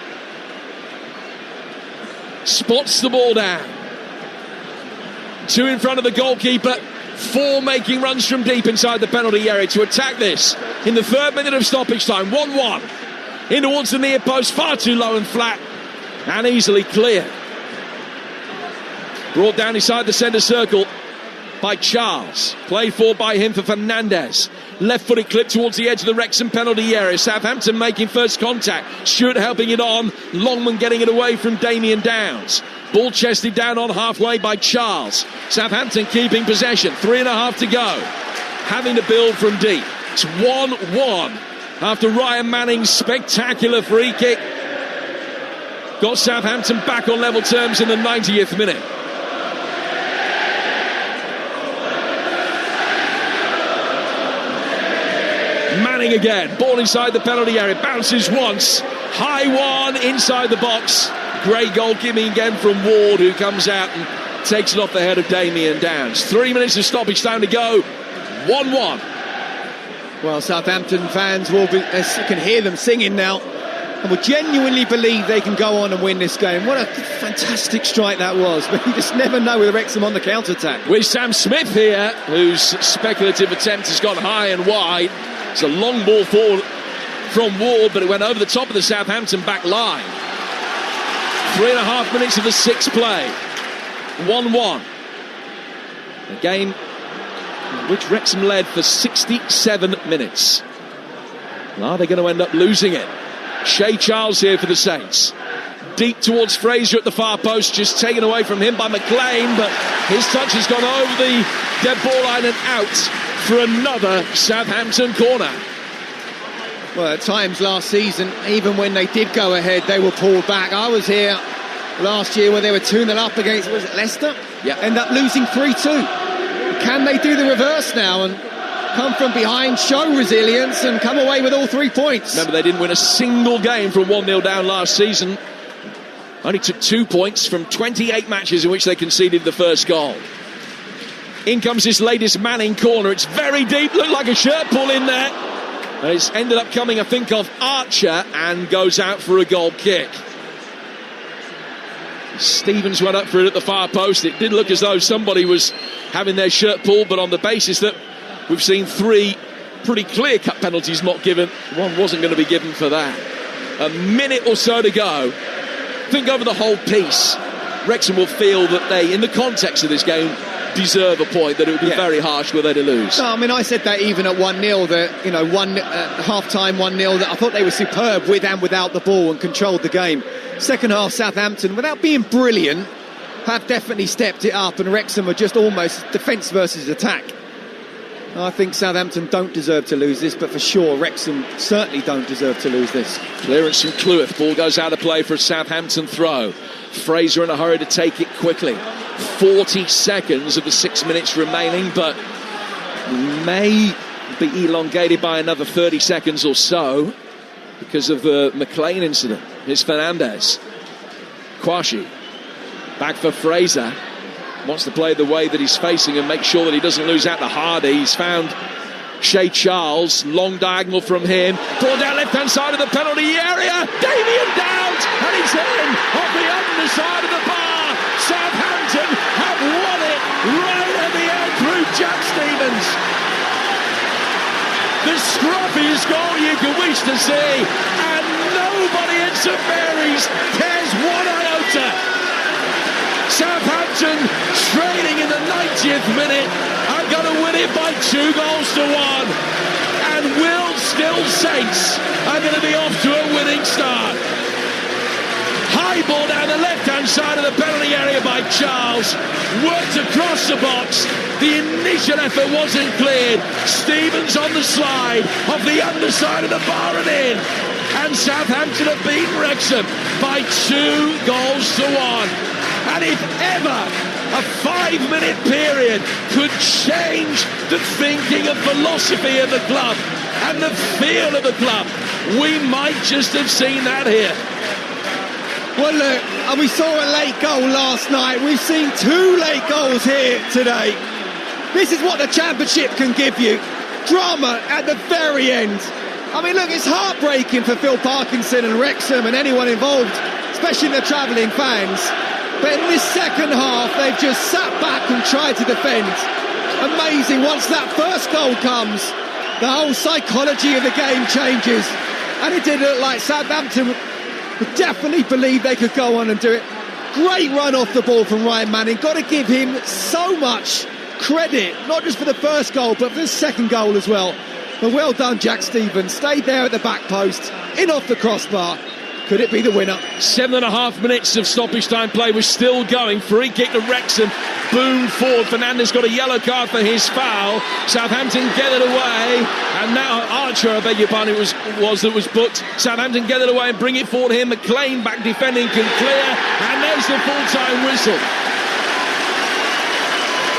Spots the ball down. 2 in front of the goalkeeper, 4 making runs from deep inside the penalty area to attack this in the 3rd minute of stoppage time. 1-1 in towards the near post, far too low and flat, and easily clear. Brought down inside the centre circle by Charles. Played for by him for Fernandes. Left-footed clip towards the edge of the Wrexham penalty area. Southampton making first contact. Stewart helping it on. Longman getting it away from Damien Downs. Ball chested down on halfway by Charles. Southampton keeping possession. 3.5 to go. Having to build from deep. It's 1-1 after Ryan Manning's spectacular free kick got Southampton back on level terms in the 90th minute. Manning again, ball inside the penalty area, bounces once, high one inside the box. Great goalkeeping again from Ward, who comes out and takes it off the head of Damien Downs. 3 minutes of stoppage time to go, 1-1. Well, Southampton fans you can hear them singing now, and will genuinely believe they can go on and win this game. What a fantastic strike that was, but you just never know with Wrexham on the counter-attack. With Sam Smith here, whose speculative attempt has gone high and wide. It's a long ball forward from Ward, but it went over the top of the Southampton back line. 3.5 minutes of the 6th play. 1-1. A game in which Wrexham led for 67 minutes. Are they going to end up losing it? Shea Charles here for the Saints. Deep towards Fraser at the far post, just taken away from him by McLean, but his touch has gone over the dead ball line and out for another Southampton corner. Well, at times last season, even when they did go ahead, they were pulled back. I was here last year when they were 2-0 up against, was it Leicester? Yeah. End up losing 3-2. Can they do the reverse now and come from behind, show resilience and come away with all 3 points? Remember, they didn't win a single game from 1-0 down last season. Only took 2 points from 28 matches in which they conceded the first goal. In comes this latest Manning corner. It's very deep, looked like a shirt pull in there. And it's ended up coming, I think, off Archer and goes out for a goal kick. Stevens went up for it at the far post. It did look as though somebody was having their shirt pulled, but on the basis that we've seen 3 pretty clear-cut penalties not given, one wasn't going to be given for that. A minute or so to go. I think over the whole piece, Wrexham will feel that they, in the context of this game, deserve a point, that it would be very harsh were they to lose. No, I mean, I said that even at 1-0, that, half-time 1-0, that I thought they were superb with and without the ball and controlled the game. Second half, Southampton, without being brilliant, have definitely stepped it up, and Wrexham are just almost defence versus attack. I think Southampton don't deserve to lose this, but for sure Wrexham certainly don't deserve to lose this. Clearance from Cleworth. Ball goes out of play for a Southampton throw. Fraser in a hurry to take it quickly. 40 seconds of the 6 minutes remaining, but may be elongated by another 30 seconds or so because of the McLean incident. Here's Fernandez. Kwashi back for Fraser. Wants to play the way that he's facing and make sure that he doesn't lose out to Hardy. He's found Shea Charles. Long diagonal from him. Ball down left-hand side of the penalty area. Damien Dowd, and he's in off the underside of the bar. Southampton have won it right at the end through Jack Stevens. The scruffiest goal you could wish to see, and nobody at St Mary's cares one iota. Southampton trailing in the 90th minute are going to win it by 2 goals to 1, and Will Still Saints are going to be off to a winning start. High ball down the left-hand side of the penalty area by Charles, worked across the box. The initial effort wasn't cleared. Stevens on the slide off the underside of the bar and in, and Southampton have beaten Wrexham by 2 goals to 1. And if ever a 5-minute period could change the thinking and philosophy of the club and the feel of the club, we might just have seen that here. Well, look, we saw a late goal last night. We've seen 2 late goals here today. This is what the Championship can give you. Drama at the very end. I mean, look, it's heartbreaking for Phil Parkinson and Wrexham and anyone involved, especially the travelling fans. But in this second half, they've just sat back and tried to defend. Amazing. Once that first goal comes, the whole psychology of the game changes. And it did look like Southampton would definitely believe they could go on and do it. Great run off the ball from Ryan Manning. Got to give him so much credit, not just for the first goal, but for the second goal as well. But well done, Jack Stevens. Stayed there at the back post, in off the crossbar. Could it be the winner? 7.5 minutes of stoppage time play was still going. Free kick to Wrexham. Boom forward. Fernandez got a yellow card for his foul. Southampton get it away. And now Archer, I beg your pardon, that was booked. Southampton get it away and bring it forward here. McLean back defending can clear. And there's the full-time whistle.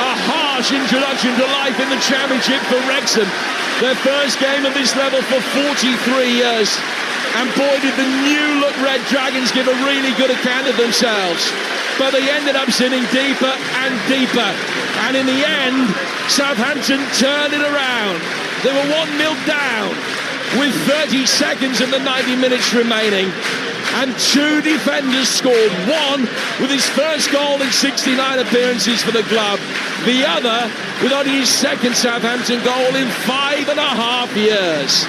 A harsh introduction to life in the Championship for Wrexham. Their first game of this level for 43 years. And boy, did the new-look Red Dragons give a really good account of themselves. But they ended up sinking deeper and deeper. And in the end, Southampton turned it around. They were 1-0 down with 30 seconds of the 90 minutes remaining. And 2 defenders scored. One with his first goal in 69 appearances for the club. The other with only his second Southampton goal in 5.5 years.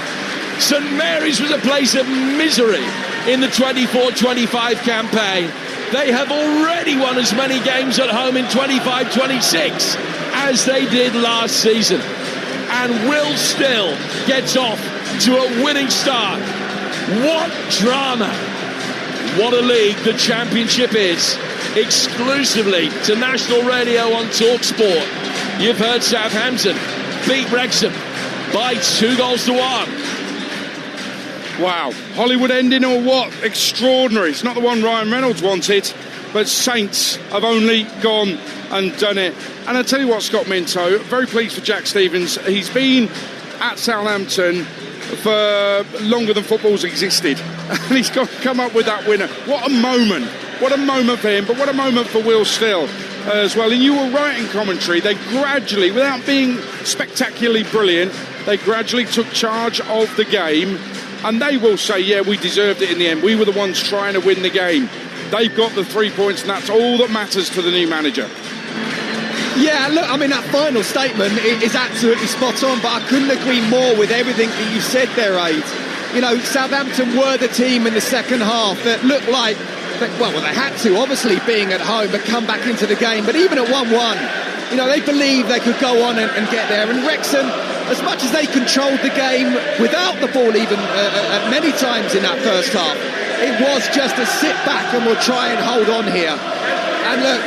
St Mary's was a place of misery in the 24-25 campaign. They have already won as many games at home in 25-26 as they did last season. And Will Still gets off to a winning start. What drama! What a league the Championship is. Exclusively to national radio on Talksport. You've heard Southampton beat Wrexham by 2 goals to 1. Wow, Hollywood ending or what? Extraordinary. It's not the one Ryan Reynolds wanted, but Saints have only gone and done it. And I'll tell you what, Scott Minto, very pleased for Jack Stevens. He's been at Southampton for longer than football's existed. And he's got to come up with that winner. What a moment. What a moment for him, but what a moment for Will Still as well. And you were right in commentary. They gradually, without being spectacularly brilliant, they gradually took charge of the game. And they will say, yeah, we deserved it in the end. We were the ones trying to win the game. They've got the 3 points, and that's all that matters to the new manager. Yeah, look, I mean, that final statement is absolutely spot on, but I couldn't agree more with everything that you said there, Aid. You know, Southampton were the team in the second half that looked like, well, they had to, obviously, being at home, but come back into the game. But even at 1-1, you know, they believed they could go on and get there. And Wrexham, as much as they controlled the game without the ball even many times in that first half, it was just a sit back and we'll try and hold on here. And look,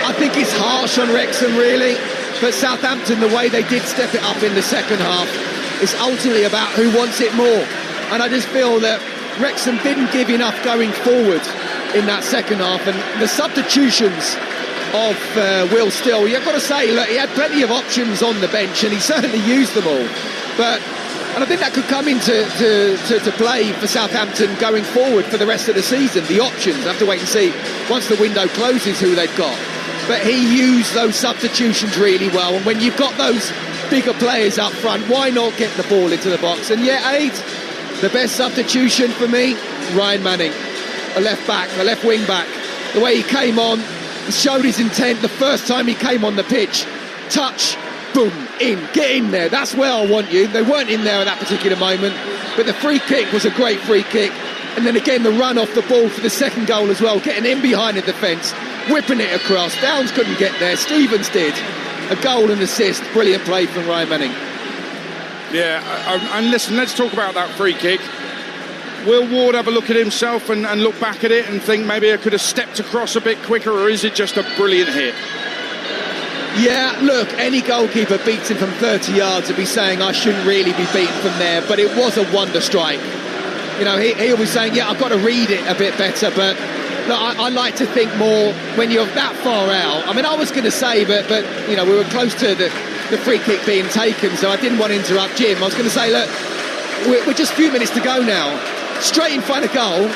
I think it's harsh on Wrexham, really. But Southampton, the way they did step it up in the second half, is ultimately about who wants it more. And I just feel that Wrexham didn't give enough going forward in that second half. And the substitutions of Will Still, you've got to say, look, he had plenty of options on the bench and he certainly used them all. And I think that could come into to play for Southampton going forward for the rest of the season. The options, I have to wait and see once the window closes who they've got. But he used those substitutions really well. And when you've got those bigger players up front, why not get the ball into the box? And yet, Aid, the best substitution for me, Ryan Manning, a left wing back. The way he came on, he showed his intent the first time he came on the pitch. Touch, boom, get in there. That's where I want you. They weren't in there at that particular moment. But the free kick was a great free kick. And then again, the run off the ball for the second goal as well, getting in behind the defence, whipping it across. Downs couldn't get there. Stevens did. A goal and assist. Brilliant play from Ryan Manning. Yeah, and listen, let's talk about that free kick. Will Ward have a look at himself and look back at it and think maybe I could have stepped across a bit quicker, or is it just a brilliant hit? Yeah, look, any goalkeeper beats him from 30 yards would be saying I shouldn't really be beaten from there, but it was a wonder strike. He'll be saying, yeah, I've got to read it a bit better, but look, I like to think more when you're that far out. I mean, I was going to say, but we were close to the free kick being taken, so I didn't want to interrupt Jim. I was going to say, look, we're just a few minutes to go now. Straight in front of goal,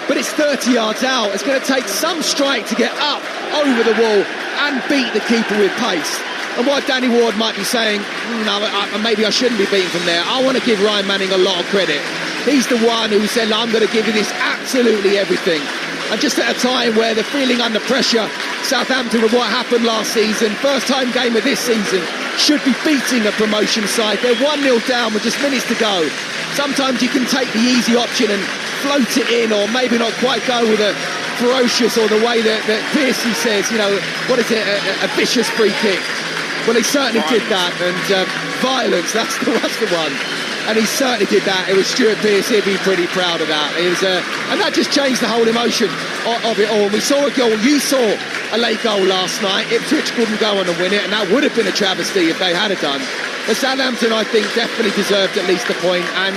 but it's 30 yards out. It's going to take some strike to get up over the wall and beat the keeper with pace. And what Danny Ward might be saying, maybe I shouldn't be beaten from there. I want to give Ryan Manning a lot of credit. He's the one who said, I'm going to give you this absolutely everything. And just at a time where they're feeling under pressure, Southampton, with what happened last season, first time game of this season, should be beating a promotion side. They're 1-0 down with just minutes to go. Sometimes you can take the easy option and float it in, or maybe not quite go with a ferocious, or the way that Pearcey says, what is it, a vicious free kick. Well, he certainly did that, and violence, that's the one. And he certainly did that. It was Stuart Pearce. He'd be pretty proud of that. It was, and that just changed the whole emotion of it all. We saw a goal. You saw a late goal last night. Ipswich couldn't go on and win it, and that would have been a travesty if they had it done. But Southampton, I think, definitely deserved at least a point, and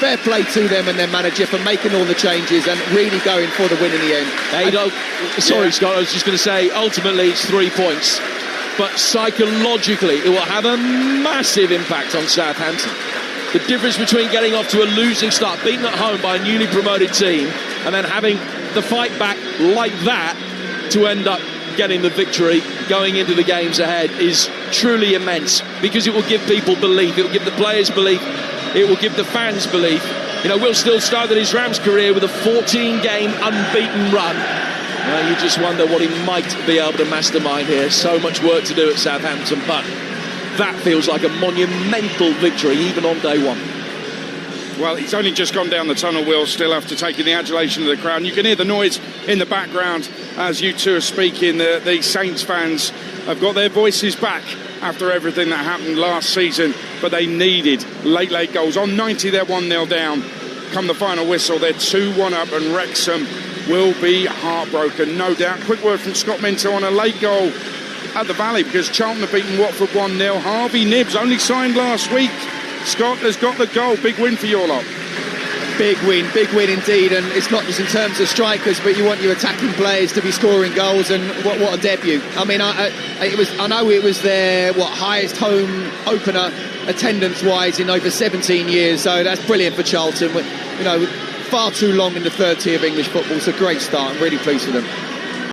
fair play to them and their manager for making all the changes and really going for the win in the end. Scott, I was just going to say, ultimately it's 3 points, but psychologically it will have a massive impact on Southampton. The difference between getting off to a losing start, beaten at home by a newly promoted team, and then having the fight back like that to end up getting the victory going into the games ahead is truly immense, because it will give people belief, it will give the players belief, it will give the fans belief. Will Still started his Rams career with a 14-game unbeaten run. You just wonder what he might be able to mastermind here. So much work to do at Southampton, but that feels like a monumental victory even on day one. Well, he's only just gone down the tunnel, Will Still, after taking the adulation of the crowd. And you can hear the noise in the background as you two are speaking. The Saints fans have got their voices back after everything that happened last season, but they needed late goals. On 90, they're 1-0 down. Come the final whistle, they're 2-1 up, and Wrexham will be heartbroken, no doubt. Quick word from Scott Minto on a late goal at the Valley, because Charlton have beaten Watford 1-0. Harvey Nibbs only signed last week. Scott has got the goal. Big win for your lot. Big win indeed, and it's not just in terms of strikers, but you want your attacking players to be scoring goals, and what a debut. I mean, I know it was their highest home opener attendance-wise in over 17 years, so that's brilliant for Charlton. Far too long in the third tier of English football. It's a great start. I'm really pleased with them.